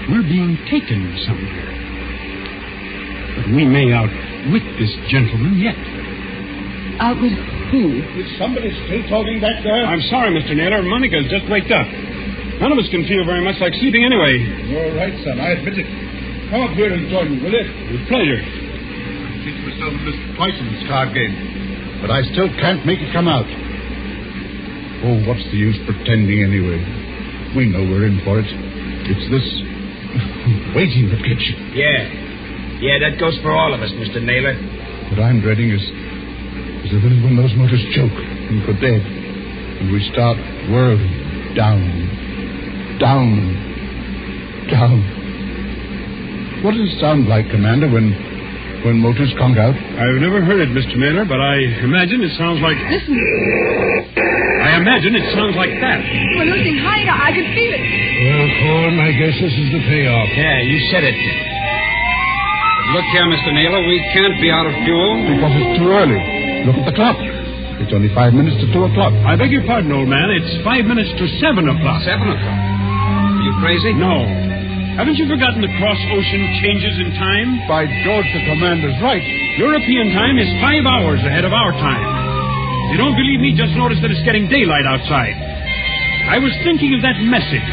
S22: We're being taken somewhere. But we may outwit this gentleman yet.
S7: Outwit who?
S20: Is somebody still talking back there?
S22: I'm sorry, Mr. Naylor. Monica's just waked up. None of us can feel very much like sleeping anyway.
S20: You're right, son. I admit it. Come up here and join me, will you?
S22: With pleasure.
S20: I teach myself this twice in this card game, but I still can't make it come out. Oh, what's the use pretending anyway? We know we're in for it. It's this waiting that gets you.
S5: Yeah, that goes for all of us, Mr. Naylor.
S20: What I'm dreading is the minute when those motors choke and go dead, and we start whirling down. What does it sound like, Commander, when motors conk out?
S22: I've never heard it, Mr. Naylor, but I imagine it sounds like...
S7: Listen.
S22: I imagine it sounds like that.
S7: We're losing height. I can feel it.
S6: Well, Colin, I guess this is the payoff.
S5: Yeah, you said it.
S3: Look here, Mr. Naylor, we can't be out of fuel.
S20: Because it's too early. Look at the clock. It's only 5 minutes to 2 o'clock.
S22: I beg your pardon, old man. It's 5 minutes to 7 o'clock.
S3: 7 o'clock? Are you crazy?
S22: No. Haven't you forgotten the cross-ocean changes in time?
S20: By George, the commander's right.
S22: European time is 5 hours ahead of our time. If you don't believe me, just notice that it's getting daylight outside. I was thinking of that message.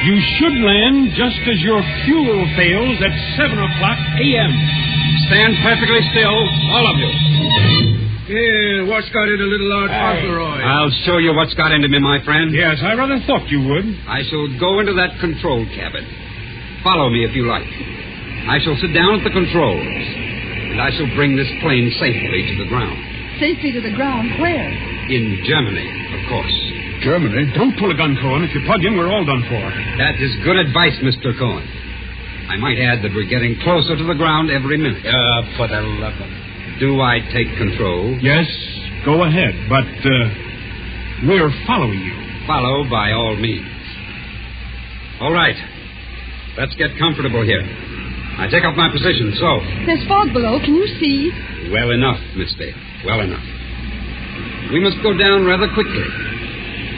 S22: You should land just as your fuel fails at 7 o'clock a.m.
S3: Stand perfectly still, all of you.
S6: Yeah, what's got into little Lord Fauntleroy?
S3: I'll show you what's got into me, my friend.
S22: Yes, I rather thought you would.
S3: I shall go into that control cabin. Follow me if you like. I shall sit down at the controls, and I shall bring this plane safely to the ground.
S7: Safely to the ground? Where?
S3: In Germany, of course.
S20: Germany?
S22: Don't pull a gun, Cohen. If you plug in, we're all done for.
S3: That is good advice, Mr. Cohen. I might add that we're getting closer to the ground every minute.
S5: For the love of...
S3: Do I take control?
S22: Yes, go ahead, but we're following you.
S3: Follow by all means. All right. Let's get comfortable here. I take up my position, so.
S7: There's fog below. Can you see?
S3: Well enough, Miss Dale. Well enough. We must go down rather quickly.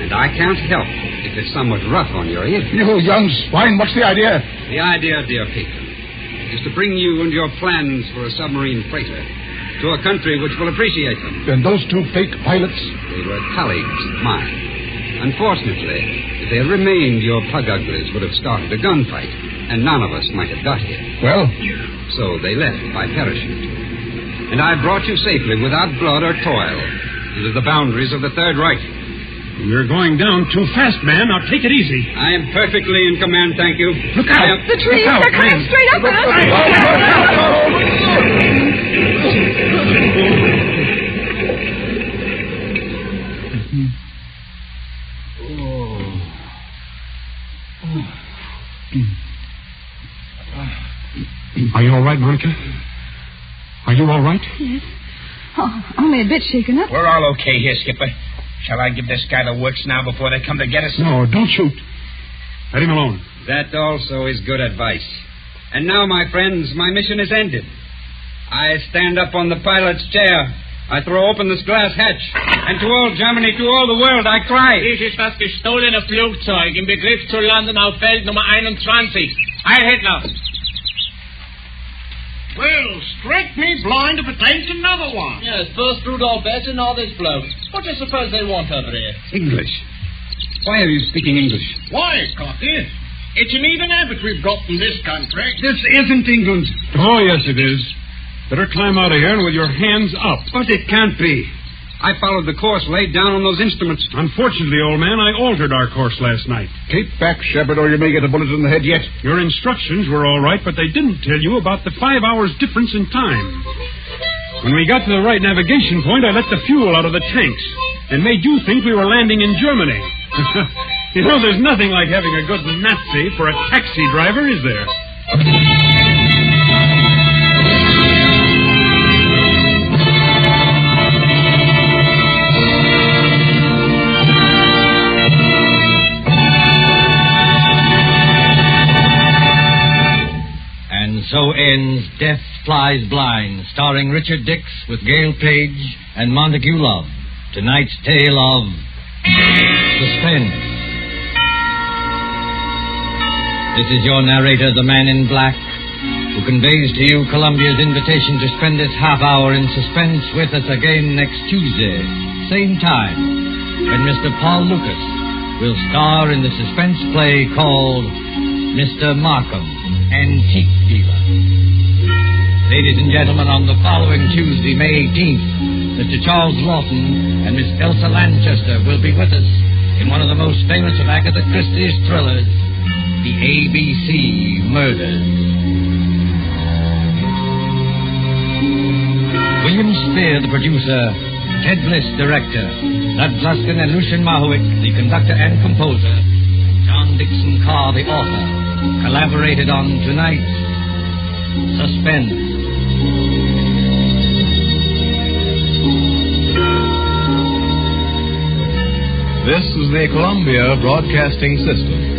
S3: And I can't help if it's somewhat rough on your ears.
S20: You young swine, what's the idea?
S3: The idea, dear patron, is to bring you and your plans for a submarine freighter to a country which will appreciate them.
S20: Then those two fake pilots?
S3: They were colleagues of mine. Unfortunately, if they had remained, your plug uglies would have started a gunfight, and none of us might have got here.
S20: Well?
S3: So they left by parachute. And I brought you safely, without blood or toil, into the boundaries of the Third Reich.
S22: You're going down too fast, man. Now take it easy.
S3: I am perfectly in command, thank you.
S22: Look out!
S7: The trees, they're coming straight up at us.
S22: Are you all right, Monica? Are you all right?
S7: Yes. Oh, only a bit shaken up.
S5: We're all okay here, Skipper. Shall I give this guy the works now before they come to get us?
S22: No, don't shoot. Let him alone.
S3: That also is good advice. And now, my friends, my mission is ended. I stand up on the pilot's chair. I throw open this glass hatch. And to all Germany, to all the world, I cry.
S8: Dies ist das gestohlene Flugzeug im Begriff zu landen auf Feld Nummer 21. Heil Hitler!
S9: Well, strike me blind if it ain't another one.
S8: Yes, first Rudolph Hess and now this bloke. What do you suppose they want over here?
S3: English. Why are you speaking English?
S9: Why, Cocky? It's an even habit we've got in this country.
S3: This isn't England.
S22: Oh, yes, it is. Better climb out of here and with your hands up.
S3: But it can't be. I followed the course laid down on those instruments.
S22: Unfortunately, old man, I altered our course last night.
S20: Keep back, Shepard, or you may get a bullet in the head yet.
S22: Your instructions were all right, but they didn't tell you about the 5 hours difference in time. When we got to the right navigation point, I let the fuel out of the tanks and made you think we were landing in Germany. You know, there's nothing like having a good Nazi for a taxi driver, is there?
S2: And so ends Death Flies Blind, starring Richard Dix with Gail Page and Montague Love. Tonight's tale of Suspense. This is your narrator, the Man in Black, who conveys to you Columbia's invitation to spend this half hour in suspense with us again next Tuesday, same time, when Mr. Paul Lucas will star in the suspense play called Mr. Markham, Antique Dealer. Ladies and gentlemen, on the following Tuesday, May 18th, Mr. Charles Lawton and Miss Elsa Lanchester will be with us in one of the most famous of Agatha Christie's thrillers, The ABC Murders. William Spear, the producer, Ted Bliss, director, Lud Gluskin and Lucien Mohowick, the conductor and composer, John Dixon Carr, the author, collaborated on tonight's Suspense.
S14: This is the Columbia Broadcasting System.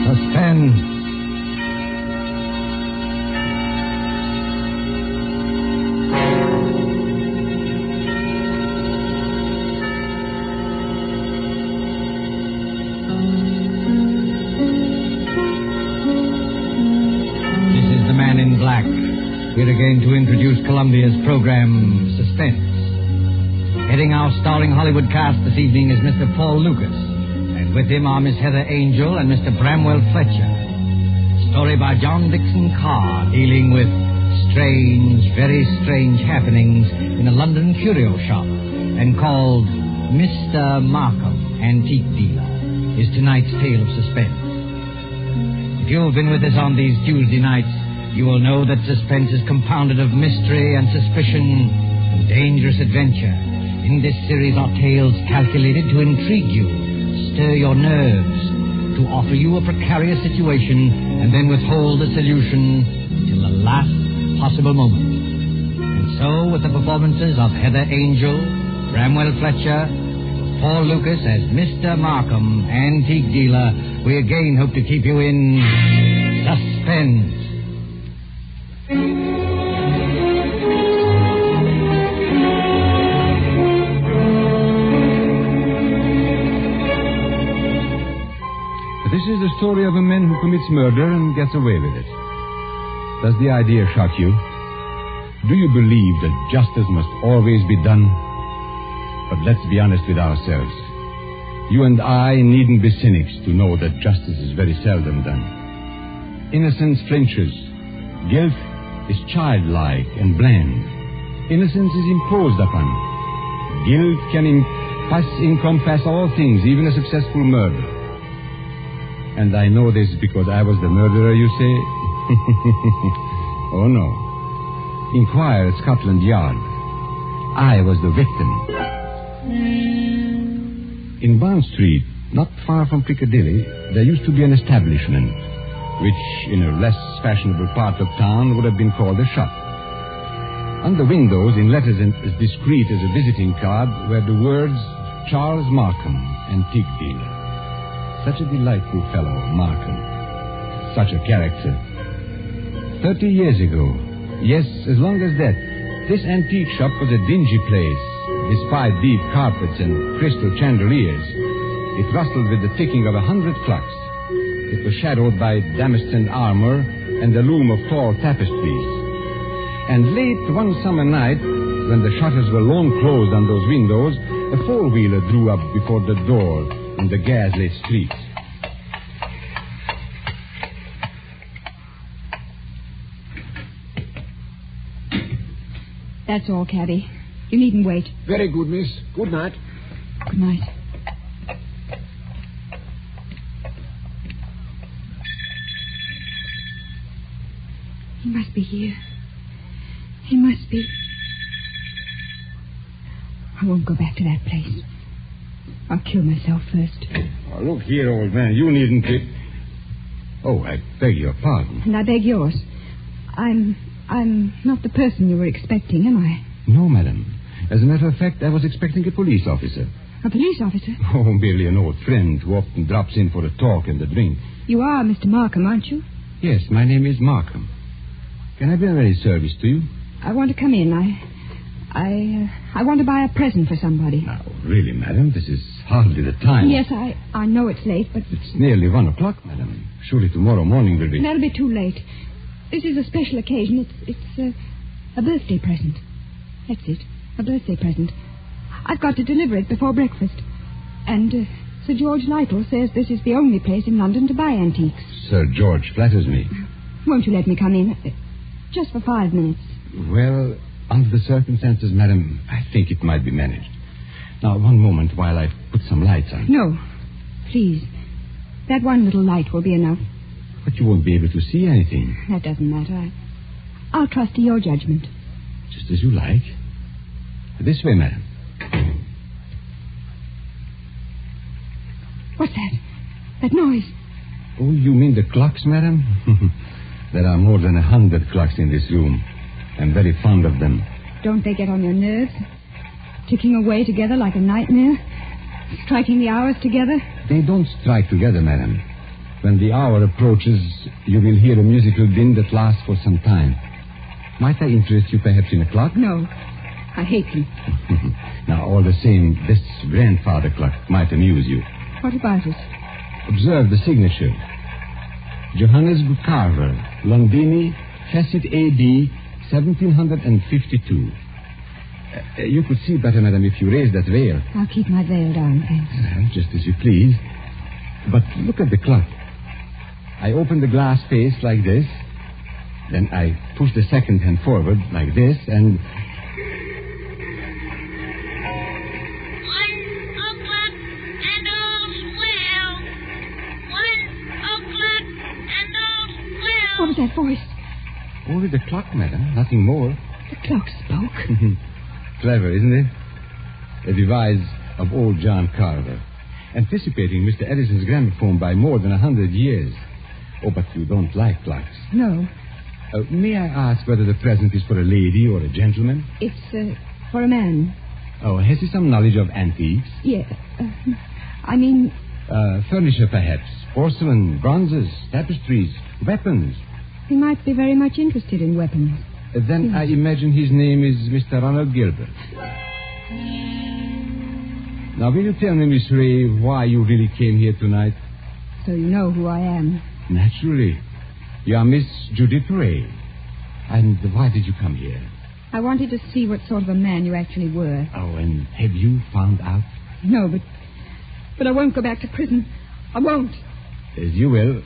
S2: Suspense. This is the Man in Black, here again to introduce Columbia's program, Suspense. Heading our starring Hollywood cast this evening is Mr. Paul Lucas. With him are Miss Heather Angel and Mr. Bramwell Fletcher. Story by John Dixon Carr, dealing with strange, very strange happenings in a London curio shop, and called Mr. Markham, Antique Dealer, is tonight's tale of suspense. If you have been with us on these Tuesday nights, you will know that suspense is compounded of mystery and suspicion and dangerous adventure. In this series are tales calculated to intrigue you, stir your nerves, to offer you a precarious situation, and then withhold the solution till the last possible moment. And so, with the performances of Heather Angel, Bramwell Fletcher, and Paul Lucas as Mr. Markham, Antique Dealer, we again hope to keep you in suspense.
S3: This is the story of a man who commits murder and gets away with it. Does the idea shock you? Do you believe that justice must always be done? But let's be honest with ourselves. You and I needn't be cynics to know that justice is very seldom done. Innocence flinches. Guilt is childlike and bland. Innocence is imposed upon. Guilt can encompass all things, even a successful murder. And I know this because I was the murderer, you say? Oh, no. Inquire at Scotland Yard. I was the victim.
S10: In Bond Street, not far from Piccadilly, there used to be an establishment, which in a less fashionable part of town would have been called a shop. On the windows, in letters as discreet as a visiting card, were the words, Charles Markham, antique dealer. Such a delightful fellow, Markham. Such a character. 30 years ago, yes, as long as that, this antique shop was a dingy place, despite deep carpets and crystal chandeliers. It rustled with the ticking of 100 clocks. It was shadowed by damascened armor and the loom of tall tapestries. And late one summer night, when the shutters were long closed on those windows, a four-wheeler drew up before the door in the gas-lit street.
S18: That's all, cabby. You needn't wait.
S22: Very good, miss. Good night.
S18: Good night. He must be here. He must be. I won't go back to that place. I'll kill myself first.
S10: Oh, look here, old man. You needn't be... Oh, I beg your pardon.
S18: And I beg yours. I'm not the person you were expecting, am I?
S10: No, madam. As a matter of fact, I was expecting a police officer.
S18: A police officer?
S10: Oh, merely an old friend who often drops in for a talk and a drink.
S18: You are Mr. Markham, aren't you?
S10: Yes, my name is Markham. Can I be of any service to you?
S18: I want to come in. I want to buy a present for somebody.
S10: Now, really, madam, this is hardly the time.
S18: Yes, I know it's late, but...
S10: It's nearly 1 o'clock, madam. Surely tomorrow morning will be...
S18: That'll be too late. This is a special occasion. It's a birthday present. That's it. A birthday present. I've got to deliver it before breakfast. And Sir George Lytle says this is the only place in London to buy antiques.
S10: Sir George flatters me.
S18: Won't you let me come in? Just for 5 minutes.
S10: Well, under the circumstances, madam, I think it might be managed. Now, one moment while I put some lights on.
S18: No. Please. That one little light will be enough.
S10: But you won't be able to see anything.
S18: That doesn't matter. I'll trust to your judgment.
S10: Just as you like. This way, madam.
S18: What's that? That noise?
S10: Oh, you mean the clocks, madam? There are more than 100 clocks in this room. I'm very fond of them.
S18: Don't they get on your nerves? Ticking away together like a nightmare? Striking the hours together?
S10: They don't strike together, madam. When the hour approaches, you will hear a musical din that lasts for some time. Might I interest you perhaps in a clock?
S18: No. I hate them.
S10: Now, all the same, this grandfather clock might amuse you.
S18: What about it?
S10: Observe the signature. Johannes Carver, Londini, Facet A.D., 1752. You could see better, madam, if you raised that veil.
S18: I'll keep my veil down, thanks.
S10: Just as you please. But look at the clock. I open the glass face like this. Then I push the second hand forward like this, and...
S18: What was that voice?
S10: Only the clock, madam. Nothing more.
S18: The clock spoke.
S10: Clever, isn't it? A device of old John Carver. Anticipating Mr. Edison's gramophone by more than 100 years. Oh, but you don't like clocks.
S18: No.
S10: May I ask whether the present is for a lady or a gentleman?
S18: It's for a man.
S10: Oh, has he some knowledge of antiques?
S18: Yeah. I mean...
S10: furniture, perhaps. Porcelain, bronzes, tapestries, weapons.
S18: He might be very much interested in weapons.
S10: Then
S18: yes.
S10: I imagine his name is Mr. Ronald Gilbert. Now, will you tell me, Miss Ray, why you really came here tonight?
S18: So you know who I am.
S10: Naturally. You are Miss Judith Ray. And why did you come here?
S18: I wanted to see what sort of a man you actually were.
S10: Oh, and have you found out?
S18: No, but I won't go back to prison. I won't.
S10: As you will.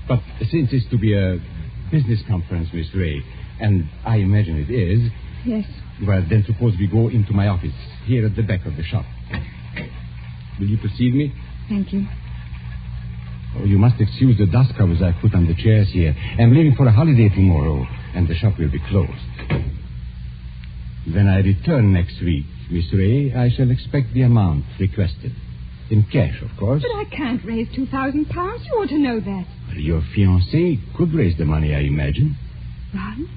S10: But since it's to be a business conference, Miss Ray, and I imagine it is...
S18: Yes.
S10: Well, then suppose we go into my office, here at the back of the shop. Will you precede me?
S18: Thank you.
S10: Oh, you must excuse the dust covers I put on the chairs here. I'm leaving for a holiday tomorrow, and the shop will be closed. When I return next week, Miss Ray, I shall expect the amount requested. In cash, of course.
S18: But I can't raise £2,000. You ought to know that.
S10: Your fiancé could raise the money, I imagine.
S18: Ron?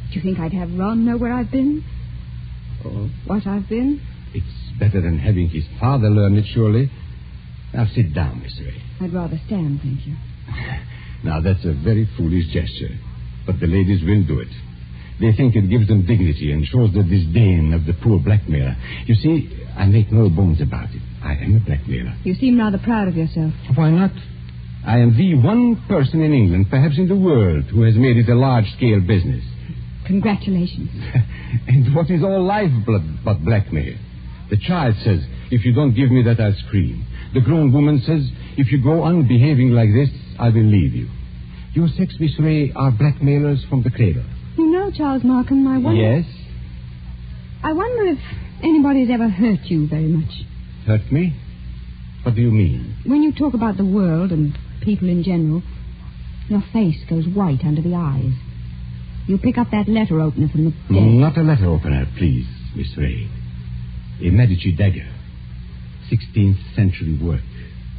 S18: Do you think I'd have Ron know where I've been? Or what I've been?
S10: It's better than having his father learn it, surely. Now, sit down, Miss Ray.
S18: I'd rather stand, thank you.
S10: Now, that's a very foolish gesture. But the ladies will do it. They think it gives them dignity and shows the disdain of the poor blackmailer. You see, I make no bones about it. I am a blackmailer.
S18: You seem rather proud of yourself.
S10: Why not? I am the one person in England, perhaps in the world, who has made it a large-scale business.
S18: Congratulations.
S10: And what is all lifeblood but blackmail? The child says, if you don't give me that, I'll scream. The grown woman says, if you go on behaving like this, I will leave you. Your sex, Miss Ray, are blackmailers from the cradle.
S18: You know, Charles Markham, I wonder...
S10: Yes?
S18: I wonder if anybody's ever hurt you very much.
S10: Hurt me? What do you mean?
S18: When you talk about the world and people in general, your face goes white under the eyes. You pick up that letter opener from the desk.
S10: Not a letter opener, please, Miss Ray. A Medici dagger. 16th century work.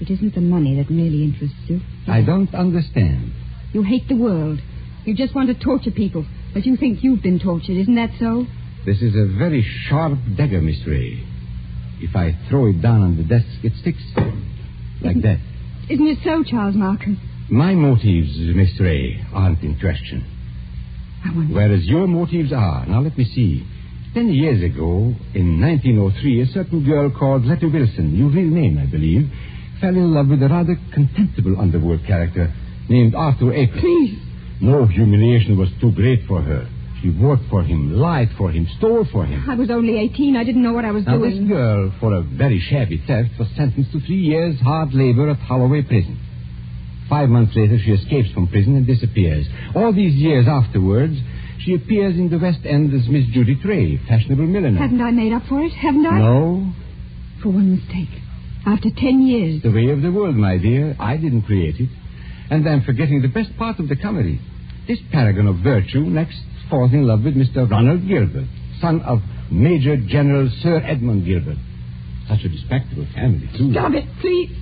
S18: It isn't the money that really interests you.
S10: I don't understand.
S18: You hate the world. You just want to torture people, but you think you've been tortured. Isn't that so?
S10: This is a very sharp dagger, Miss Ray. If I throw it down on the desk, it sticks. Like that.
S18: Isn't it so, Charles Markham?
S10: My motives, Miss Ray, aren't in question.
S18: I wonder...
S10: Whereas your motives are. Now, let me see. 10 years ago, in 1903, a certain girl called Letty Wilson, your real name, I believe, fell in love with a rather contemptible underworld character named Arthur April.
S18: Please.
S10: No humiliation was too great for her. She worked for him, lied for him, stole for him.
S18: I was only 18. I didn't know what I was doing.
S10: This girl, for a very shabby theft, was sentenced to 3 years hard labor at Holloway Prison. 5 months later, she escapes from prison and disappears. All these years afterwards, she appears in the West End as Miss Judy Tray, fashionable milliner.
S18: Haven't I made up for it? Haven't I?
S10: No.
S18: For one mistake. After 10 years.
S10: The way of the world, my dear. I didn't create it. And I'm forgetting the best part of the comedy. This paragon of virtue next falls in love with Mr. Ronald Gilbert, son of Major General Sir Edmund Gilbert. Such a respectable family, too.
S18: Stop it, please.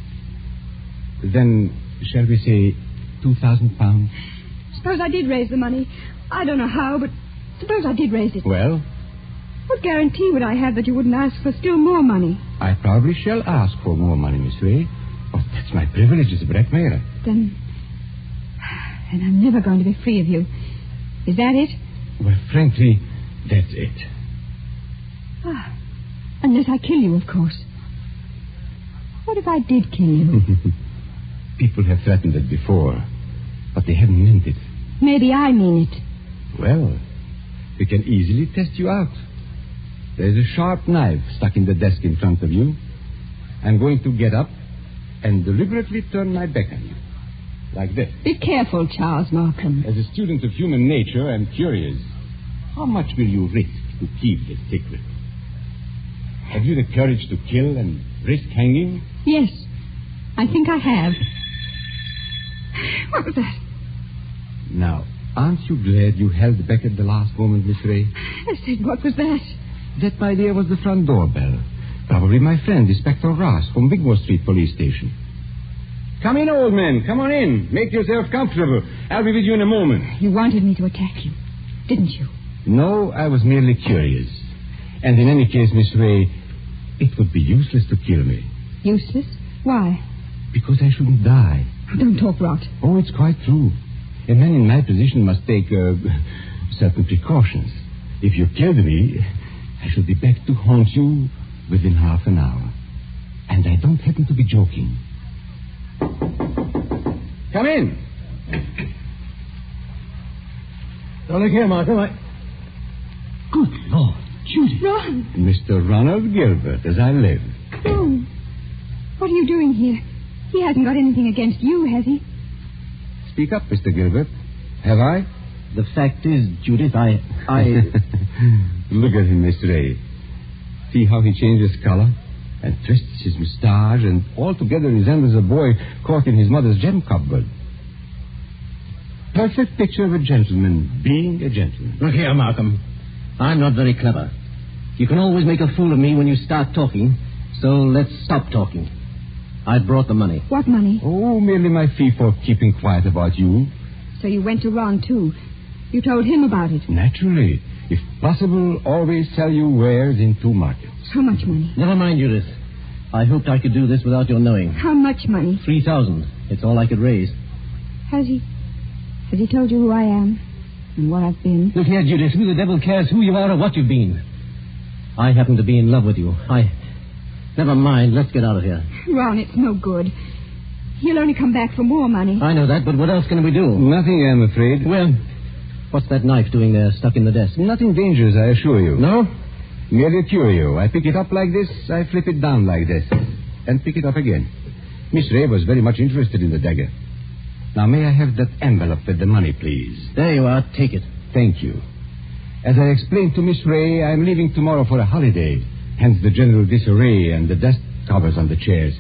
S10: Then, shall we say, £2,000?
S18: Suppose I did raise the money. I don't know how, but suppose I did raise it.
S10: Well?
S18: What guarantee would I have that you wouldn't ask for still more money?
S10: I probably shall ask for more money, Miss Ray. But that's my privilege as a blackmailer.
S18: Then I'm never going to be free of you. Is that it?
S10: Well, frankly, that's it.
S18: Unless I kill you, of course. What if I did kill you?
S10: People have threatened it before, but they haven't meant it.
S18: Maybe I mean it.
S10: Well, we can easily test you out. There's a sharp knife stuck in the desk in front of you. I'm going to get up and deliberately turn my back on you. Like this.
S18: Be careful, Charles Markham.
S10: As a student of human nature, I'm curious. How much will you risk to keep this secret? Have you the courage to kill and risk hanging?
S18: Yes, I think I have. What was that?
S10: Now, aren't you glad you held back at the last moment, Miss Ray?
S18: I said, what was that?
S10: That, my dear, was the front doorbell. Probably my friend, Inspector Ross, from Wigmore Street Police Station. Come in, old man. Come on in. Make yourself comfortable. I'll be with you in a moment.
S18: You wanted me to attack you, didn't you?
S10: No, I was merely curious. And in any case, Miss Ray, it would be useless to kill me.
S18: Useless? Why?
S10: Because I shouldn't die.
S18: Don't talk rot.
S10: Oh, it's quite true. A man in my position must take certain precautions. If you killed me, I should be back to haunt you within half an hour. And I don't happen to be joking. Come in.
S11: Now, look here, Markham. Good Lord, Judy.
S18: Ron.
S10: Mr. Ronald Gilbert, as I live.
S18: Oh. What are you doing here? He hasn't got anything against you, has he?
S10: Speak up, Mr. Gilbert. Have I?
S11: The fact is, Judith, I...
S10: Look at him, Miss Ray. See how he changes color and twists his moustache and altogether resembles a boy caught in his mother's gem cupboard. Perfect picture of a gentleman being a gentleman.
S11: Look here, Markham. I'm not very clever. You can always make a fool of me when you start talking, so let's stop talking. I brought the money.
S18: What money?
S10: Oh, merely my fee for keeping quiet about you.
S18: So you went to Ron, too. You told him about it.
S10: Naturally. If possible, always sell your wares in 2 markets.
S18: How much money?
S11: Never mind, Judith. I hoped I could do this without your knowing.
S18: How much money?
S11: 3,000. It's all I could raise.
S18: Has he told you who I am and what I've been?
S11: Look here, Judith. Who the devil cares who you are or what you've been? I happen to be in love with you. Never mind. Let's get out of here.
S18: Ron, it's no good. He'll only come back for more money.
S11: I know that, but what else can we do?
S10: Nothing, I'm afraid.
S11: Well, what's that knife doing there, stuck in the desk?
S10: Nothing dangerous, I assure you.
S11: No?
S10: Merely a curio. I pick it up like this, I flip it down like this, and pick it up again. Miss Ray was very much interested in the dagger. Now, may I have that envelope with the money, please?
S11: There you are. Take it.
S10: Thank you. As I explained to Miss Ray, I'm leaving tomorrow for a holiday, hence the general disarray and the dust covers on the chairs.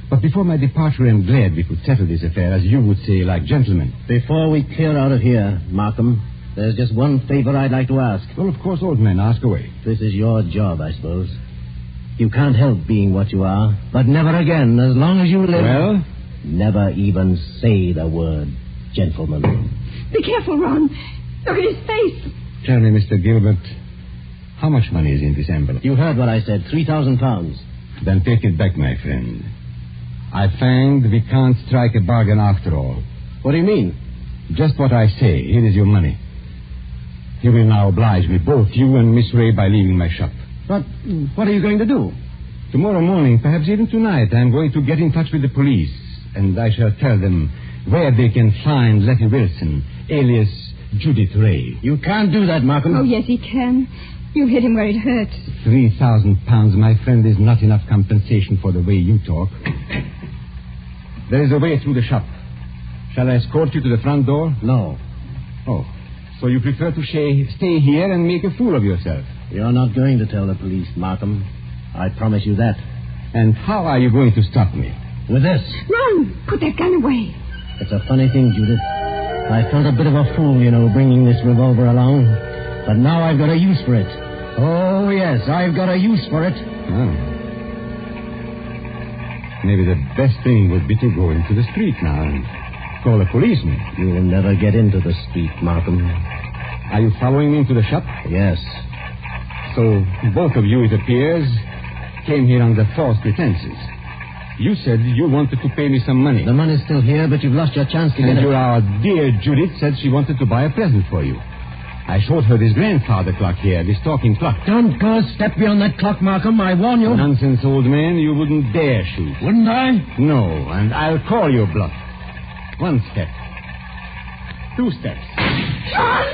S10: But before my departure, I'm glad we could settle this affair, as you would say, like gentlemen.
S11: Before we clear out of here, Markham, there's just one favor I'd like to ask.
S10: Well, of course, old man, ask away.
S11: This is your job, I suppose. You can't help being what you are, but never again, as long as you live.
S10: Well?
S11: Never even say the word gentleman.
S18: Be careful, Ron. Look at his face.
S10: Tell me, Mr. Gilbert, how much money is in this envelope?
S11: You heard what I said, 3,000 pounds.
S10: Then take it back, my friend. I find we can't strike a bargain after all.
S11: What do you mean?
S10: Just what I say. Here is your money. You will now oblige me, both you and Miss Ray, by leaving my shop.
S11: But what are you going to do?
S10: Tomorrow morning, perhaps even tonight, I'm going to get in touch with the police, and I shall tell them where they can find Letty Wilson, alias Judith Ray.
S11: You can't do that, Markham.
S18: Oh, yes, he can. You hit him where it hurts.
S10: 3,000 pounds, my friend, is not enough compensation for the way you talk. There is a way through the shop. Shall I escort you to the front door?
S11: No.
S10: Oh, so you prefer to stay here and make a fool of yourself?
S11: You're not going to tell the police, Markham. I promise you that.
S10: And how are you going to stop me?
S11: With this.
S18: Run! Put that gun away.
S11: It's a funny thing, Judith. I felt a bit of a fool, bringing this revolver along. But now I've got a use for it. Oh, yes, I've got a use for it.
S10: Oh. Maybe the best thing would be to go into the street now and call a policeman.
S11: You'll never get into the street, Markham.
S10: Are you following me into the shop?
S11: Yes.
S10: So both of you, it appears, came here under false pretenses. You said you wanted to pay me some money.
S11: The money's still here, but you've lost your chance to get it.
S10: And our dear Judith said she wanted to buy a present for you. I showed her this grandfather clock here, this talking clock.
S11: Don't go a step beyond that clock, Markham. I warn you.
S10: Nonsense, old man. You wouldn't dare shoot.
S11: Wouldn't I?
S10: No, and I'll call your bluff. 1 step. 2 steps.
S18: John!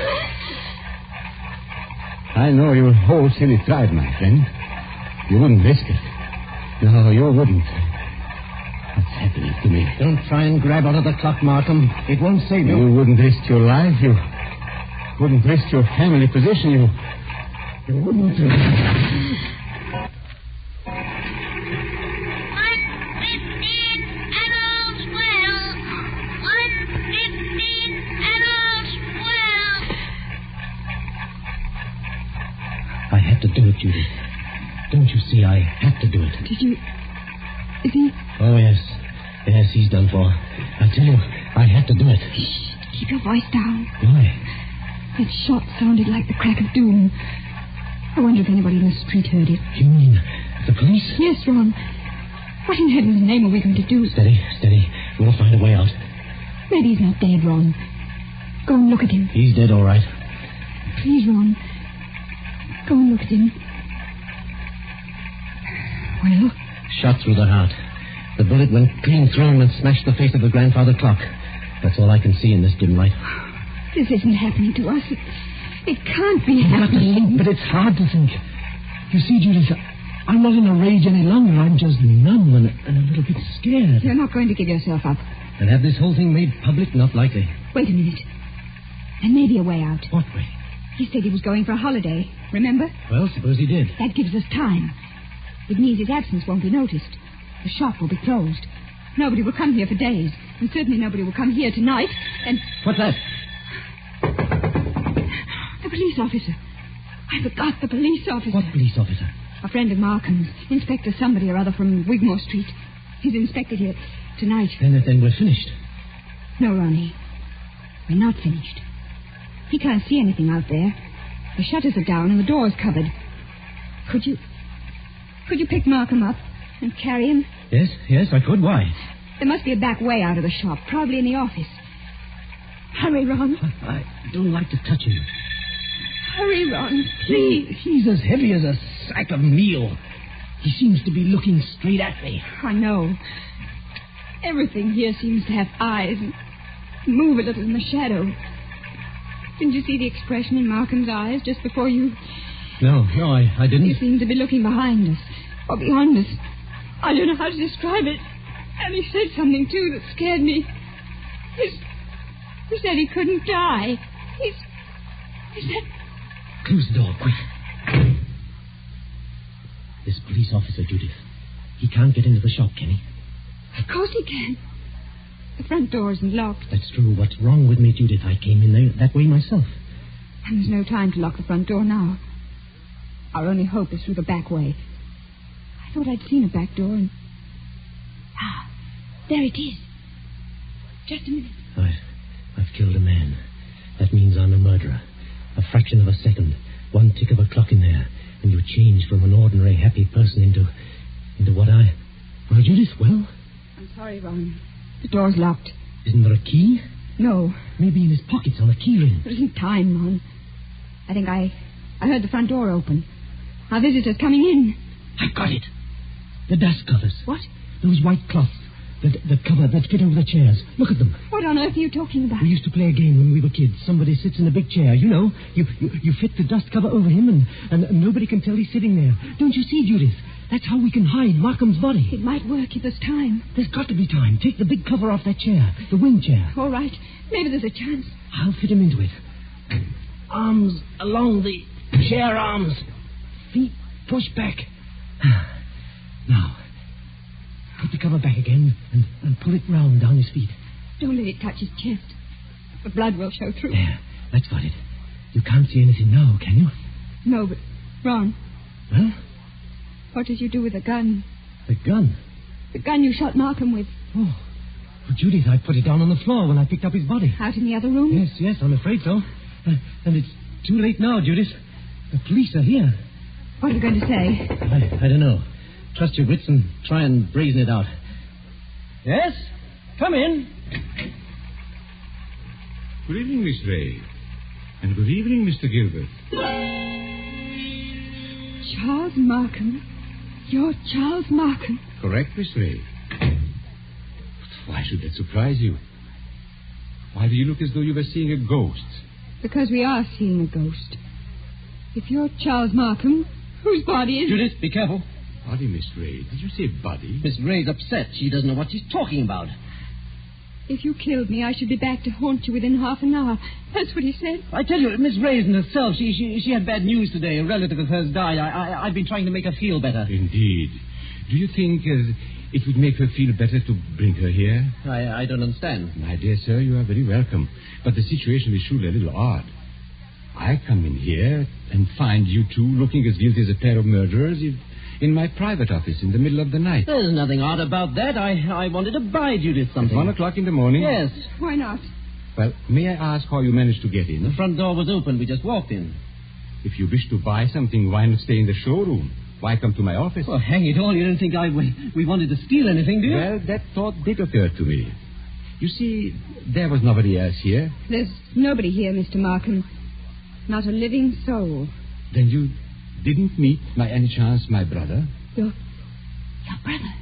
S10: I know your whole silly tribe, my friend. You wouldn't risk it. No, you wouldn't. What's happening to me?
S11: Don't try and grab out of the clock, Markham. It won't save you.
S10: You wouldn't risk your life. You wouldn't risk your family position. You wouldn't.
S16: 115 Emerald Well. 115 Emerald Well.
S11: I had to do it, Judy. Don't you see? I had to do it.
S18: Did you... Is he...
S11: Oh, yes. Yes, he's done for. I tell you, I had to do it.
S18: Shh, keep your voice down.
S11: Why?
S18: That shot sounded like the crack of doom. I wonder if anybody in the street heard it.
S11: You mean the police?
S18: Yes, Ron. What in heaven's name are we going to do?
S11: Steady, steady. We'll find a way out.
S18: Maybe he's not dead, Ron. Go and look at him.
S11: He's dead, all right.
S18: Please, Ron. Go and look at him. Well?
S11: Shot through the heart. The bullet went clean through him and smashed the face of the grandfather clock. That's all I can see in this dim light.
S18: This isn't happening to us. It can't be happening.
S11: But it's hard to think. You see, Judith, I'm not in a rage any longer. I'm just numb and a little bit scared.
S18: You're not going to give yourself up.
S11: And have this whole thing made public? Not likely.
S18: Wait a minute. There may be a way out.
S11: What way?
S18: He said he was going for a holiday. Remember?
S11: Well, suppose he did.
S18: That gives us time. It means his absence won't be noticed. The shop will be closed. Nobody will come here for days. And certainly nobody will come here tonight. And...
S11: What's that?
S18: The police officer. I forgot the police officer.
S11: What police officer?
S18: A friend of Markham's. Inspector somebody or other from Wigmore Street. He's inspected here tonight.
S11: Then we're finished.
S18: No, Ronnie. We're not finished. He can't see anything out there. The shutters are down and the door's covered. Could you pick Markham up and carry him?
S11: Yes, I could. Why?
S18: There must be a back way out of the shop, probably in the office. Hurry, Ron.
S11: I don't like to touch him.
S18: Hurry, Ron, please.
S11: He's as heavy as a sack of meal. He seems to be looking straight at me.
S18: I know. Everything here seems to have eyes and move a little in the shadow. Didn't you see the expression in Markham's eyes just before you...
S11: No, I didn't.
S18: He seemed to be looking behind us, or beyond us. I don't know how to describe it. And he said something, too, that scared me. He said he couldn't die. He said...
S11: Close the door, quick. This police officer, Judith, he can't get into the shop, can he?
S18: Of course he can. The front door isn't locked.
S11: That's true. What's wrong with me, Judith? I came in there that way myself.
S18: And there's no time to lock the front door now. Our only hope is through the back way. I thought I'd seen a back door and... Ah, there it is. Just a minute.
S11: I've killed a man. That means I'm a murderer. A fraction of a second, one tick of a clock in there, and you change from an ordinary happy person into what I... Well, Judith, well?
S18: I'm sorry, Ron. The door's locked.
S11: Isn't there a key?
S18: No.
S11: Maybe in his pockets on a key ring.
S18: There isn't time, Ron. I think I heard the front door open. Our visitor's coming in.
S11: I've got it. The dust covers.
S18: What?
S11: Those white cloths. The cover that fit over the chairs. Look at them.
S18: What on earth are you talking about?
S11: We used to play a game when we were kids. Somebody sits in a big chair. You know, you fit the dust cover over him and nobody can tell he's sitting there. Don't you see, Judith? That's how we can hide Markham's body.
S18: It might work if there's time.
S11: There's got to be time. Take the big cover off that chair. The wing chair.
S18: All right. Maybe there's a chance.
S11: I'll fit him into it. Arms along the chair arms. Feet pushed back. Now, put the cover back again and pull it round down his feet.
S18: Don't let it touch his chest. The blood will show through.
S11: There, that's got it. You can't see anything now, can you?
S18: No, but, Ron.
S11: Well?
S18: What did you do with the gun?
S11: The gun?
S18: The gun you shot Markham with.
S11: Oh. Well, Judith, I put it down on the floor when I picked up his body.
S18: Out in the other room?
S11: Yes, I'm afraid so. And it's too late now, Judith. The police are here.
S18: What are you going to say?
S11: I don't know. Trust your wits and try and brazen it out. Yes? Come in.
S15: Good evening, Miss Ray. And good evening, Mr. Gilbert.
S18: Charles Markham? You're Charles Markham?
S15: Correct, Miss Ray. But why should that surprise you? Why do you look as though you were seeing a ghost?
S18: Because we are seeing a ghost. If you're Charles Markham, whose body is...
S11: Judith, be careful.
S15: Body, Miss Ray. Did you say body?
S11: Miss Ray's upset. She doesn't know what she's talking about.
S18: If you killed me, I should be back to haunt you within half an hour. That's what he said.
S11: I tell you, Miss Ray isn't herself. She had bad news today. A relative of hers died. I've been trying to make her feel better.
S15: Indeed. Do you think it would make her feel better to bring her here?
S11: I don't understand.
S15: My dear sir, you are very welcome. But the situation is surely a little odd. I come in here and find you two looking as guilty as a pair of murderers in my private office in the middle of the night.
S11: There's nothing odd about that. I wanted to buy Judith something.
S15: At 1 o'clock in the morning?
S11: Yes.
S18: Why not?
S15: Well, may I ask how you managed to get in?
S11: The front door was open. We just walked in.
S15: If you wish to buy something, why not stay in the showroom? Why come to my office?
S11: Well, hang it all. You didn't think we wanted to steal anything, do you?
S15: Well, that thought did occur to me. You see, there was nobody else here.
S18: There's nobody here, Mr. Markham. Not a living soul.
S15: Then you didn't meet, by any chance, my brother?
S18: Your brother?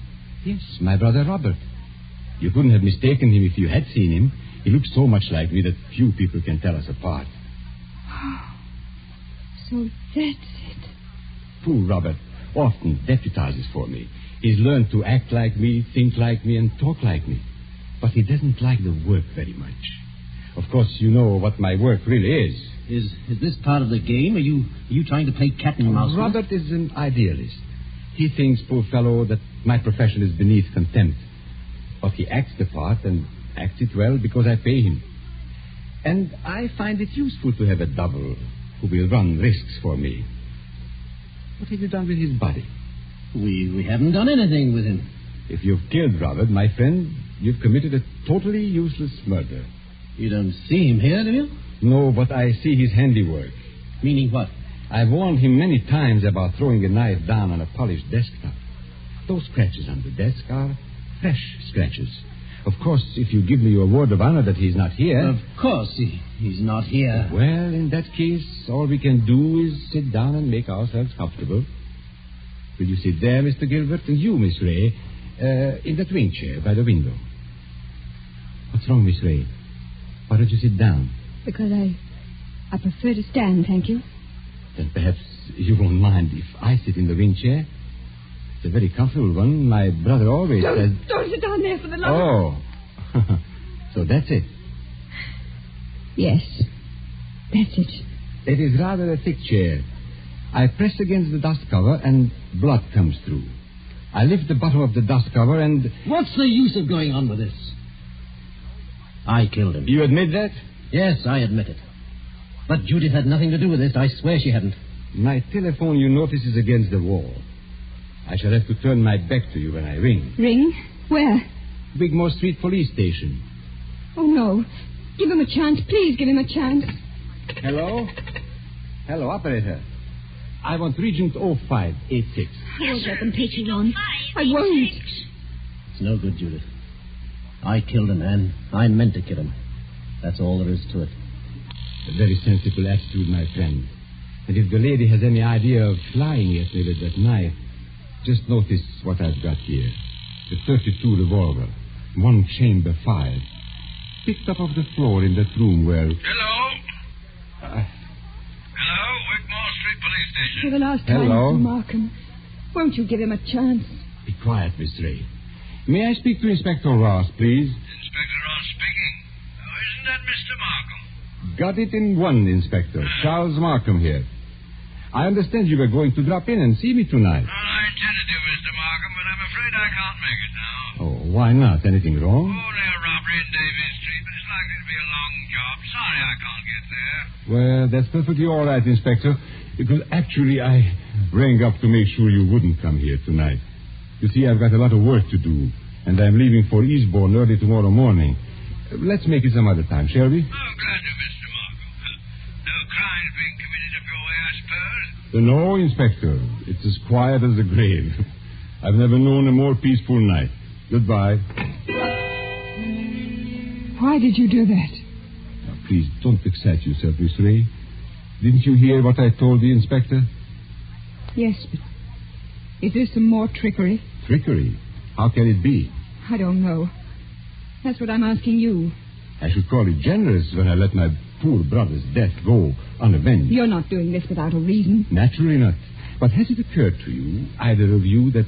S15: Yes, my brother Robert. You couldn't have mistaken him if you had seen him. He looks so much like me that few people can tell us apart.
S18: So that's it.
S15: Poor Robert often deputizes for me. He's learned to act like me, think like me, and talk like me. But he doesn't like the work very much. Of course, you know what my work really is.
S11: Is this part of the game? Are you trying to play cat and mouse?
S15: Robert is an idealist. He thinks, poor fellow, that my profession is beneath contempt. But he acts the part and acts it well because I pay him. And I find it useful to have a double.
S10: who will run risks for me. What have you done with his body?
S11: We haven't done anything with him.
S10: If you've killed Robert, my friend, you've committed a totally useless murder.
S11: You don't see him here, do you?
S10: No, but I see his handiwork.
S11: Meaning what?
S10: I've warned him many times about throwing a knife down on a polished desktop. Those scratches on the desk are fresh scratches. Of course, if you give me your word of honor that he's not here...
S11: Of course, he's not here.
S10: Well, in that case, all we can do is sit down and make ourselves comfortable. Will you sit there, Mr. Gilbert? And you, Miss Ray, in that wing chair by the window. What's wrong, Miss Ray? Why don't you sit down?
S18: Because I prefer to stand, thank you.
S10: Then perhaps you won't mind if I sit in the wing chair. It's a very comfortable one. My brother always says...
S18: Don't sit down there for the love.
S10: Oh. So that's it.
S18: Yes. That's it.
S10: It is rather a thick chair. I press against the dust cover and blood comes through. I lift the bottom of the dust cover and...
S11: What's the use of going on with this? I killed him.
S10: You admit that?
S11: Yes, I admit it. But Judith had nothing to do with this. I swear she hadn't.
S10: My telephone, you notice, is against the wall. I shall have to turn my back to you when I ring.
S18: Ring? Where?
S10: Wigmore Street Police Station.
S18: Oh, no. Give him a chance. Please give him a chance.
S10: Hello? Hello, operator. I want Regent 0586.
S18: I won't let them take you on. I won't.
S11: It's no good, Judith. I killed him, and I meant to kill him. That's all there is to it.
S10: A very sensible attitude, my friend. And if the lady has any idea of flying at me with that knife, just notice what I've got here. The .32 revolver, one chamber fired, picked up off the floor in that room where...
S1: Hello? Hello, Wigmore Street Police Station.
S18: For the last time,
S10: Hello?
S18: Mr. Markham, won't you give him a chance?
S10: Be quiet, Miss Ray. May I speak to Inspector Ross, please?
S1: Inspector Ross speaking. Oh, isn't that Mr. Markham?
S10: Got it in one, Inspector. Charles Markham here. I understand you were going to drop in and see me tonight.
S1: Well, I intended to, Mr. Markham, but I'm afraid I can't make it now.
S10: Oh, why not? Anything wrong?
S1: Only a robbery in Davies Street, but it's likely to be a long job. Sorry I can't get there.
S10: Well, that's perfectly all right, Inspector, because actually I rang up to make sure you wouldn't come here tonight. You see, I've got a lot of work to do, and I'm leaving for Eastbourne early tomorrow morning. Let's make it some other time, shall we?
S1: Oh, glad to, Mr. Markham. No crimes being committed up your way, I suppose?
S10: No, Inspector. It's as quiet as the grave. I've never known a more peaceful night. Goodbye.
S18: Why did you do that?
S10: Now, please, don't excite yourself, Miss Ray. Didn't you hear what I told the Inspector?
S18: Yes, but is this some more trickery?
S10: Trickery? How can it be?
S18: I don't know. That's what I'm asking you.
S10: I should call it generous when I let my poor brother's death go unavenged.
S18: You're not doing this without a reason.
S10: Naturally not. But has it occurred to you, either of you, that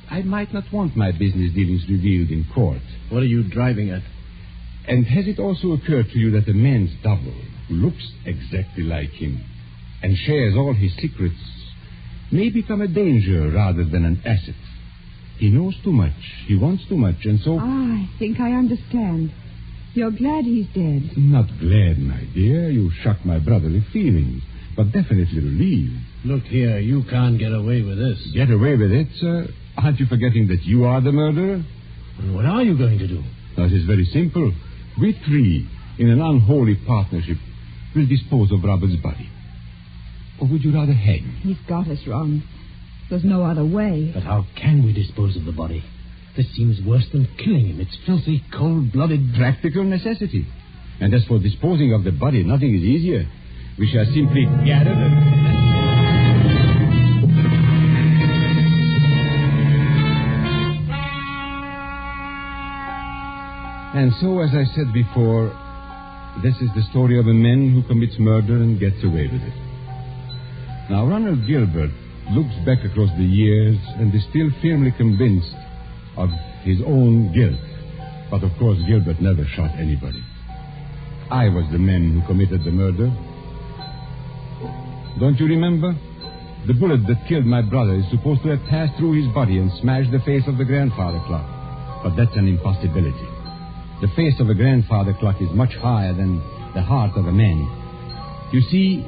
S10: I might not want my business dealings revealed in court?
S11: What are you driving at?
S10: And has it also occurred to you that a man's double, who looks exactly like him and shares all his secrets, may become a danger rather than an asset? He knows too much, he wants too much, and so...
S18: I think I understand. You're glad he's dead.
S10: Not glad, my dear. You shock my brotherly feelings, but definitely relieved.
S11: Look here, you can't get away with this.
S10: Get away with it, sir? Aren't you forgetting that you are the murderer?
S11: What are you going to do?
S10: That is very simple. We three, in an unholy partnership, will dispose of Robert's body. Or would you rather hang?
S18: He's got us wrong. There's no other way.
S11: But how can we dispose of the body? This seems worse than killing him. It's filthy, cold-blooded...
S10: Practical necessity. And as for disposing of the body, nothing is easier. We shall simply gather And so, as I said before, this is the story of a man who commits murder and gets away with it. Now, Ronald Gilbert looks back across the years and is still firmly convinced of his own guilt. But, of course, Gilbert never shot anybody. I was the man who committed the murder. Don't you remember? The bullet that killed my brother is supposed to have passed through his body and smashed the face of the grandfather clock. But that's an impossibility. The face of a grandfather clock is much higher than the heart of a man. You see,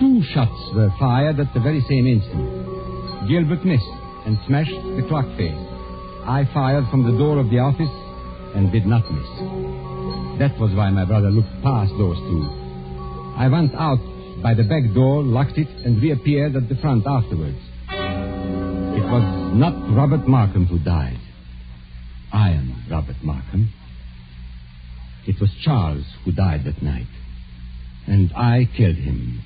S10: 2 shots were fired at the very same instant. Gilbert missed and smashed the clock face. I fired from the door of the office and did not miss. That was why my brother looked past those 2. I went out by the back door, locked it, and reappeared at the front afterwards. It was not Robert Markham who died. I am Robert Markham. It was Charles who died that night. And I killed him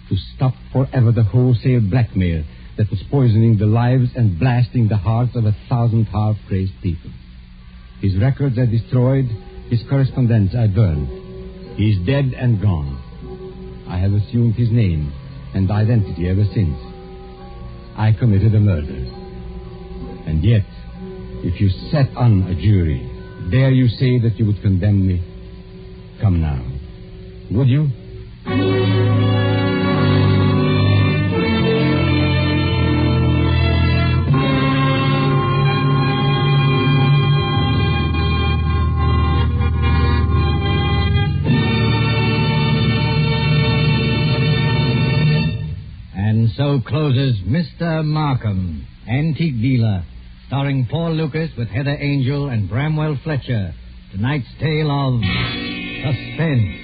S10: to stop forever the wholesale blackmail that was poisoning the lives and blasting the hearts of 1,000 half-crazed people. His records I destroyed, his correspondence I burned. He is dead and gone. I have assumed his name and identity ever since. I committed a murder. And yet, if you sat on a jury, dare you say that you would condemn me? Come now. Would you?
S2: And so closes Mr. Markham, Antique Dealer, starring Paul Lucas with Heather Angel and Bramwell Fletcher. Tonight's tale of Suspense.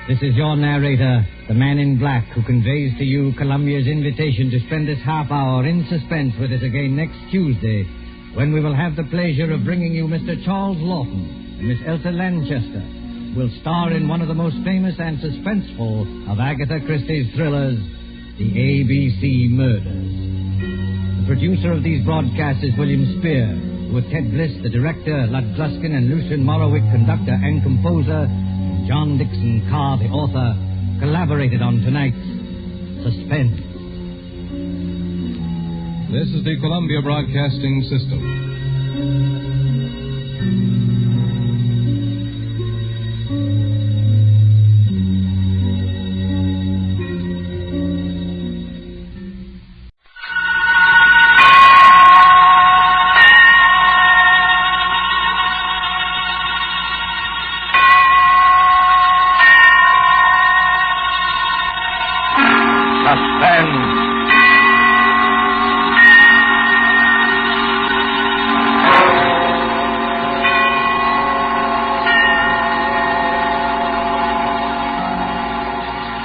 S2: This is your narrator, the man in black, who conveys to you Columbia's invitation to spend this half hour in suspense with us again next Tuesday, when we will have the pleasure of bringing you Mr. Charles Lawton and Miss Elsa Lanchester, who will star in one of the most famous and suspenseful of Agatha Christie's thrillers, The ABC Murders. The producer of these broadcasts is William Spear, with Ted Bliss, the director, Lud Gluskin and Lucian Morowick, conductor and composer, and John Dixon Carr, the author, collaborated on tonight's Suspense.
S14: This is the Columbia Broadcasting System.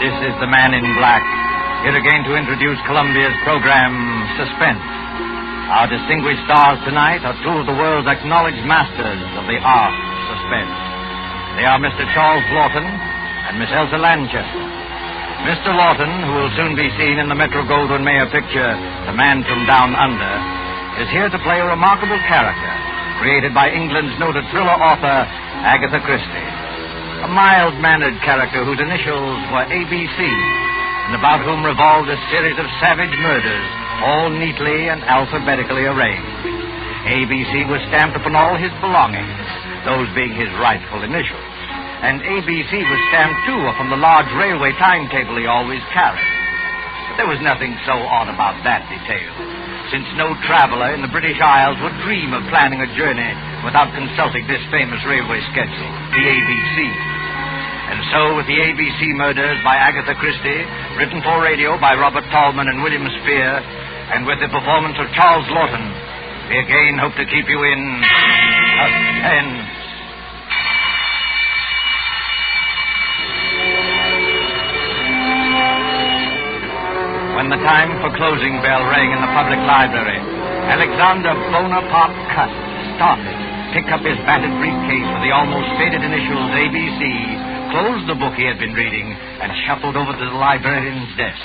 S2: This is the man in black, here again to introduce Columbia's program, Suspense. Our distinguished stars tonight are 2 of the world's acknowledged masters of the art of suspense. They are Mr. Charles Lawton and Miss Elsa Lanchester. Mr. Lawton, who will soon be seen in the Metro-Goldwyn-Mayer picture, The Man from Down Under, is here to play a remarkable character created by England's noted thriller author, Agatha Christie. A mild-mannered character whose initials were ABC, and about whom revolved a series of savage murders, all neatly and alphabetically arranged. ABC was stamped upon all his belongings, those being his rightful initials. And ABC was stamped, too, upon the large railway timetable he always carried. But there was nothing so odd about that detail, since no traveler in the British Isles would dream of planning a journey without consulting this famous railway schedule, the ABC. And so, with the ABC Murders by Agatha Christie, written for radio by Robert Tallman and William Spear, and with the performance of Charles Lawton, we again hope to keep you in suspense. When the time for closing bell rang in the public library, Alexander Bonaparte Cust started, picked up his battered briefcase with the almost faded initials ABC, closed the book he had been reading, and shuffled over to the librarian's desk.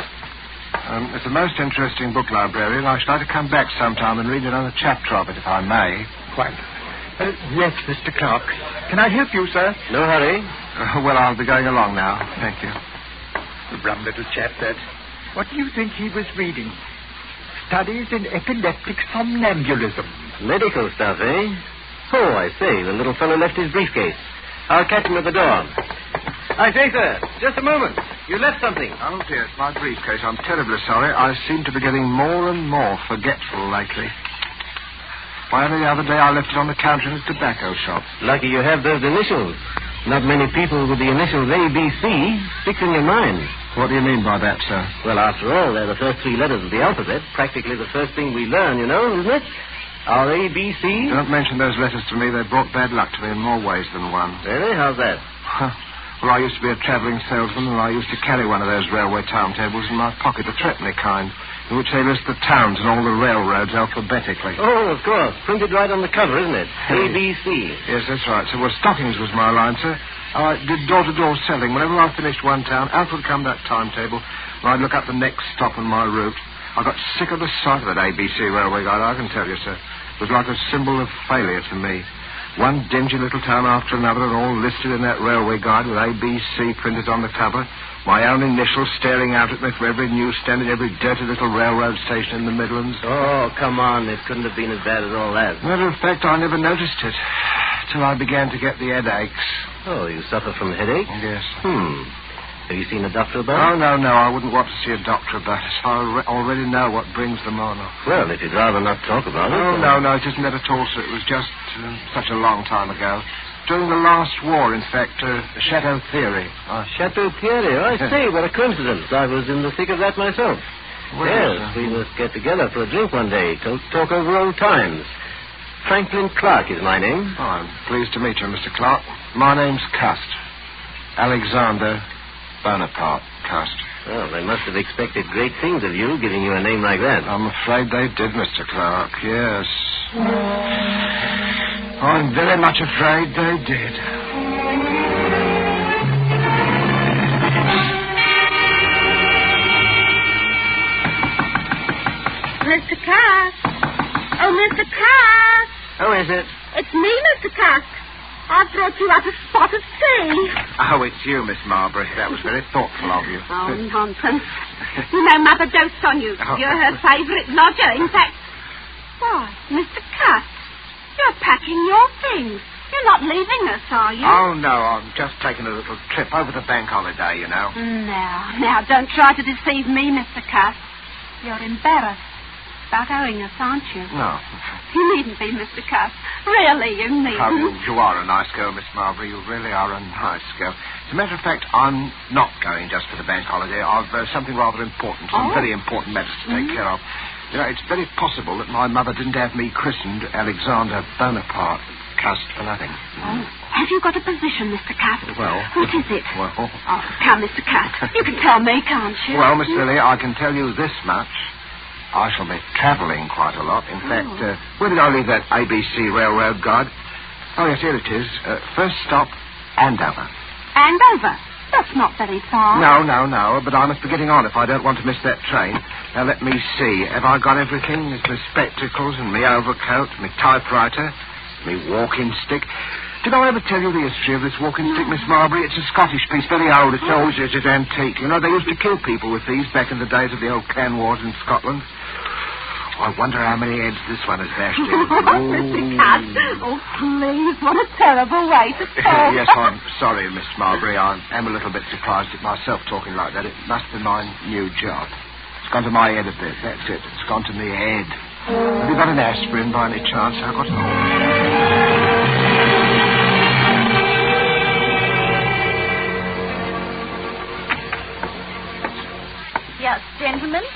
S12: It's a most interesting book, librarian. I should like to come back sometime and read another chapter of it, if I may.
S13: Quite. Yes, Mr. Clark. Can I help you, sir?
S12: No hurry. Well, I'll be going along now. Thank you.
S13: Rum little chap, that. What do you think he was reading? Studies in epileptic somnambulism.
S17: Medical stuff, eh? Oh, I see. The little fellow left his briefcase. I'll catch him at the door. I say, sir, just a moment. You left something.
S12: Oh, dear, it's my briefcase. I'm terribly sorry. I seem to be getting more and more forgetful lately. Why, only the other day I left it on the counter in a tobacco shop.
S17: Lucky you have those initials. Not many people with the initials ABC sticks in your mind.
S12: What do you mean by that, sir?
S17: Well, after all, they're the first 3 letters of the alphabet. Practically the first thing we learn, isn't it? Our ABC.
S12: Don't mention those letters to me. They've brought bad luck to me in more ways than one.
S17: Really? How's that?
S12: Well, I used to be a travelling salesman, and I used to carry one of those railway timetables in my pocket, the threepenny kind, in which they list the towns and all the railroads alphabetically.
S17: Oh, of course. Printed right on the cover, isn't it? ABC.
S12: Yes, that's right. So, well, stockings was my line, sir. I did door-to-door selling. Whenever I finished one town, out would come that timetable, and I'd look up the next stop on my route. I got sick of the sight of that ABC railway guide, I can tell you, sir. It was like a symbol of failure to me. One dingy little town after another, and all listed in that railway guide with ABC printed on the cover. My own initials staring out at me from every newsstand and every dirty little railroad station in the Midlands.
S17: Oh, come on. It couldn't have been as bad as all that.
S12: Matter of fact, I never noticed it till I began to get the headaches.
S17: Oh, you suffer from headaches?
S12: Yes.
S17: Have you seen a doctor about it?
S12: Oh, no. I wouldn't want to see a doctor about it. I already know what brings them on.
S17: Well, if you'd rather not talk about it...
S12: Oh, no, it isn't that at all, sir. It was just such a long time ago. During the last war, in fact, the Chateau Theory.
S17: Chateau Theory? I see. What a coincidence. I was in the thick of that myself.
S12: Well,
S17: yes, we must get together for a drink one day, talk over old times. Franklin Clark is my name.
S12: Oh, I'm pleased to meet you, Mr. Clark. My name's Cust. Alexander Bonaparte Cust.
S17: Well, they must have expected great things of you, giving you a name like that.
S12: I'm afraid they did, Mr. Clark, yes. I'm very much afraid they did.
S16: Mr. Cust. Oh, Mr. Cust.
S17: Who is it?
S16: It's me, Mr. Cust. I've brought you up a spot of tea.
S12: Oh, it's you, Miss Marbury. That was very thoughtful of you.
S16: Oh, nonsense. You know Mother dotes on you.
S12: Oh.
S16: You're her favourite lodger. In fact... Why, Mr. Cust, you're packing your things. You're not leaving us, are you?
S12: Oh, no, I'm just taking a little trip over the bank holiday, you know.
S16: Now, don't try to deceive me, Mr. Cust. You're embarrassed about owing us, aren't you?
S12: No.
S16: You needn't be, Mr. Cust. Really, you needn't.
S12: Oh, you are a nice girl, Miss Marbury. You really are a nice girl. As a matter of fact, I'm not going just for the bank holiday. I've something rather important, some very important matters to take care of. You know, it's very possible that my mother didn't have me christened Alexander Bonaparte Cust for nothing.
S16: Oh, have you got a position, Mr. Cust?
S12: Well...
S16: What is it?
S12: Well...
S16: Oh, come, Mr. Cust. You can tell me, can't you?
S12: Well, Miss Lily, I can tell you this much. I shall be travelling quite a lot. In fact, where did I leave that ABC railroad guide? Oh, yes, here it is. First stop, Andover.
S16: Andover? That's not very far.
S12: No, but I must be getting on if I don't want to miss that train. Now, let me see. Have I got everything? It's my spectacles and my overcoat, my typewriter, my walking stick. Did I ever tell you the history of this walking stick, Miss Marbury? It's a Scottish piece, very old. It's always it's antique. You know, they used to kill people with these back in the days of the old clan wars in Scotland. I wonder how many heads this one has bashed in.
S16: Mr. Cust. Oh, please, what a terrible way to talk.
S12: Yes, I'm sorry, Miss Marbury. I am a little bit surprised at myself talking like that. It must be my new job. It's gone to my head a bit. That's it. It's gone to my head. Have you got an aspirin by any chance? I've got it.
S19: Yes, gentlemen.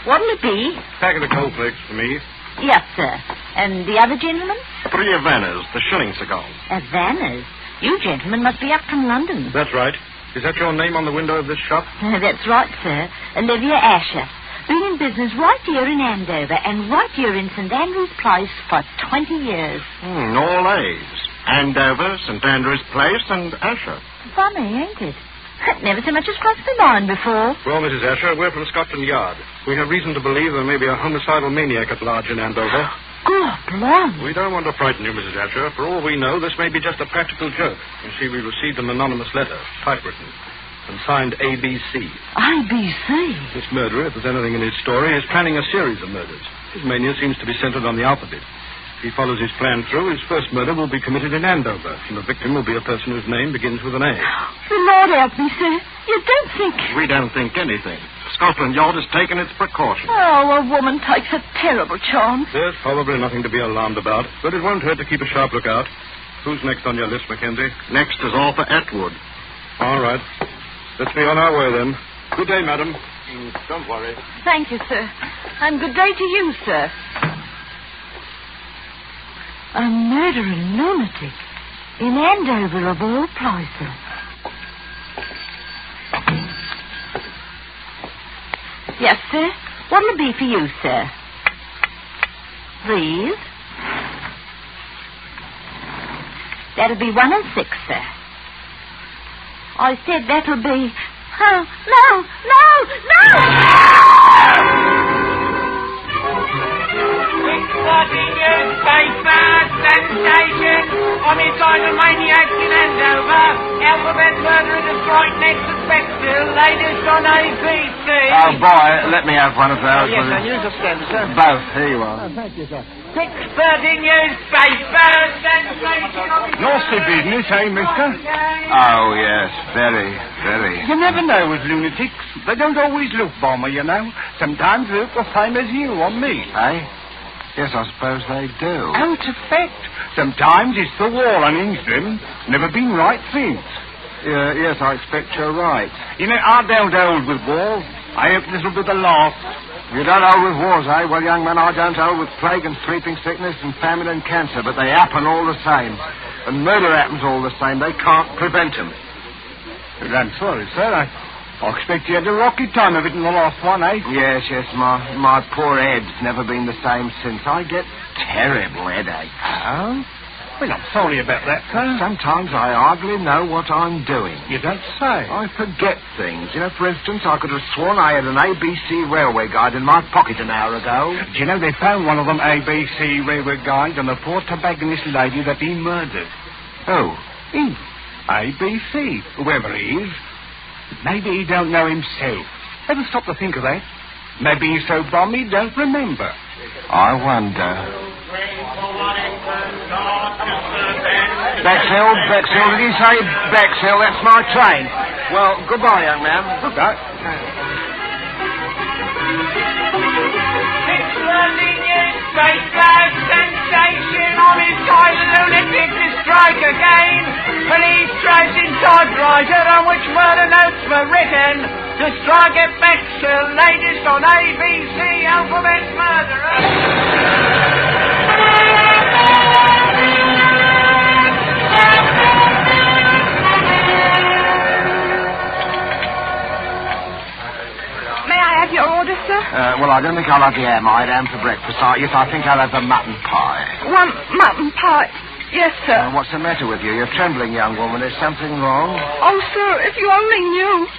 S19: What'll it be?
S21: Packet of cornflakes for me.
S19: Yes, sir. And the other gentleman?
S21: 3 Havanas, the shilling cigars.
S19: Havanas? You gentlemen must be up from London.
S21: That's right. Is that your name on the window of this shop?
S19: That's right, sir. Olivia Asher. Been in business right here in Andover and right here in St. Andrew's Place for 20 years.
S21: All A's. Andover, St. Andrew's Place, and Asher.
S19: Funny, ain't it? Never so much as crossed the line before.
S21: Well, Mrs. Asher, we're from Scotland Yard. We have reason to believe there may be a homicidal maniac at large in Andover.
S19: Good blimey.
S21: We don't want to frighten you, Mrs. Asher. For all we know, this may be just a practical joke. You see, we received an anonymous letter, typewritten, and signed ABC.
S19: ABC?
S21: This murderer, if there's anything in his story, is planning a series of murders. His mania seems to be centered on the alphabet. If he follows his plan through, his first murder will be committed in Andover, and the victim will be a person whose name begins with an A.
S19: The Lord help me, sir. You don't think...
S21: We don't think anything. Scotland Yard has taken its precautions.
S19: Oh, a woman takes a terrible chance.
S21: There's probably nothing to be alarmed about, but it won't hurt to keep a sharp lookout. Who's next on your list, Mackenzie?
S12: Next is Arthur Atwood.
S21: All right. Let's be on our way, then. Good day, madam. Don't worry.
S19: Thank you, sir. And good day to you, sir. A murdering lunatic in Andover of all places. Yes, sir. What'll it be for you, sir? Please. That'll be 1 and 6, sir. I said that'll be... Oh, no!
S8: Exciting newspaper sensation. Homicidal maniacs in Andover. Alphabet murder in the strike next to Bexhill. Latest on ABC.
S12: Oh, boy, let me have one of those.
S8: Yes, sir. News of Scandal, sir.
S12: Both. Here you are.
S11: Thank you, sir.
S8: 6:30 newspaper sensation.
S13: Nasty business, eh, mister?
S12: Oh, yes. Very, very.
S13: You never know with lunatics. They don't always look bomber, you know. Sometimes they look the same as you on me.
S12: Eh? Yes, I suppose they do.
S13: Out of fact. Sometimes it's the wall on Ingram. Never been right since.
S12: Yes, I expect you're right.
S13: You know, I don't hold with walls. I hope this'll be the last.
S12: You don't hold with wars, eh? Well, young man, I don't hold with plague and sleeping sickness and famine and cancer, but they happen all the same. And murder happens all the same. They can't prevent them.
S13: Well, I'm sorry, sir. I expect you had a rocky time of it in the last one, eh?
S12: Yes. My poor head's never been the same since. I get terrible headaches.
S13: Oh? Well, I'm sorry about that, sir.
S12: Sometimes I hardly know what I'm doing.
S13: You don't say.
S12: I forget things. You know, for instance, I could have sworn I had an ABC railway guide in my pocket an hour ago.
S13: Do you know, they found one of them ABC railway guides on the poor tobacconist lady that he murdered.
S12: Who?
S13: He. ABC, whoever he is. Maybe he don't know himself. Ever stop to think of that? Maybe he's so bum he don't remember.
S12: I wonder. Bexhill, did he say Bexhill? That's my train. Well, goodbye, young man.
S13: Goodbye.
S8: 6:30 newspaper sensation. Homicidal lunatic to strike again. Police tracing typewriter on which murder notes were written. To strike at Bexhill. Latest on ABC. Alphabet murderer.
S18: Your order, sir?
S12: Well, I don't think I'll have the ham. I had ham for breakfast. Yes, I think I'll have the mutton pie.
S18: One mutton pie. Yes, sir.
S12: What's the matter with you? You're trembling, young woman. Is something wrong?
S18: Oh, sir, if you only knew.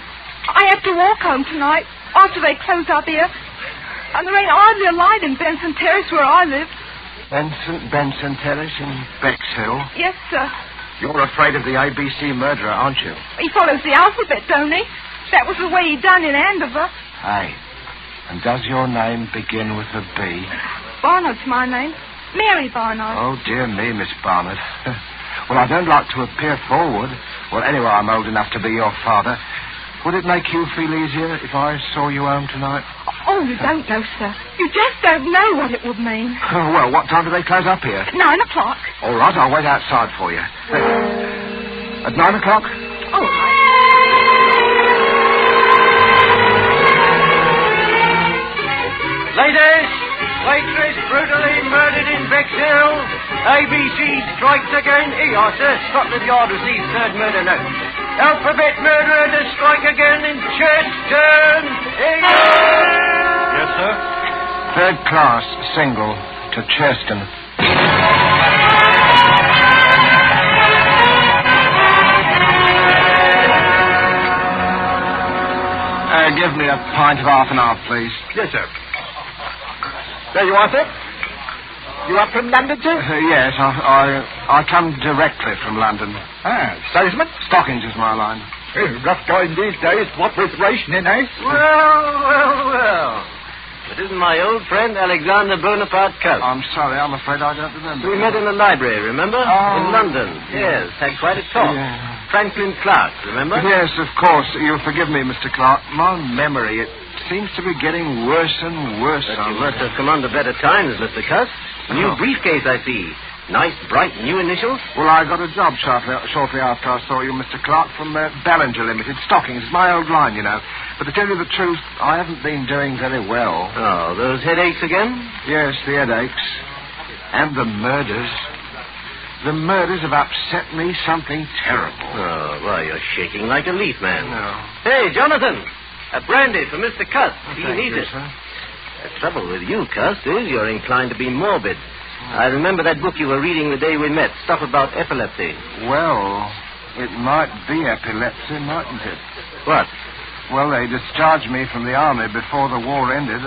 S18: I have to walk home tonight after they close up here. And there ain't hardly a light in Benson Terrace where I live.
S12: Benson Terrace in Bexhill?
S18: Yes, sir.
S12: You're afraid of the ABC murderer, aren't you?
S18: He follows the alphabet, don't he? That was the way he done in Andover.
S12: Aye. And does your name begin with a B?
S18: Barnard's my name. Mary Barnard.
S12: Oh, dear me, Miss Barnard. Well, I don't like to appear forward. Well, anyway, I'm old enough to be your father. Would it make you feel easier if I saw you home tonight?
S18: Oh, you don't know, sir. You just don't know what it would mean.
S12: Oh, well, what time do they close up here?
S18: 9 o'clock.
S12: All right, I'll wait outside for you. At 9 o'clock?
S18: All right.
S8: Ladies, waitress brutally murdered in Bexhill. ABC strikes again. Here you are, sir. Scotland Yard receives third murder note. Alphabet murderer to strike again in Cheston. Here you are.
S21: Yes, sir?
S12: Third class, single, to Cheston. Give me a pint of half and half, please.
S13: Yes, sir. There you are, sir. You up from London, sir?
S12: Yes, I come directly from London.
S13: Ah, salesman?
S12: Stockings is my line.
S13: Rough going these days, what with rationing, eh?
S17: Well. It isn't my old friend Alexander Bonaparte Coates.
S12: I'm sorry, I'm afraid I don't remember.
S17: We met in the library, remember?
S12: Oh.
S17: In London. Yes, had quite a talk.
S12: Yeah.
S17: Franklin Clark, remember?
S12: Yes, of course. You'll forgive me, Mr. Clark. My memory, it seems to be getting worse and worse.
S17: But you must have come under better times, Mr. Cuss. New briefcase, I see. Nice, bright, new initials?
S12: Well, I got a job shortly after I saw you, Mr. Clark, from Ballinger Limited. Stockings. It's my old line, you know. But to tell you the truth, I haven't been doing very well.
S17: Oh, those headaches again?
S12: Yes, the headaches. And the murders. The murders have upset me something terrible.
S17: Oh, well, you're shaking like a leaf, man.
S12: No.
S17: Hey, Jonathan, a brandy for Mr. Cust. He needs it.
S12: Sir.
S17: The trouble with you, Cust, is you're inclined to be morbid. I remember that book you were reading the day we met, stuff about epilepsy.
S12: Well, it might be epilepsy, mightn't it?
S17: What?
S12: Well, they discharged me from the army before the war ended.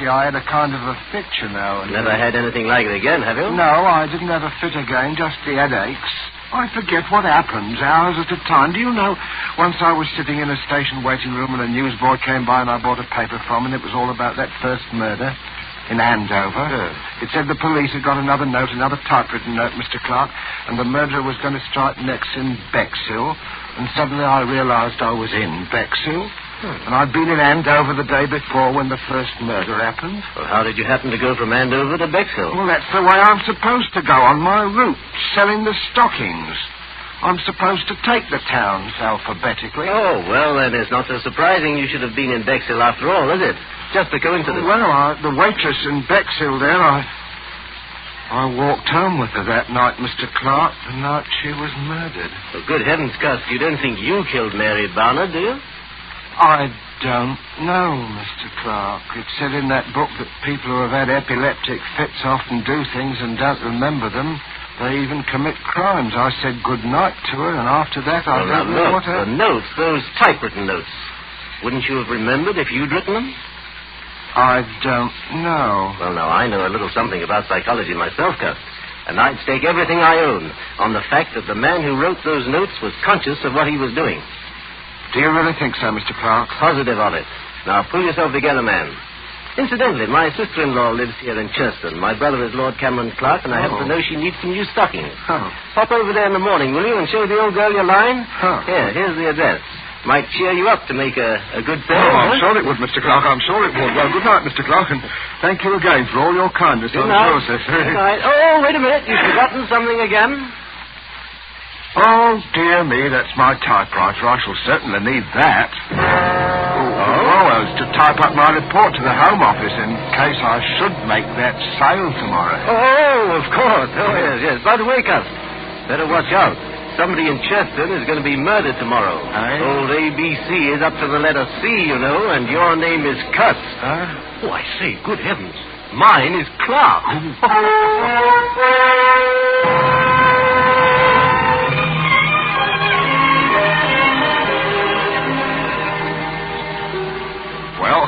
S12: See, I had a kind of a fit, you know.
S17: Never had anything like it again, have you?
S12: No, I didn't have a fit again, just the headaches. I forget what happens, hours at a time. Do you know, once I was sitting in a station waiting room and a newsboy came by and I bought a paper from him, and it was all about that first murder in Andover. It said the police had got another note, another typewritten note, Mr. Clark, and the murderer was going to strike next in Bexhill, and suddenly I realized I was in Bexhill, and I'd been in Andover the day before when the first murder happened.
S17: Well, how did you happen to go from Andover to Bexhill?
S12: Well, that's the way I'm supposed to go, on my route, selling the stockings. I'm supposed to take the towns alphabetically.
S17: Oh, well, then it's not so surprising you should have been in Bexhill after all, is it? Just a coincidence.
S12: Well, the waitress in Bexhill there, I walked home with her that night, Mr. Clark, the night she was murdered.
S17: For good heavens, Cust, you don't think you killed Mary Barnard, do you?
S12: I don't know, Mr. Clark. It said in that book that people who have had epileptic fits often do things and don't remember them. They even commit crimes. I said good night to her, and after that I don't know what happened.
S17: The notes, those typewritten notes. Wouldn't you have remembered if you'd written them?
S12: I don't know.
S17: Well, now, I know a little something about psychology myself, Cust. And I'd stake everything I own on the fact that the man who wrote those notes was conscious of what he was doing.
S12: Do you really think so, Mr. Clark?
S17: Positive of it. Now, pull yourself together, man. Incidentally, my sister-in-law lives here in Churston. My brother is Lord Cameron Clark, and I happen to know she needs some new stockings. Pop over there in the morning, will you, and show the old girl your line? Here's the address. Might cheer you up to make a good sale.
S12: Oh, I'm sure it would, Mr. Clark. I'm sure it would. Well, good night, Mr. Clark, and thank you again for all your kindness on the process.
S17: Good night. Oh, wait a minute. You've forgotten something again?
S12: Oh, dear me, that's my typewriter. I shall certainly need that. Oh, it's to type up my report to the Home Office in case I should make that sale tomorrow.
S17: Oh, of course. Oh, yes. By the way, Cust, better watch out. Somebody in Cheston is going to be murdered tomorrow. Old ABC is up to the letter C, you know, and your name is Cust. Oh, I say, good heavens. Mine is Clark.
S12: Well,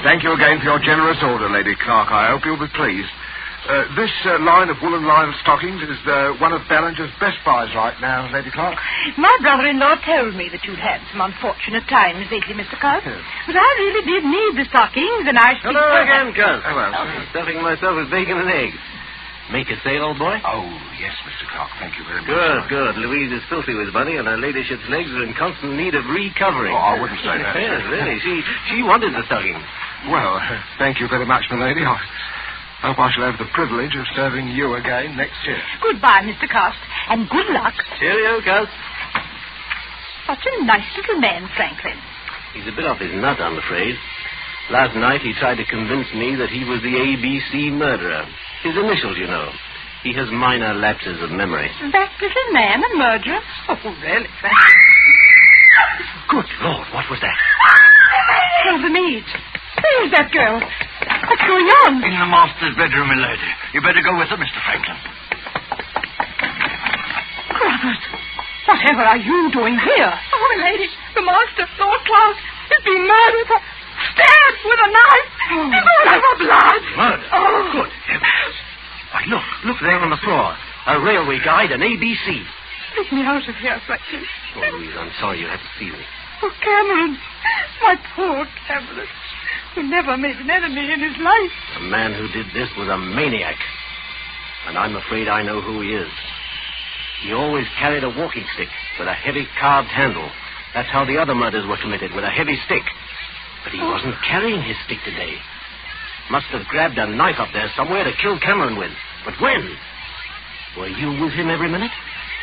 S12: thank you again for your generous order, Lady Clark. I hope you'll be pleased. This line of woolen lined stockings is one of Ballinger's best buys right now, Lady Clark.
S16: My brother-in-law told me that you'd had some unfortunate times lately, Mr. Cust. But I really did need the stockings, and I should...
S17: Hello again, Cust. Stuffing myself with bacon and eggs. Make a sale, old boy?
S12: Oh, yes, Mr. Clark. Thank you very much.
S17: Good. Louise is filthy with money, and her ladyship's legs are in constant need of recovering.
S12: Oh, I wouldn't say that.
S17: Yes, really. She wanted the stockings.
S12: Well, thank you very much, my lady. I hope I shall have the privilege of serving you again next year.
S16: Goodbye, Mr. Cust, and good luck.
S17: Cheerio, Cust.
S16: Such a nice little man, Franklin.
S17: He's a bit off his nut, I'm afraid. Last night he tried to convince me that he was the ABC murderer. His initials, you know. He has minor lapses of memory.
S16: That little man a murderer? Oh, really, Franklin?
S17: Good Lord, what was that?
S16: Tell the maid. Where's that girl? What's going on?
S1: In the master's bedroom, milady. You better go with her, Mr. Franklin.
S16: Brothers, whatever are you doing here? Oh, lady, the master, Lord Clark, is being murdered. Stabbed with a knife. He's all over blood.
S17: Murder?
S16: Oh.
S17: Good heavens. Why, look there on the floor. A railway guide and ABC.
S16: Take me out of here, Franklin.
S17: Oh, Louise, I'm sorry you had to see me.
S16: Oh, Cameron. My poor Cameron. Who never made an enemy in his life.
S17: The man who did this was a maniac. And I'm afraid I know who he is. He always carried a walking stick with a heavy carved handle. That's how the other murders were committed, with a heavy stick. But he wasn't carrying his stick today. Must have grabbed a knife up there somewhere to kill Cameron with. But when? Were you with him every minute?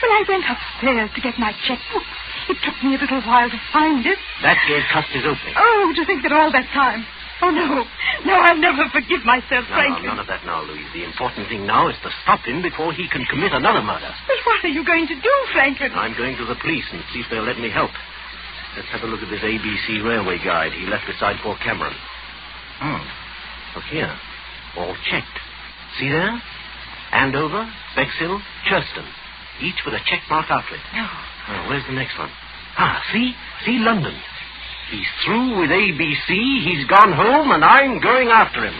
S16: Well, I went upstairs to get my checkbook. It took me a little while to find it.
S17: That gave Cust his opening.
S16: Oh, to think that all that time. Oh, no. No, I'll never forgive myself, Franklin.
S17: No, none of that now, Louise. The important thing now is to stop him before he can commit another murder.
S16: Well, what are you going to do, Franklin?
S17: I'm going to the police and see if they'll let me help. Let's have a look at this ABC railway guide he left beside Fort Cameron. Look here. All checked. See there? Andover, Bexhill, Churston. Each with a checkmark outlet. Oh, where's the next one? See? See London. He's through with ABC, he's gone home, and I'm going after him.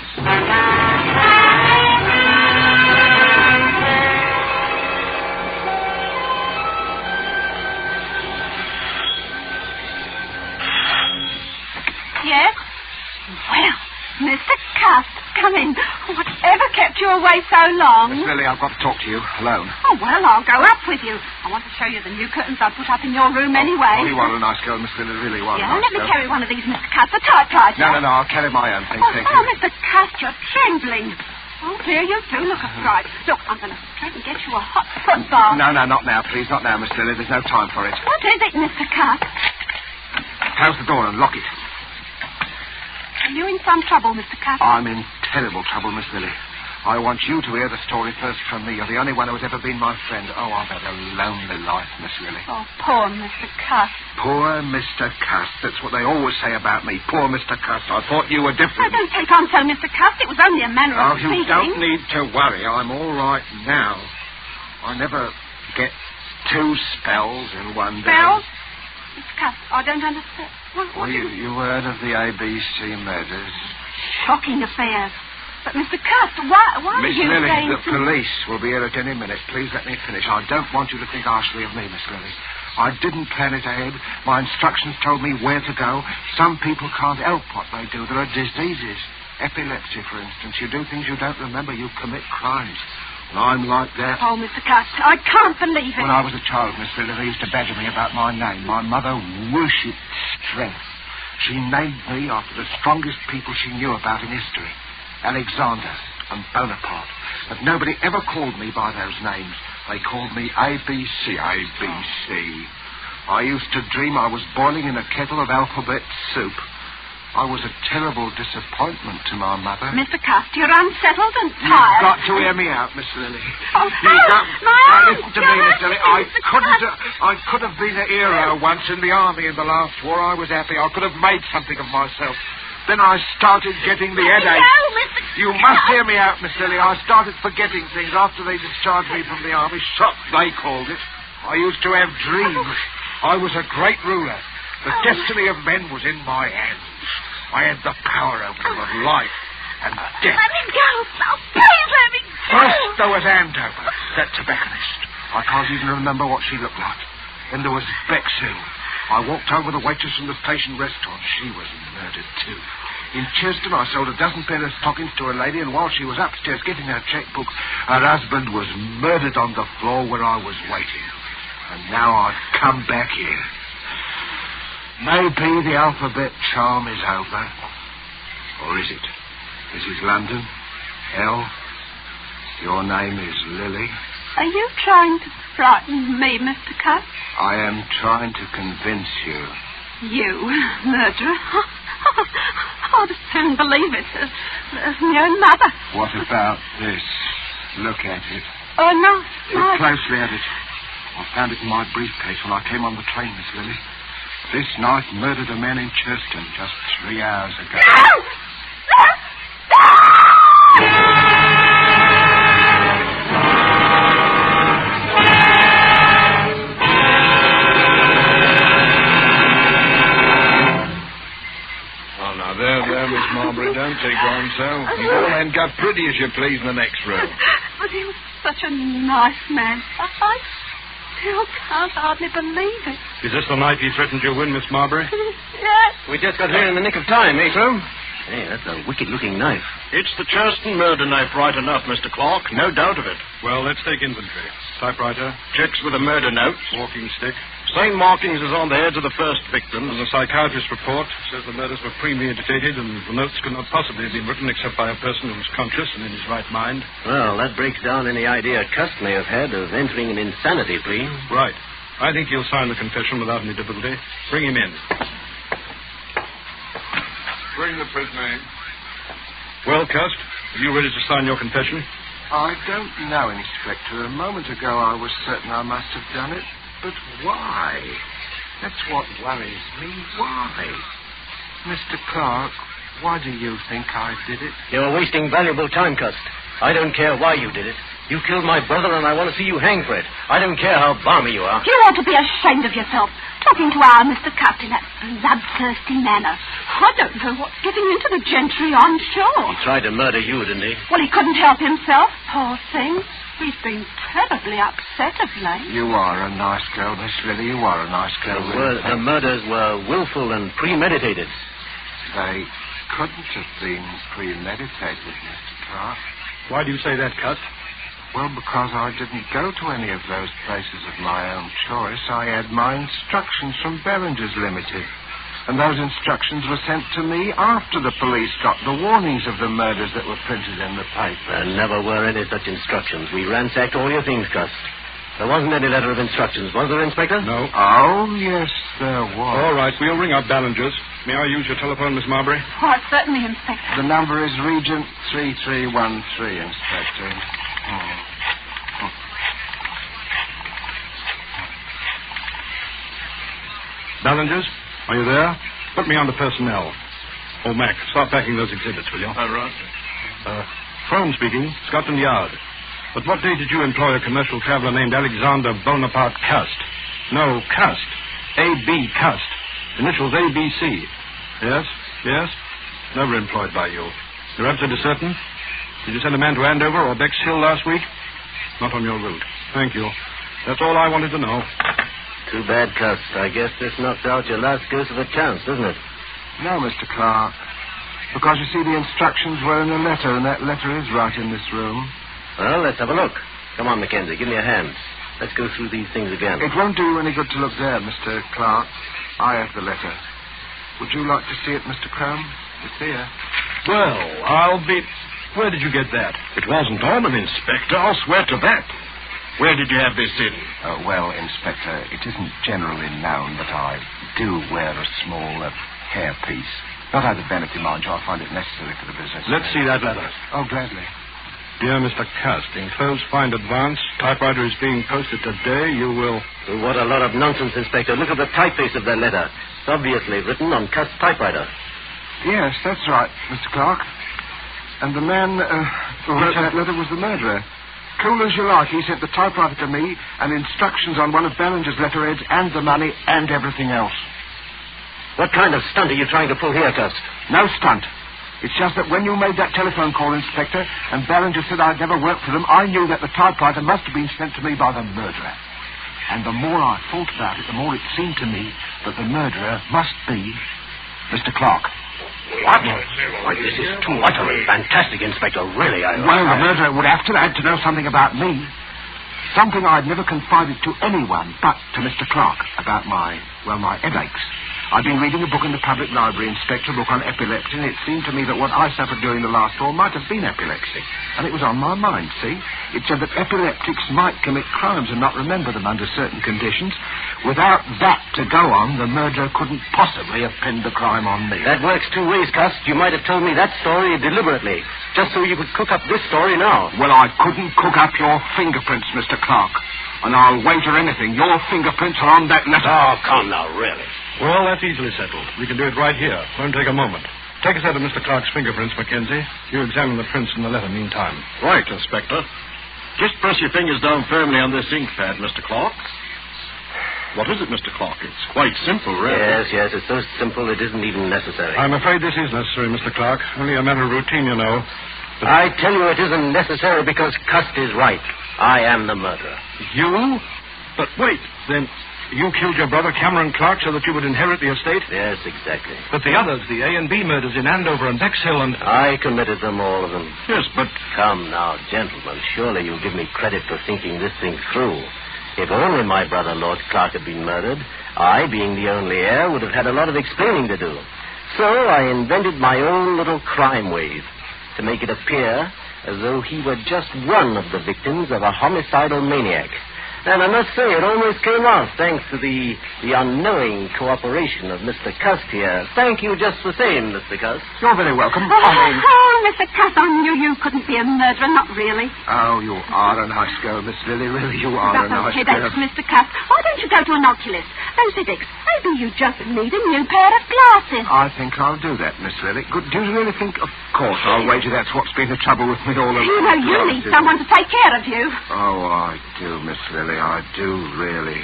S16: Yes? Well, Mr. Cust, come in. Whatever kept you away so long?
S12: Miss Lily, I've got to talk to you alone.
S16: Oh, well, I'll go up with you. I want to show you the new curtains I put up in your room anyway.
S12: Oh, you are a nice girl, Miss Lily, really are.
S16: Yeah, let me carry one of these, Mr. Cust, a typewriter.
S12: No, I'll carry my own thing, thank you.
S16: Oh, Mr. Cust, you're trembling. Oh, dear, you do look a fright. Look, I'm going to try and get you a hot foot bath.
S12: No, not now, please, not now, Miss Lily. There's no time for it.
S16: What is it, Mr. Cust?
S12: Close the door and lock it.
S16: Are you in some trouble, Mr. Cust?
S12: I'm in terrible trouble, Miss Lily. I want you to hear the story first from me. You're the only one who's ever been my friend. Oh, I've had a lonely life, Miss Lily.
S16: Oh, poor Mr. Cust.
S12: Poor Mr. Cust. That's what they always say about me. Poor Mr. Cust. I thought you were different.
S16: Oh, don't take on so, Mr. Cust. It was only a manner of speaking.
S12: You don't need to worry. I'm all right now. I never get two spells in one day.
S16: Spells? Mr. Cust, I don't understand.
S12: Well, you heard of the ABC murders?
S16: Shocking affairs. But, Mr. Cust, why
S12: Miss
S16: are you
S12: Lily,
S16: saying...
S12: the police will be here at any minute. Please let me finish. I don't want you to think harshly of me, Miss Lily. I didn't plan it ahead. My instructions told me where to go. Some people can't help what they do. There are diseases. Epilepsy, for instance. You do things you don't remember. You commit crimes. And I'm like that.
S16: Oh, Mr. Cust, I can't believe it.
S12: When I was a child, Miss Lily, they used to badger me about my name. My mother worshipped strength. She named me after the strongest people she knew about in history. Alexander and Bonaparte. But nobody ever called me by those names. They called me ABC. I used to dream I was boiling in a kettle of alphabet soup. I was a terrible disappointment to my mother.
S16: Mr. Cust, you're unsettled and tired.
S12: You've got to hear me out, Miss Lily. Listen to me, Miss Lily. I could have been a hero once in the army in the last war. I was happy. I could have made something of myself. Then I started getting the headache.
S16: No, Mr.
S12: You must hear me out, Miss Lily. I started forgetting things after they discharged me from the army. Shock, they called it. I used to have dreams. I was a great ruler. The destiny of men was in my hands. I had the power over them of life and death.
S16: Let me go. Oh, please let me go.
S12: First, there was Andover, that tobacconist. I can't even remember what she looked like. Then there was Bexhill. I walked over the waitress from the station restaurant. She was murdered, too. In Churston, I sold a dozen pair of stockings to a lady, and while she was upstairs getting her checkbook, her husband was murdered on the floor where I was waiting. And now I've come back here. Maybe the alphabet charm is over. Or is it? This is London. Hell. Your name is Lily.
S16: Are you trying to frighten me, Mr. Cust?
S12: I am trying to convince you.
S16: You, murderer? I'd soon believe it. Your own mother.
S12: What about this? Look at it.
S16: Oh, no.
S12: Look closely at it. I found it in my briefcase when I came on the train, Miss Lily. This knife murdered a man in Churston just 3 hours ago.
S16: No!
S21: Oh, now, there, Miss Marbury, don't take on so. You go and get pretty as you please in the next room.
S16: But he was such a nice man. I still can't hardly believe it.
S21: Is this the knife he threatened you with, Miss Marbury?
S16: Yes.
S17: We just got here in the nick of time, eh, True? Hey, that's a wicked-looking knife.
S21: It's the Churston murder knife right enough, Mr. Clark. No doubt of it. Well, let's take inventory. Typewriter. Checks with a murder note. Walking stick. Same markings as on the heads of the first victims. And the psychiatrist's report says the murders were premeditated and the notes could not possibly have been written except by a person who was conscious and in his right mind.
S17: Well, that breaks down any idea Cust may have had of entering an insanity plea.
S21: Right. I think he'll sign the confession without any difficulty. Bring him in.
S12: Bring the prisoner in.
S21: Well, Cust, are you ready to sign your confession?
S12: I don't know, Inspector. A moment ago I was certain I must have done it. But why? That's what worries me. Why? Mr. Clark, why do you think I did it?
S17: You're wasting valuable time, Cust. I don't care why you did it. You killed my brother, and I want to see you hang for it. I don't care how balmy you are.
S16: You ought to be ashamed of yourself, talking to our Mr. Cust in that bloodthirsty manner. I don't know what's getting into the gentry, I'm sure.
S17: He tried to murder you, didn't he?
S16: Well, he couldn't help himself, poor thing. He's been terribly upset of late.
S12: You are a nice girl, Miss Lily. You are a nice girl.
S17: The murders were willful and premeditated.
S12: They couldn't have been premeditated, Mr. Clark.
S21: Why do you say that, Cust?
S12: Well, because I didn't go to any of those places of my own choice. I had my instructions from Behringer's Limited. And those instructions were sent to me after the police got the warnings of the murders that were printed in the paper.
S17: There never were any such instructions. We ransacked all your things, Cust. There wasn't any letter of instructions, was there, Inspector?
S21: No.
S12: Oh, yes, there was.
S21: All right, we'll ring up Ballinger's. May I use your telephone, Miss Marbury?
S16: Why, certainly, Inspector.
S12: The number is Regent 3313, Inspector.
S21: Ballinger's? Are you there? Put me on the personnel. Oh, Mac, start packing those exhibits, will you?
S12: All right.
S21: Frome speaking, Scotland Yard. But what day did you employ a commercial traveler named Alexander Bonaparte Cust? No, Cust. A.B. Cust. Initials A.B.C. Yes? Never employed by you. You're absolutely certain? Did you send a man to Andover or Bexhill last week? Not on your route. Thank you. That's all I wanted to know.
S17: Too bad, Cust. I guess this knocks out your last ghost of a chance, doesn't it?
S12: No, Mr. Clark. Because, you see, the instructions were in a letter, and that letter is right in this room.
S17: Well, let's have a look. Come on, Mackenzie. Give me a hand. Let's go through these things again.
S12: It won't do you any good to look there, Mr. Clark. I have the letter. Would you like to see it, Mr. Crome? It's here.
S21: Well, I'll be... Where did you get that?
S4: It wasn't on an Inspector. I'll swear to that. Where did you have this in?
S12: Well, Inspector, it isn't generally known that I do wear a small hairpiece. Not out of vanity, mind you. I find it necessary for the business.
S21: Let's see that letter.
S12: Oh, gladly.
S21: Dear Mr. Cust, enclosed find advance. Typewriter is being posted today. You will...
S17: What a lot of nonsense, Inspector. Look at the typeface of that letter. It's obviously written on Cust's typewriter.
S12: Yes, that's right, Mr. Clark. And the man who wrote that letter was the murderer. Cool as you like, he sent the typewriter to me and instructions on one of Ballinger's letterheads and the money and everything else.
S17: What kind of stunt are you trying to pull here, Cust?
S12: No stunt. It's just that when you made that telephone call, Inspector, and Ballinger said I'd never worked for them, I knew that the typewriter must have been sent to me by the murderer. And the more I thought about it, the more it seemed to me that the murderer must be Mr. Clark.
S17: What? Why, this is too utterly fantastic, Inspector. Really,
S12: Well, the murderer would have to know something about me. Something I'd never confided to anyone but to Mr. Clark about my headaches. I've been reading a book in the public library, Inspector, a book on epilepsy, and it seemed to me that what I suffered during the last war might have been epilepsy. And it was on my mind, see? It said that epileptics might commit crimes and not remember them under certain conditions. Without that to go on, the murderer couldn't possibly have pinned the crime on me.
S17: That works two ways, Cust. You might have told me that story deliberately, just so you could cook up this story now.
S12: Well, I couldn't cook up your fingerprints, Mr. Clark. And I'll wager anything. Your fingerprints are on that letter.
S17: Oh, come now, really.
S21: Well, that's easily settled. We can do it right here. Won't take a moment. Take a set of Mr. Clark's fingerprints, Mackenzie. You examine the prints in the letter meantime.
S4: Right, Inspector. Just press your fingers down firmly on this ink pad, Mr. Clark. What is it, Mr. Clark? It's quite simple, really.
S17: Yes, it's so simple it isn't even necessary.
S21: I'm afraid this is necessary, Mr. Clark. Only a matter of routine, you know.
S17: But I tell you it isn't necessary because Cust is right. I am the murderer.
S21: You? But wait, then... You killed your brother, Cameron Clark, so that you would inherit the estate?
S17: Yes, exactly.
S21: But the others, the A and B murders in Andover and Bexhill and...
S17: I committed them, all of them.
S21: Yes, but...
S17: Come now, gentlemen. Surely you'll give me credit for thinking this thing through. If only my brother, Lord Clark, had been murdered, I, being the only heir, would have had a lot of explaining to do. So I invented my own little crime wave to make it appear as though he were just one of the victims of a homicidal maniac. And I must say, it almost came off, thanks to the unknowing cooperation of Mr. Cust here. Thank you just the same, Mr. Cust.
S12: You're very welcome.
S16: Mr. Cust, I knew you couldn't be a murderer, not really.
S12: Oh, you are a nice girl, Miss Lily. Really, you are a nice girl.
S16: Headaches, Mr. Cust. Why don't you go to an oculist? Those headaches. Maybe you just need a new pair of glasses.
S12: I think I'll do that, Miss Lily. Good. Do you really think? Of course, I'll wager that's what's been the trouble with me all along.
S16: You know, you need someone to take care of you.
S12: Oh, I do, Miss Lily. I do, really.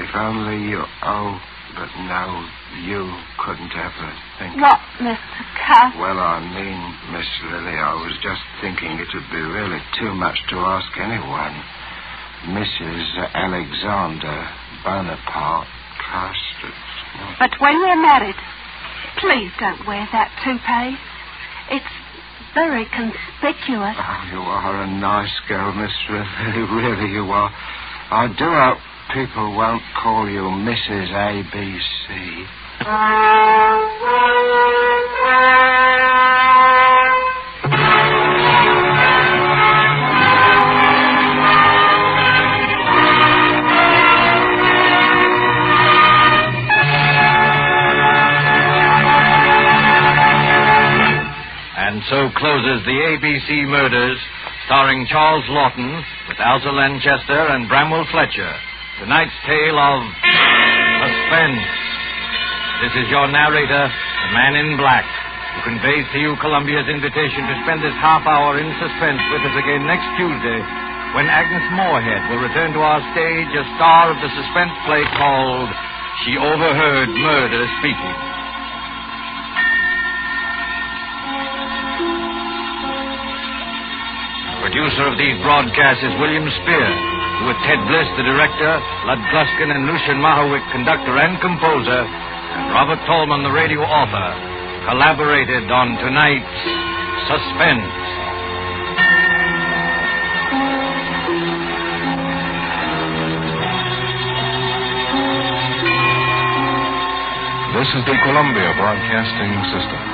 S12: If only you... Oh, but no, you couldn't ever think...
S16: What, Mr. Cust?
S12: Well, I mean, Miss Lily, I was just thinking it would be really too much to ask anyone. Mrs. Alexander Bonaparte Cust.
S16: But when we're married, please don't wear that toupee. It's very conspicuous.
S12: Oh, you are a nice girl, Miss Lily. Really, you are. I do hope people won't call you Mrs. ABC.
S2: And so closes the ABC Murders, starring Charles Lawton, with Elsa Lanchester and Bramwell Fletcher. Tonight's tale of Suspense. This is your narrator, the Man in Black, who conveys to you Columbia's invitation to spend this half hour in suspense with us again next Tuesday, when Agnes Moorehead will return to our stage as star of the suspense play called She Overheard Murder Speaking. Producer of these broadcasts is William Spear, who with Ted Bliss, the director, Lud Gluskin and Lucian Mahowick, conductor and composer, and Robert Tolman, the radio author, collaborated on tonight's Suspense.
S6: This is the Columbia Broadcasting System.